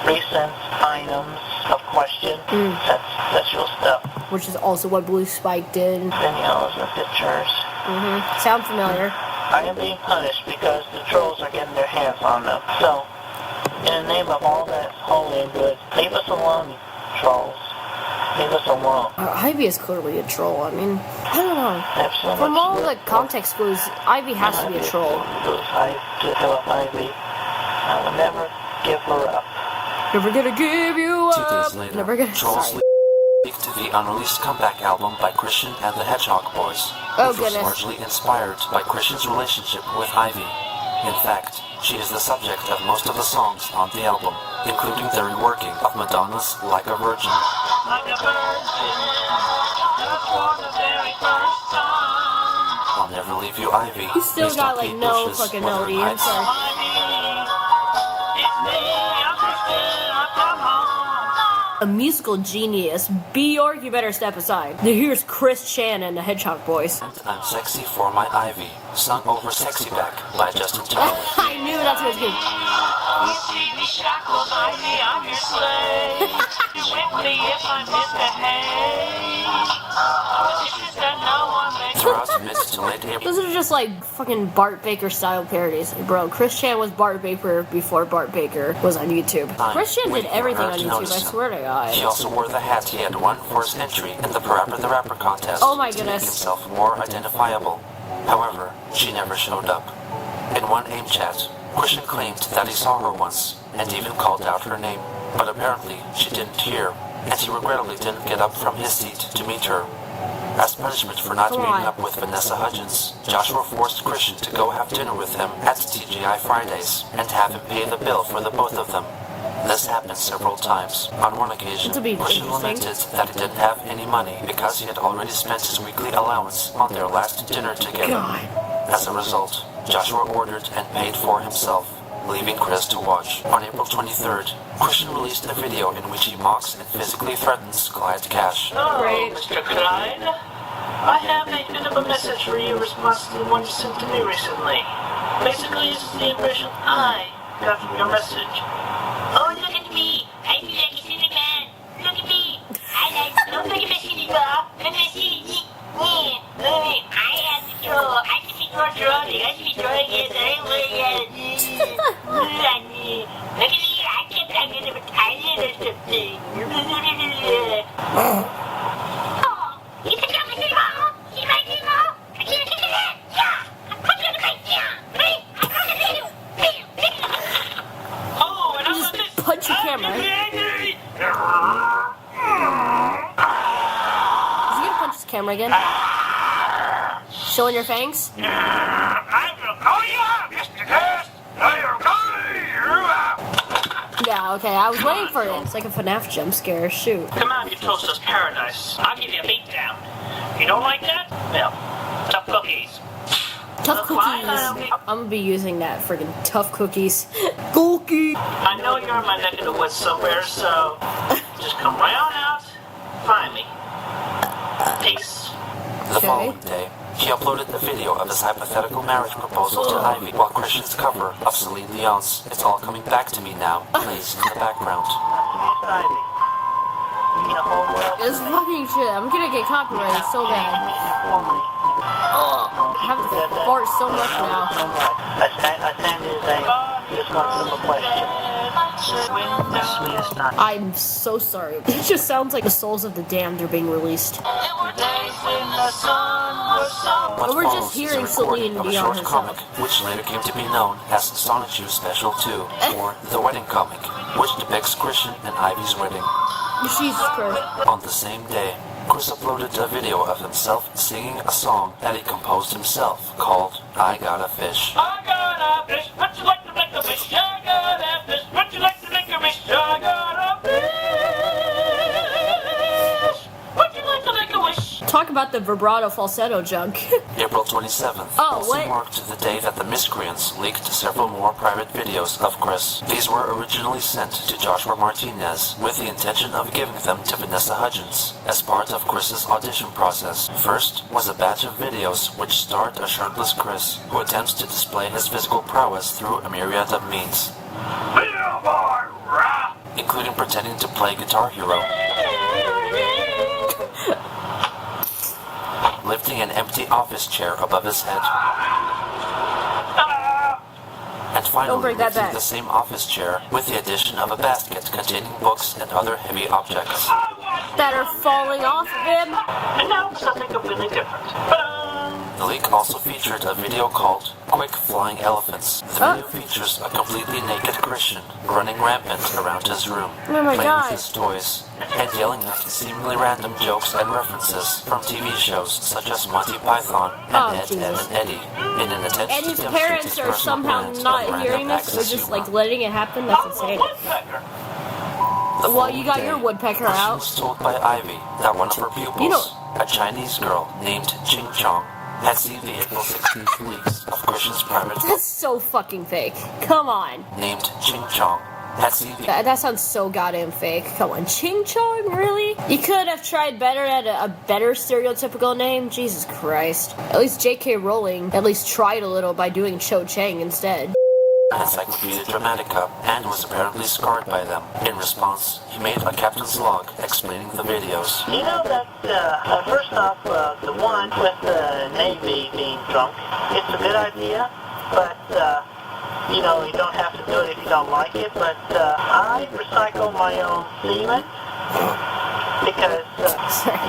recent items of question, that's your stuff. Which is also what Blue Spike did. Videos and pictures. Sound familiar? I am being punished because the trolls are getting their hands on them. So, in the name of all that's holy and good, leave us alone, trolls. Leave us alone. Ivy is clearly a troll. I mean, I don't know. Absolutely. From all the context clues, Ivy has to be a troll. I to help Ivy. I will never give her up. Never gonna give you 2 up. days later, Never gonna. Trolls Sorry. leak to the unreleased comeback album by Christian and the Hedgehog Boys, Oh, which was goodness. largely inspired by Christian's relationship with Ivy. In fact, she is the subject of most of the songs on the album, including the reworking of Madonna's Like a Virgin. Like a virgin, just for the very first time. I'll Never Leave You, Ivy. You still Based got on like Kate no Bush's fucking Wuthering melody. I'm Heights. sorry. A musical genius. Bjork, you better step aside. Here's Chris Chan and the Hedgehog Boys. And I'm Sexy for My Ivy, sung over Sexy Back by Justin Timberlake. I knew that's what it was good. You see me shackled, Ivy, I'm your slave. Whip me if I misbehave. This is that no one makes. Throughout mid to late April, Those are just like fucking Bart Baker style parodies. Like, bro, Chris Chan was Bart Baker before Bart Baker was on YouTube. Chris Chan did everything on YouTube, I swear to God. he also wore the hat he had won for his entry in the Parappa the Rapper contest Oh my to make goodness. himself more identifiable. However, she never showed up. In one AIM chat, Christian claimed that he saw her once, and even called out her name. But apparently, she didn't hear, and he regrettably didn't get up from his seat to meet her. As punishment for not Come meeting on. up with Vanessa Hudgens, Joshua forced Christian to go have dinner with him at TGI Fridays, and have him pay the bill for the both of them. This happened several times. On one occasion, This'll be Christian interesting. lamented that he didn't have any money because he had already spent his weekly allowance on their last dinner together. God. As a result, Joshua ordered and paid for himself, leaving Chris to watch. On April 23rd, Christian released a video in which he mocks and physically threatens Clyde Cash. Oh, Mr. Clyde. I have a bit of a message for you in response to the one you sent to me recently. Basically, this is the impression I got from your message. Oh, look at me. I feel like a silly man. Look at me. Don't look at my silly ball. I'm a silly. I am the troll. I should be more trolling. I should be trolling it. Look at me. I can't find it with Thailand or something. Oh, you can drop my silly ball. See my silly ball? I can't get it. Yeah. I'm punching on the mic. Yeah. Right? I'm punching you. Oh, and I'm Just punch your camera. Is he gonna punch his camera again? Showing your fangs? I will call you out, Mr. Gus. I will call you out. Yeah, okay, I was waiting for it. It's like a FNAF jump scare. Shoot. Come on, you toasters paradise. I'll give you a beat down. You don't like that? Well, tough cookies. Tough cookies. I'm gonna be using that friggin' tough cookies. Cookie. I know you're in my neck of the woods somewhere, so just come right on out, find me. Peace. The following day, he uploaded the video of his hypothetical marriage proposal to Ivy while Christian's cover of Celine Dion's It's All Coming Back to Me Now plays in the background. This fucking shit. I'm gonna get copyrighted so bad. Oh, I have to fart so much now. I'm so sorry. It just sounds like the souls of the damned are being released. What We're follows just is a hearing recording Celine of a Dion short herself. comic, which later came to be known as Sonic Shoe Special 2, or The Wedding Comic, which depicts Christian and Ivy's wedding. Jesus Christ. On the same day, Chris uploaded a video of himself singing a song that he composed himself called I Got a Fish. I got a fish. Would you like to make a fish? I got a fish. Would you like to make a fish? I got a fish. Would you like to make a wish? Talk about the vibrato falsetto junk. April 27th also marked the day that the miscreants leaked several more private videos of Chris. These were originally sent to Joshua Martinez with the intention of giving them to Vanessa Hudgens as part of Chris's audition process. First was a batch of videos which starred a shirtless Chris who attempts to display his physical prowess through a myriad of means, including pretending to play Guitar Hero, lifting an empty office chair above his head, and finally lifting the same office chair with the addition of a basket containing books and other heavy objects that are falling off of him. And now it's something completely different. The leak also featured a video called Quick Flying Elephants. The video features a completely naked Christian running rampant around his room, playing with his toys, and yelling at seemingly random jokes and references from TV shows such as Monty Python and Ed, Ed and Eddie, in an attempt And to his demonstrate parents his are personal somehow brand not of hearing random this. They're access just humor. like letting it happen. That's insane. Well, you got your woodpecker Christian out. was told by Ivy that one of her pupils, a Chinese girl named Jing Chong, had seen the April 16th leaks of Christian's private That's so fucking fake. Come on. named Jing Chong had seen the That sounds so goddamn fake. Come on, Ching Chong, really? You could have tried better at a better stereotypical name. Jesus Christ. At least J.K. Rowling at least tried a little by doing Cho Chang instead. Encyclopedia Dramatica and was apparently scarred by them. In response, he made a captain's log explaining the videos. You know that, first off, the one with the Navy being drunk, it's a good idea, but, you know, you don't have to do it if you don't like it, but, I recycle my own semen, because,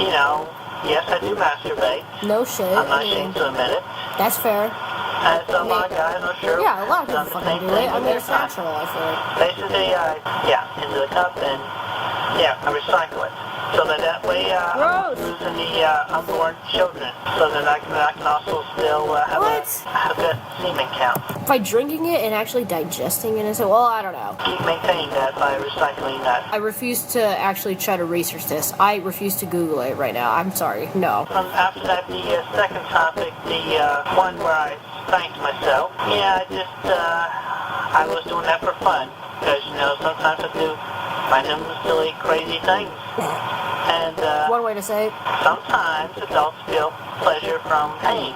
you know, yes, I do masturbate. No shit. I'm not ashamed to admit it. That's fair. And some guys, I'm sure. Yeah, a lot of people fucking do it. I mean, it's natural, I feel like. Basically, into the cup and, I recycle it. So that way, I'm losing the unborn children. So that I can also still have a good semen count. By drinking it and actually digesting it and so, well, I don't know. Keep maintaining that by recycling that. I refuse to actually try to research this. I refuse to Google it right now. I'm sorry. No. After that, the second topic, the one where I spanked myself. Yeah, I was doing that for fun. Because, you know, sometimes I do random, silly, crazy things. And, one way to say it. Sometimes adults feel pleasure from pain,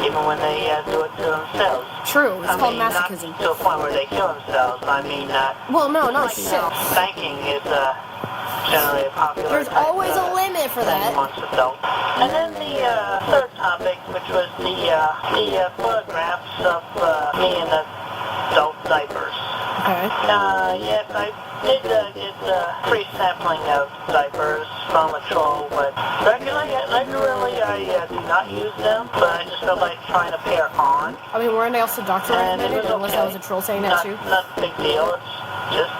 even when they do it to themselves. True, it's called masochism. Not to a point where they kill themselves. I mean, well, no, like, shit. You know, spanking is generally a popular. There's always a limit for that. Amongst adults. And then the third topic, which was the photographs of me in adult diapers. Okay. Yes, I did get free sampling of diapers from a troll, but regularly I do not use them, but I just felt like trying a pair on. I mean, weren't they also doctor recommended, unless that was a troll saying that too? Not a big deal. It's just,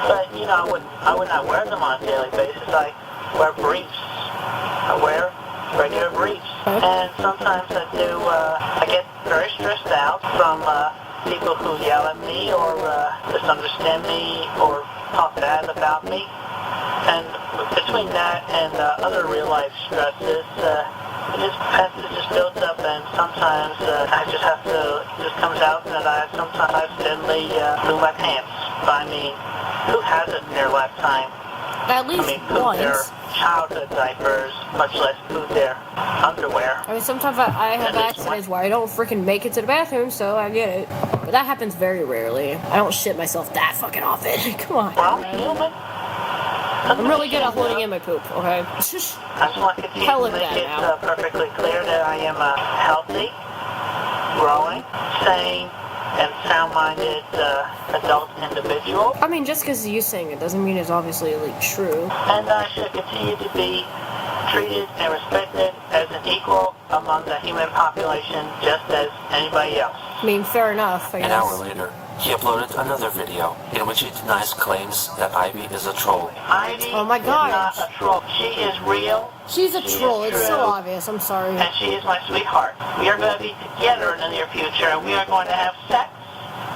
but you know, I would not wear them on a daily basis. I wear briefs. I wear regular briefs, and sometimes I do. I get very stressed out from people who yell at me or misunderstand me or talk bad about me. And between that and other real life stresses, it just builds up, and sometimes I just have to, it just comes out that I sometimes accidentally poo my pants. But I mean, who hasn't in their lifetime? At least poop their childhood diapers, much less poop their underwear. I mean, sometimes I have accidents where I don't freaking make it to the bathroom, so I get it. But that happens very rarely. I don't shit myself that fucking often. Come on. Well, human. I'm really good at holding in my poop, okay? I just want to continue to make it perfectly clear that I am a healthy, growing, sane, and sound-minded adult individual. I mean, just because you saying it doesn't mean it's obviously, like, true. And I should continue to be treated and respected as an equal among the human population, just as anybody else. I mean, fair enough, I guess. An hour later, he uploaded another video in which he denies claims that Ivy is a troll. Ivy oh my God. is not a troll. She is real. She's a troll. It's so obvious. I'm sorry. And she is my sweetheart. We are going to be together in the near future, and we are going to have sex.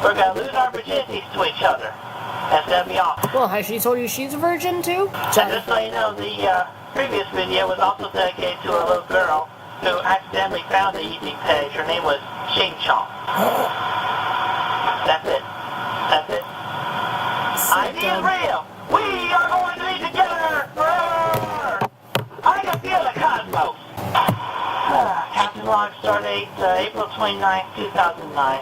We're going to lose our virginities to each other. That's going to be awesome. Well, has she told you she's a virgin too? And just so you know, the previous video was also dedicated to a little girl who accidentally found the easy page. Her name was Ching Chong. That's it. That's it. Ivy is real. We are going to be together forever. I can feel the cosmos. Captain Log start date April 29th, 2009.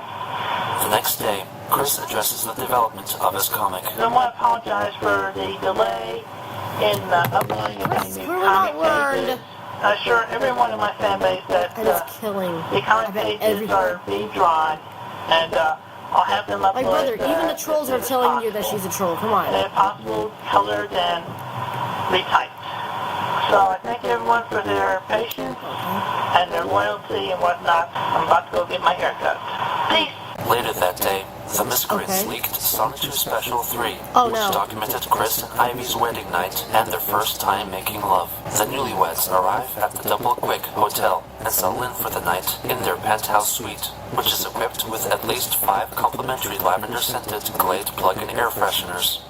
The next day, Chris addresses the development of his comic. I want to apologize for the delay in uploading of any new comic pages. I assure everyone in my fan base that the comic pages are being drawn, and I'll have them uploaded. Like, brother, even the trolls are telling you that she's a troll. Come on. And if possible, colored and retyped. So I thank everyone for their patience and their loyalty and whatnot. I'm about to go get my haircut. Peace. Later that day, the Miscreants leaked Sonic 2 Special 3, which documented Chris and Ivy's wedding night and their first time making love. The newlyweds arrive at the Double Quick Hotel and settle in for the night in their penthouse suite, which is equipped with at least 5 complimentary lavender-scented Glade plug-in air fresheners.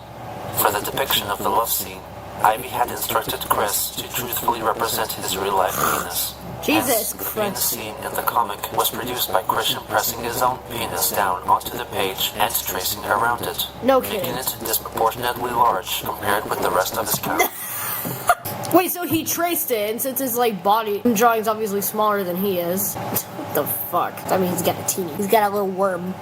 For the depiction of the love scene, Ivy had instructed Chris to truthfully represent his real-life penis. Jesus Christ. The scene in the comic was produced by Christian pressing his own penis down onto the page and tracing around it, making it disproportionately large compared with the rest of his cow. Wait, so he traced it, and since his, like, body drawing's obviously smaller than he is, what the fuck? I mean, he's got a teeny. He's got a little worm.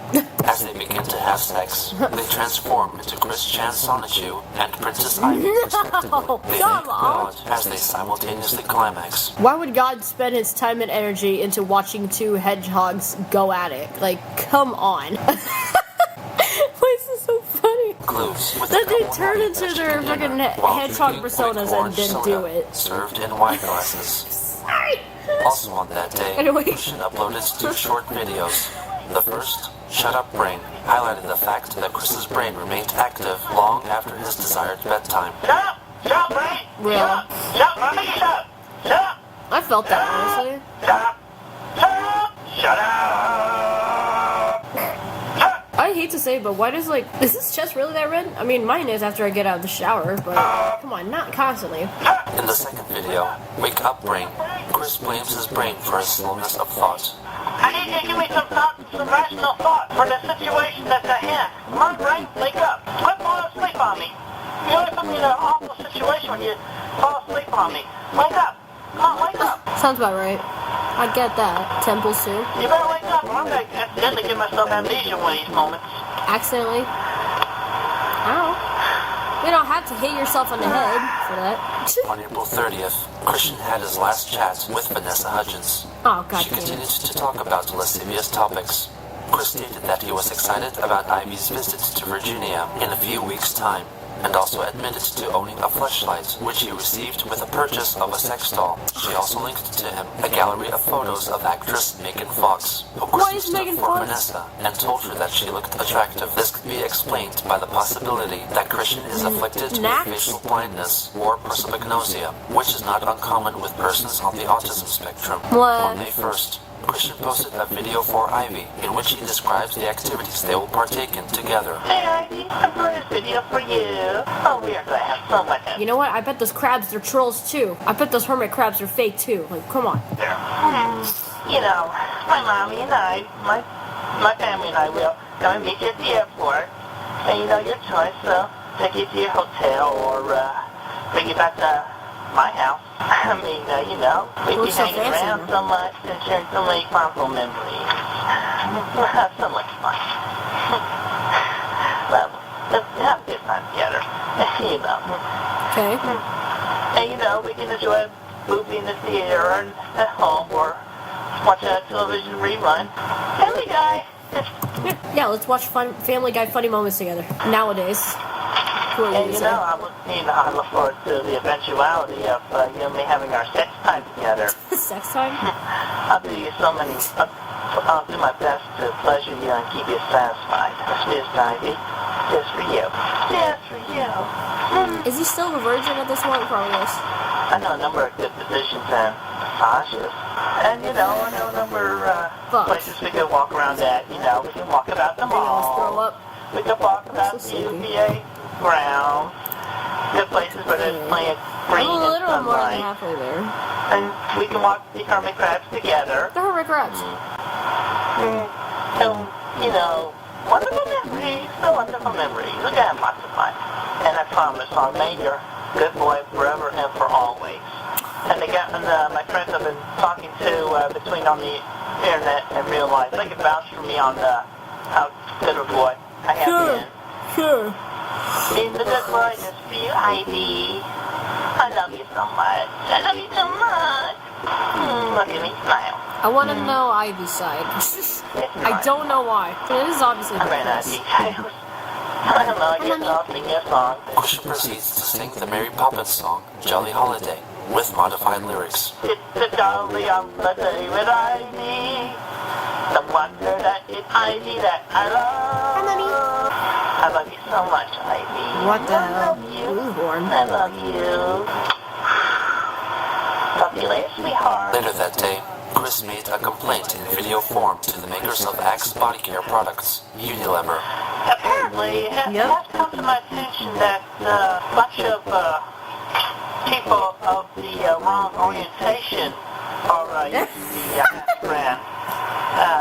As they begin to have sex, they transform into Chris Chan Sonichu and Princess Ivy, respectively. They thank God as they simultaneously climax. Why would God spend his time and energy into watching 2 hedgehogs go at it? Like, come on. Why is this so funny? That they turned into their fucking hedgehog personas and didn't do it. Served in wine glasses. Sorry. Also on that day, Christian uploaded 2 short videos. The first, Shut Up Brain, highlighted the fact that Chris's brain remained active long after his desired bedtime. Shut up! Shut up, brain! Really? Shut up! Shut up! Shut up! Shut up! I felt that, honestly. Shut up! Shut up! Shut up! I hate to say it, but why does, like, is this chest really that red? I mean, mine is after I get out of the shower, but come on, not constantly. In the second video, Wake Up Brain, Chris blames his brain for his slowness of thought. I need you to give me some thought, some rational thought for the situation that's at hand. Come on, brain, wake up. Quit falling asleep on me. You only put me in an awful situation when you fall asleep on me. Wake up. Come on, wake up. Sounds about right. I get that. Temple Sue. You better wake up, or I'm going to accidentally give myself amnesia one of these moments. Accidentally? I don't know. You don't have to hit yourself on the head for that. On April 30th, Christian had his last chat with Vanessa Hudgens. Oh, God. She continued to talk about lascivious topics. Chris stated that he was excited about Ivy's visit to Virginia in a few weeks' time, and also admitted to owning a fleshlight, which he received with the purchase of a sex doll. She also linked to him a gallery of photos of actress Megan Fox, who Chris mistook for Vanessa, and told her that she looked attractive. This could be explained by the possibility that Christian is afflicted with facial blindness or prosopagnosia, which is not uncommon with persons on the autism spectrum. On May 1st, Christian posted a video for Ivy, in which he describes the activities they will partake in together. Hey Ivy, I'm doing this video for you. Oh, we are going to have so much fun. You know what? I bet those crabs, they're trolls too. I bet those hermit crabs are fake too. Like, come on. You know, my mommy and I, my family and I will come and meet you at the airport. And you know, your choice, so take you to your hotel or bring you back to my house. I mean, you know, we'd be hanging around so much and sharing so many fondful memories. We'll have so much fun. Well, let's have a good time together. You know. Okay. And you know, we can enjoy a movie in the theater and at home or watch a television rerun. Family Guy. Yeah, let's watch Family Guy funny moments together. Nowadays. And you know, I look forward to the eventuality of you and me having our sex time together. Sex time? I'll do you so many. I'll do my best to pleasure you and keep you satisfied. Miss Ivy, just for you. Just for you. Is he still a virgin at this point? Probably is. I know a number of good positions and massages. And you know, I know a number of places we can walk around at. You know, we can walk about the mall. We can walk about the UVA ground. Good places where there's plenty of green and sunlight. More than halfway there. And we can walk the hermit crabs together. The hermit crabs. So, you know, wonderful memories. So wonderful memories. We're gonna have lots of fun. And I promise I'll make your good boy forever and for always. And my friends I've been talking to between on the internet and real life, they can vouch for me on how good a boy I have been. Sure. Being the good boy just for you, Ivy. I love you so much. I love you so much. Look at me smile. I want to know Ivy's side. I don't know why. It is obviously I ran out of details. I don't know, I guess I'll sing you a song. Christian proceeds to sing the Mary Poppins song, Jolly Holiday, with modified lyrics. It's a jolly holiday with Ivy. No wonder that it's Ivy that I love. I love you so much, Ivy. What the hell? I love you. I love you. Love you later, sweetheart. Later that day, Chris made a complaint in video form to the makers of Axe body care products, Unilever. Apparently, it has come to my attention that a bunch of people of the wrong orientation are using the Axe brand.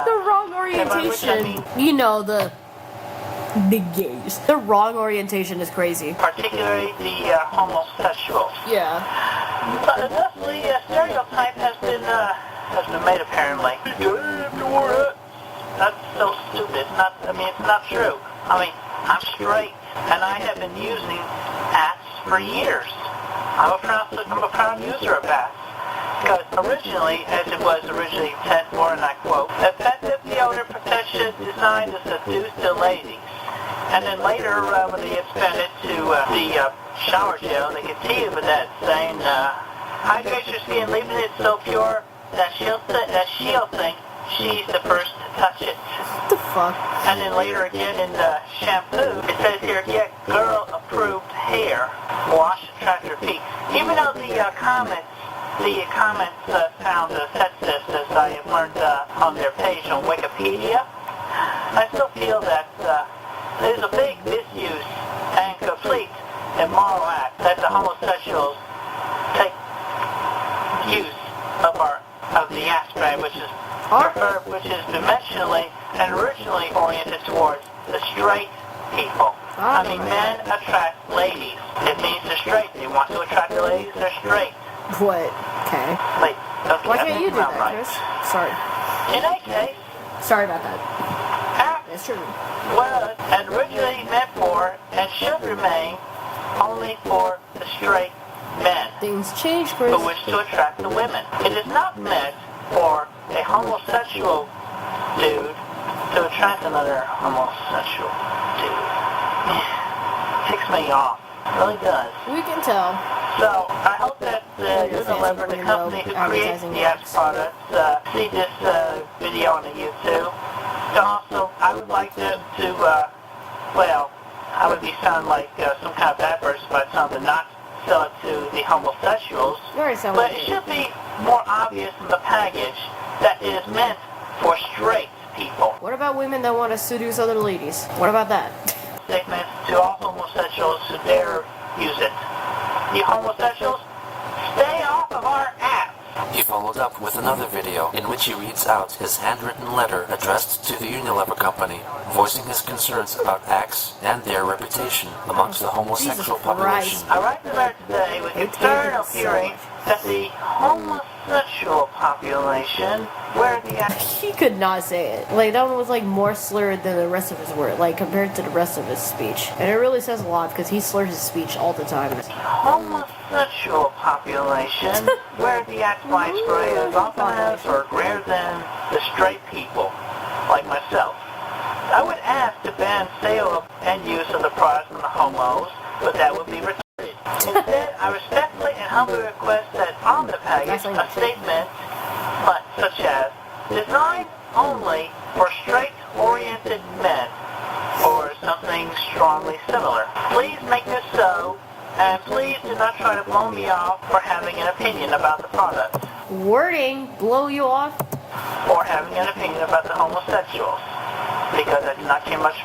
The wrong orientation. You know, the big gays. The wrong orientation is crazy. Particularly the homosexuals. Yeah. But thusly, a stereotype has been made apparently. That's so stupid. It's not true. I mean, I'm straight, and I have been using Axe for years. I'm a proud user of Axe. Because originally, as it was originally intended for, and I quote, effective deodorant protection designed to seduce the ladies. And then later, when they expanded to the shower gel, they continued with that, saying, hydrate your skin, leaving it so pure that she'll think she's the first to touch it. What the fuck? And then later again in the shampoo, it says here, get girl-approved hair, wash and track your feet. Even though the comments sound sexist, as I have learned on their page on Wikipedia, I still feel that there's a big misuse and complete immoral act that the homosexuals take use of the Axe brand, which is dimensionally and originally oriented towards the straight people. I mean, men attract ladies. It means they're straight. They want to attract the ladies. They're straight. What? Okay. Wait, okay, why can't you do that, right. Chris? Sorry. In any case, sorry about that. That's true. Was and originally meant for and should remain only for the straight men. Things change, Chris. Who wish to attract the women. It is not meant for a homosexual dude to attract another homosexual dude. Ticks me off. It really does. We can tell. So, I hope that Unilever, the company who creates the Axe products, see this video on the YouTube. And also, I would like them to, I would be sounding like some kind of adverse by telling them not to sell it to the homosexuals. But it should be more obvious in the package that is meant for straight people. What about women that want to seduce other ladies? What about that? Statement to all homosexuals who dare use it. You homosexuals, stay off of our apps. He followed up with another video in which he reads out his handwritten letter addressed to the Unilever company, voicing his concerns about acts and their reputation amongst the homosexual population. I write the letter today with concern of hearing that the homosexual population where the He could not say it. Like, that one was like more slurred than the rest of his word, like compared to the rest of his speech. And it really says a lot because he slurs his speech all the time. homosexual population where the act by spray is often as or greater than the straight people, like myself. I would ask to ban sale and use of the product from the homos, but that would be retarded. Instead, I respectfully and humbly request that on the package a statement such as designed only for straight-oriented men or something strongly similar. Please make this so, and please do not try to blow me off for having an opinion about the product. Wording, blow you off? Or having an opinion about the homosexuals, because I do not care much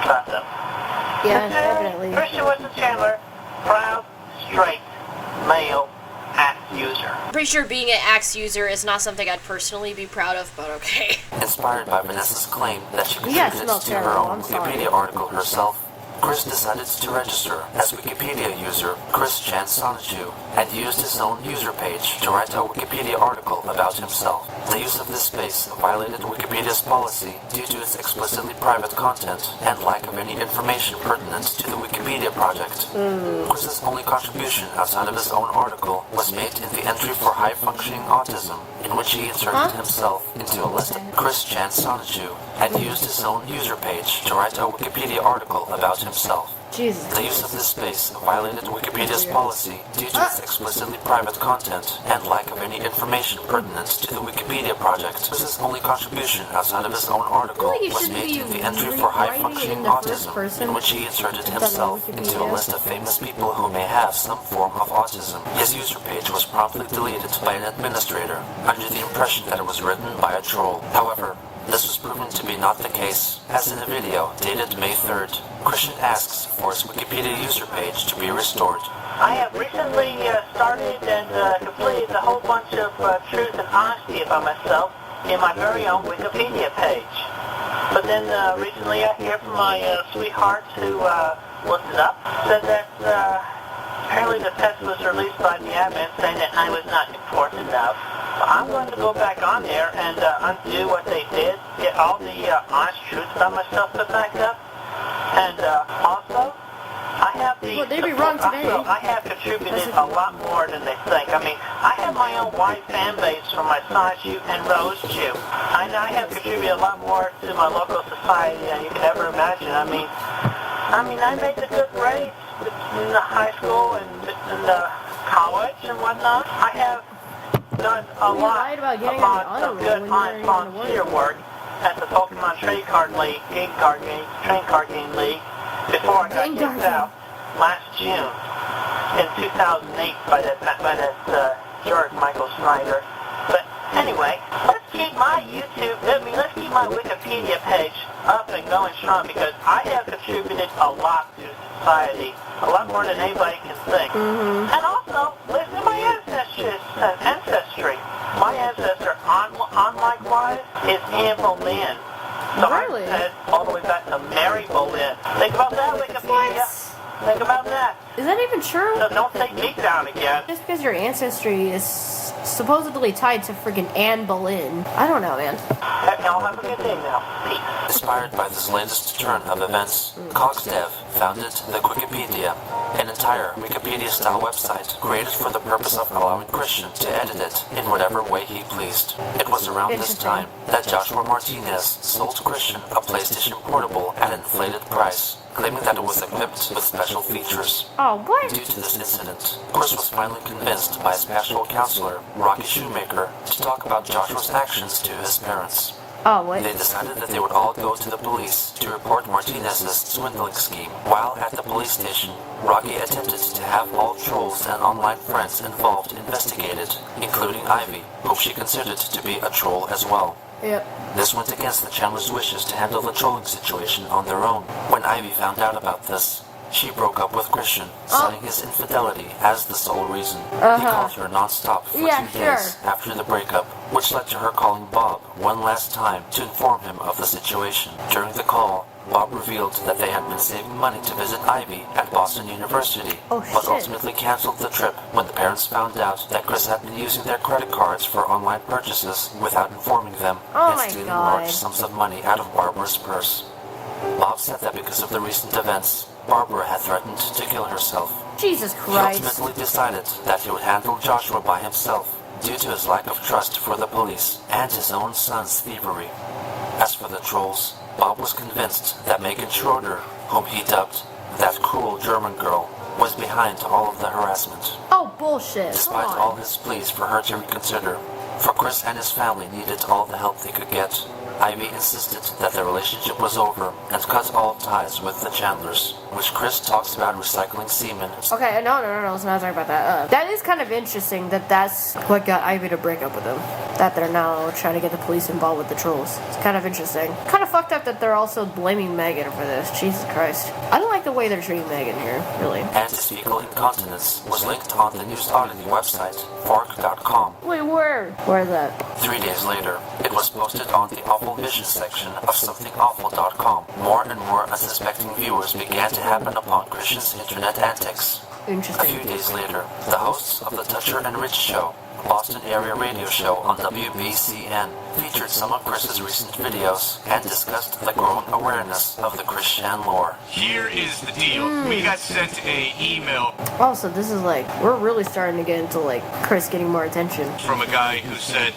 about them. Yeah, definitely. Christian Winston Chandler, proud, straight, male, axe user. I'm pretty sure being an Axe user is not something I'd personally be proud of, but okay. Inspired by Vanessa's claim that she contributed to her own Wikipedia article herself, Chris decided to register as Wikipedia user Chris Chan Sonichu and used his own user page to write a Wikipedia article about himself. The use of this space violated Wikipedia's policy due to its explicitly private content and lack of any information pertinent to the Wikipedia project. Chris's only contribution outside of his own article was made in the entry for high-functioning autism, in which he inserted himself into a list. Chris Chan Sonichu had used his own user page to write a Wikipedia article about himself. Jesus. The use of this space violated Wikipedia's policy due to its explicitly private content and lack of any information pertinent to the Wikipedia project. Chris's only contribution outside of his own article was made in the entry for high-functioning autism, in which he inserted himself into a list of famous people who may have some form of autism. His user page was promptly deleted by an administrator, under the impression that it was written by a troll. However, this was proven to be not the case, as in a video dated May 3rd, Christian asks for his Wikipedia user page to be restored. I have recently started and completed a whole bunch of truth and honesty about myself in my very own Wikipedia page. But then recently I hear from my sweetheart who looked it up, said that apparently the test was released by the admin saying that I was not important enough. I'm going to go back on there and undo what they did, get all the honest truth about myself put back up, and also, I have the... Well, they'd be wrong today. I have contributed a lot more than they think. I mean, I have my own wide fan base for my Sonichu and Rose Chew. I have contributed a lot more to my local society than you could ever imagine. I mean, I made the good grades in the high school and in the college and whatnot. I have done a lot about some good, honest volunteer work at the Pokemon Trading Card Game League before I got kicked out last June in 2008 by that George Michael Snyder. But anyway, let's keep my Wikipedia page up and going strong because I have contributed a lot to society, a lot more than anybody can think. And also, listen to my ancestry. My ancestor, on likewise, is Anne Boleyn. So I said all the way back to Mary Boleyn. Think about that, Wikipedia. Think about that. Is that even true? So don't take me down again. Just because your ancestry is supposedly tied to friggin' Anne Boleyn. I don't know, man. Y'all have a good day now. Peace. Inspired by this latest turn of events, CogsDev founded the Wikipedia, an entire Wikipedia-style website created for the purpose of allowing Christian to edit it in whatever way he pleased. It was around this time that Joshua Martinez sold Christian a PlayStation Portable at an inflated price, claiming that it was equipped with special features. Oh, what? Due to this incident, Chris was finally convinced by his pastoral counselor, Rocky Shoemaker, to talk about Joshua's actions to his parents. Oh, what? They decided that they would all go to the police to report Martinez's swindling scheme. While at the police station, Rocky attempted to have all trolls and online friends involved investigated, including Ivy, whom she considered to be a troll as well. Yep. This went against the Chandler's wishes to handle the trolling situation on their own. When Ivy found out about this, she broke up with Christian, citing his infidelity as the sole reason. He called her non-stop for 2 days after the breakup, which led to her calling Bob one last time to inform him of the situation. During the call, Bob revealed that they had been saving money to visit Ivy at Boston University, but ultimately canceled the trip when the parents found out that Chris had been using their credit cards for online purchases without informing them and stealing large sums of money out of Barbara's purse. Bob said that because of the recent events, Barbara had threatened to kill herself. Jesus Christ. He ultimately decided that he would handle Joshua by himself due to his lack of trust for the police and his own son's thievery. As for the trolls, Bob was convinced that Megan Schroeder, whom he dubbed that cruel German girl, was behind all of the harassment. Oh, bullshit. Despite all his pleas for her to reconsider, for Chris and his family needed all the help they could get, Ivy insisted that the relationship was over and cut all ties with the Chandlers, which Chris talks about recycling semen. Okay, no, let's not talk about that. That is kind of interesting that that's what got Ivy to break up with him. That they're now trying to get the police involved with the trolls. It's kind of interesting. Kind of fucked up that they're also blaming Megan for this. Jesus Christ. I don't like the way they're treating Megan here, really. And his fecal incontinence was linked on the news auditing website, fork.com. Wait, where? Where's that? 3 days later, it was posted on the Awful Vision section of somethingawful.com. More and more unsuspecting viewers began to happen upon Christian's internet antics. Interesting. A few days later, the hosts of the Toucher and Rich show, Boston area radio show on WBCN, featured some of Chris's recent videos and discussed the growing awareness of the Christian lore. Here is the deal. We got sent a email Also, this is like, we're really starting to get into like Chris getting more attention. from a guy who said,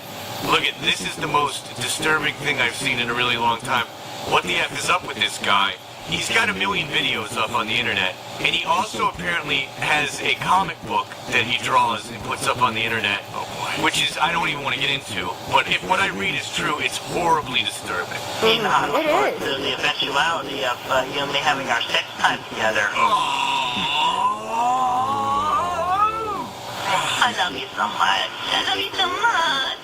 look, this is the most disturbing thing I've seen in a really long time. What the F is up with this guy? He's got 1 million videos up on the internet, and he also apparently has a comic book that he draws and puts up on the internet, which is, I don't even want to get into, but if what I read is true, it's horribly disturbing. You know, I look forward to the eventuality of you and me having our sex time together. I love you so much. I love you so much.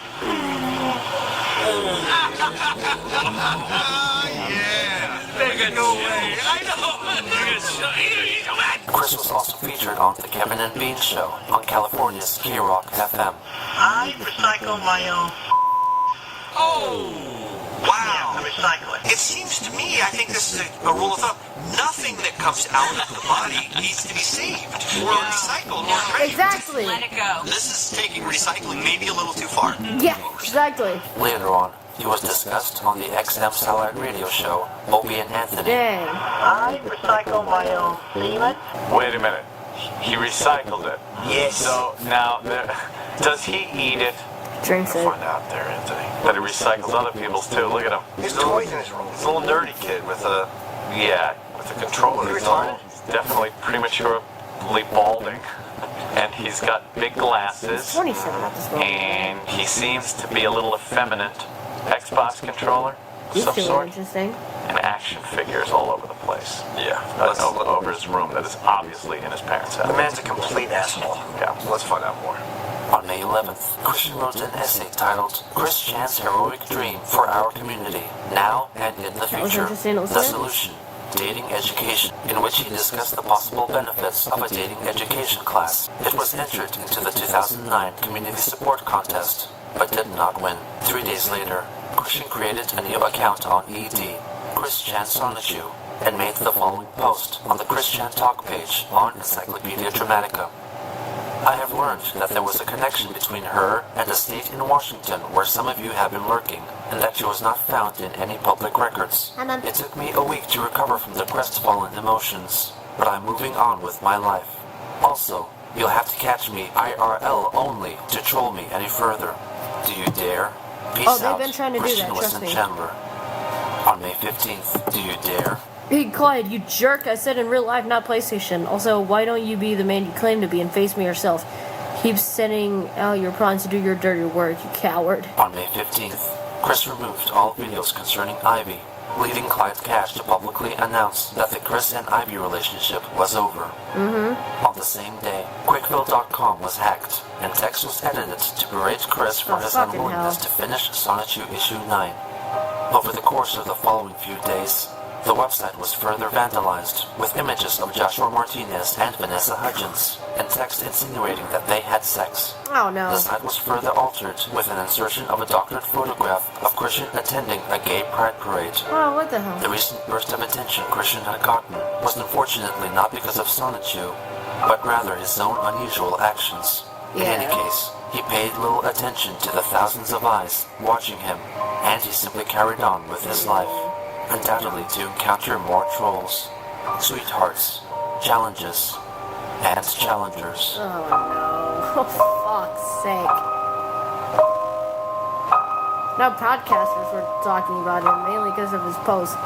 No way. I know. Chris was also featured on The Kevin and Bean Show on California's K-Rock FM. I recycle my own. Oh, wow. Yeah, I recycle it. It seems to me, I think this is a rule of thumb, nothing that comes out of the body needs to be saved or recycled or treasured. Exactly. Let it go. This is taking recycling maybe a little too far. Yeah, exactly. Later on, he was discussed on the XM Satellite radio show, Opie and Anthony. Dang. I recycle my own semen. Wait a minute. He recycled it. Yes. So now, does he eat it? Drinks it. Find out there, Anthony. That he recycles other people's too. Look at him. There's toys in his room. He's a little nerdy kid with a controller. He's definitely prematurely balding. And he's got big glasses. 27 at this moment. And he seems to be a little effeminate. Xbox controller of He's some doing sort. interesting. And action figures all over the place. Yeah. That's over his room that is obviously in his parents' house. The man's a complete asshole. Yeah, let's find out more. On May 11th, Christian wrote an essay titled Chris Chan's Heroic Dream for Our Community, Now and in the Future, The Solution, Dating Education, in which he discussed the possible benefits of a dating education class. It was entered into the 2009 Community Support Contest, but did not win. 3 days later, Christian created a new account on ED, Chris Chan Sonichu, and made the following post on the Chris Chan Talk page on Encyclopedia Dramatica. I have learned that there was a connection between her and a state in Washington where some of you have been lurking, and that she was not found in any public records. It took me a week to recover from the crestfallen emotions, but I'm moving on with my life. Also, you'll have to catch me IRL only to troll me any further. Do you dare? Peace out, they've been trying to do Christian that, trust Listen me. Chandler. On May 15th, do you dare? Hey, Clyde, you jerk. I said in real life, not PlayStation. Also, why don't you be the man you claim to be and face me yourself? Keep sending out your prawns to do your dirty work, you coward. On May 15th, Chris removed all videos concerning Ivy, leading Clyde Cash to publicly announce that the Chris and Ivy relationship was over. On the same day, Quickville.com was hacked, and text was edited to berate Chris for his unwillingness to finish Sonichu Issue 9. Over the course of the following few days, the website was further vandalized with images of Joshua Martinez and Vanessa Hudgens, and text insinuating that they had sex. Oh no. The site was further altered with an insertion of a doctored photograph of Christian attending a gay pride parade. Oh, what the hell? The recent burst of attention Christian had gotten was unfortunately not because of Sonichu, but rather his own unusual actions. In any case, he paid little attention to the thousands of eyes watching him, and he simply carried on with his life, undoubtedly to encounter more trolls, sweethearts, challenges, and challengers. Oh no. For fuck's sake. Now podcasters were talking about him mainly because of his post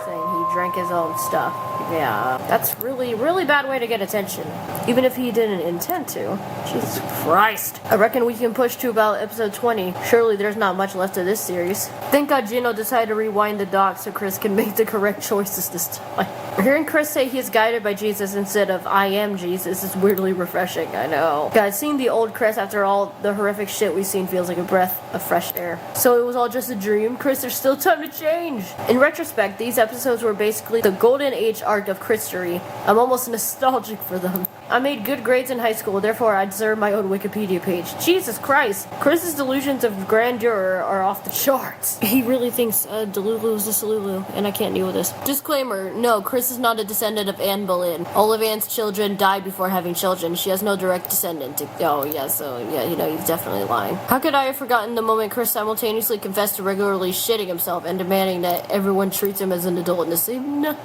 saying he drank his own stuff. Yeah, that's really bad way to get attention. Even if he didn't intend to. Jesus Christ. I reckon we can push to about episode 20. Surely there's not much left of this series. Thank God Gino decided to rewind the doc so Chris can make the correct choices this time. Hearing Chris say he's guided by Jesus instead of I am Jesus is weirdly refreshing, I know. Guys, seeing the old Chris after all the horrific shit we've seen feels like a breath of fresh air. So it was all just a dream? Chris, there's still time to change! In retrospect, these episodes were basically the golden age arc of Christery. I'm almost nostalgic for them. I made good grades in high school, therefore I deserve my own Wikipedia page. Jesus Christ! Chris's delusions of grandeur are off the charts. He really thinks Delulu is a Salulu, and I can't deal with this. Disclaimer, no, Chris is not a descendant of Anne Boleyn. All of Anne's children died before having children. She has no direct descendant. Oh, yeah, so, yeah, you know, he's definitely lying. How could I have forgotten the moment Chris simultaneously confessed to regularly shitting himself and demanding that everyone treats him as an adult in the same night?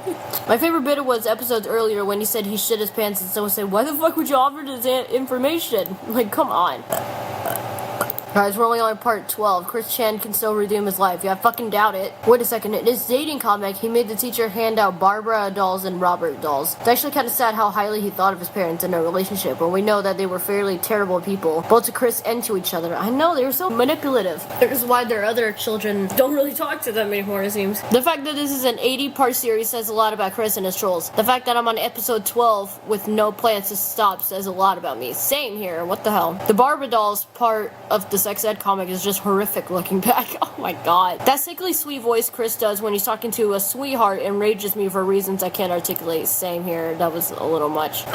My favorite bit was episodes earlier when he said he shit his pants and someone said, why the fuck would you offer this information? Like, come on. Guys, we're only on part 12. Chris Chan can still redeem his life. Yeah, I fucking doubt it. Wait a second. In his dating comic, he made the teacher hand out Barbara dolls and Robert dolls. It's actually kind of sad how highly he thought of his parents in their relationship, when we know that they were fairly terrible people, both to Chris and to each other. I know, they were so manipulative. That is why their other children don't really talk to them anymore, it seems. The fact that this is an 80-part series says a lot about Chris and his trolls. The fact that I'm on episode 12 with no plans to stop says a lot about me. Same here. What the hell? The Barbara dolls part of the sex ed comic is just horrific looking back. Oh my god. That sickly sweet voice Chris does when he's talking to a sweetheart enrages me for reasons I can't articulate. Same here. That was a little much.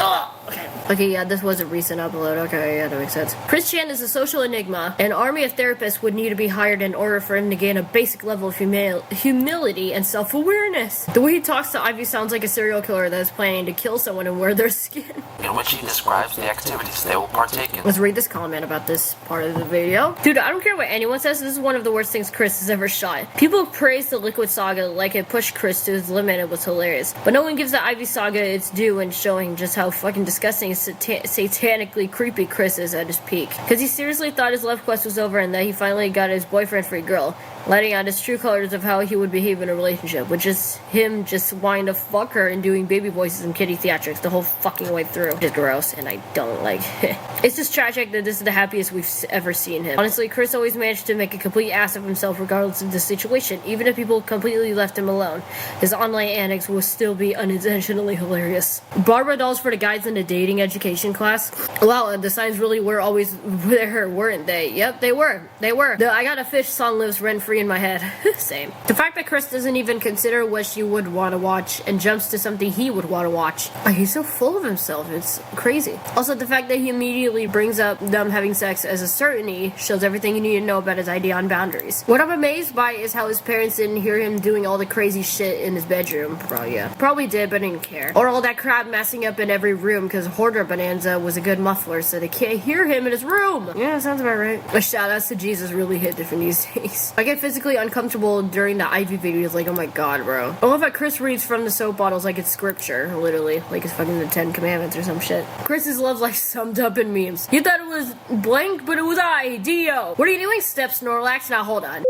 Okay, yeah, this was a recent upload. Okay, yeah, that makes sense. Chris Chan is a social enigma. An army of therapists would need to be hired in order for him to gain a basic level of humility and self-awareness. The way he talks to Ivy sounds like a serial killer that is planning to kill someone and wear their skin. In which he describes the activities they will partake in. Let's read this comment about this part of the video. Dude, I don't care what anyone says, this is one of the worst things Chris has ever shot. People praise the Liquid Saga like it pushed Chris to his limit. It was hilarious. But no one gives the Ivy Saga its due in showing just how fucking disgusting and satanically creepy Chris is at his peak. Because he seriously thought his love quest was over and that he finally got his boyfriend-free girl, letting out his true colors of how he would behave in a relationship, which is him just wanting to fuck her and doing baby voices and kitty theatrics the whole fucking way through. Which is gross, and I don't like it. It's just tragic that this is the happiest we've ever seen him. Honestly, Chris always managed to make a complete ass of himself regardless of the situation, even if people completely left him alone. His online antics will still be unintentionally hilarious. Barbara dolls for the guys in the dating education class. Wow, the signs really were always there, weren't they? Yep, they were. They were. The I Got a Fish song lives rent-free in my head. Same. The fact that Chris doesn't even consider what she would want to watch and jumps to something he would want to watch. Like, he's so full of himself. It's crazy. Also, the fact that he immediately brings up them having sex as a certainty shows everything you need to know about his idea on boundaries. What I'm amazed by is how his parents didn't hear him doing all the crazy shit in his bedroom. Probably did, but didn't care. Or all that crap messing up in every room because Hoarder Bonanza was a good muffler so they can't hear him in his room. Yeah, sounds about right. A shout outs to Jesus really hit different these days. I get physically uncomfortable during the Ivy videos, like, oh my god, bro. I love how Chris reads from the soap bottles like it's scripture, literally. Like it's fucking the 10 Commandments or some shit. Chris's love life summed up in memes. You thought it was blank, but it was I-D-O. What are you doing, Step Snorlax? Now hold on.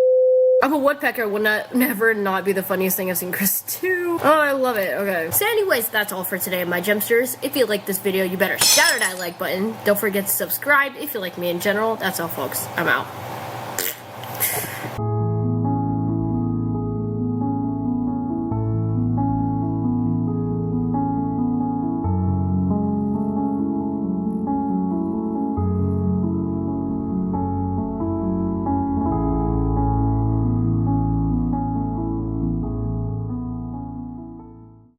I'm a woodpecker will never not be the funniest thing I've seen Chris do. Oh, I love it. Okay. So anyways, that's all for today, my gemsters. If you like this video, you better shout out that like button. Don't forget to subscribe if you like me in general. That's all, folks. I'm out.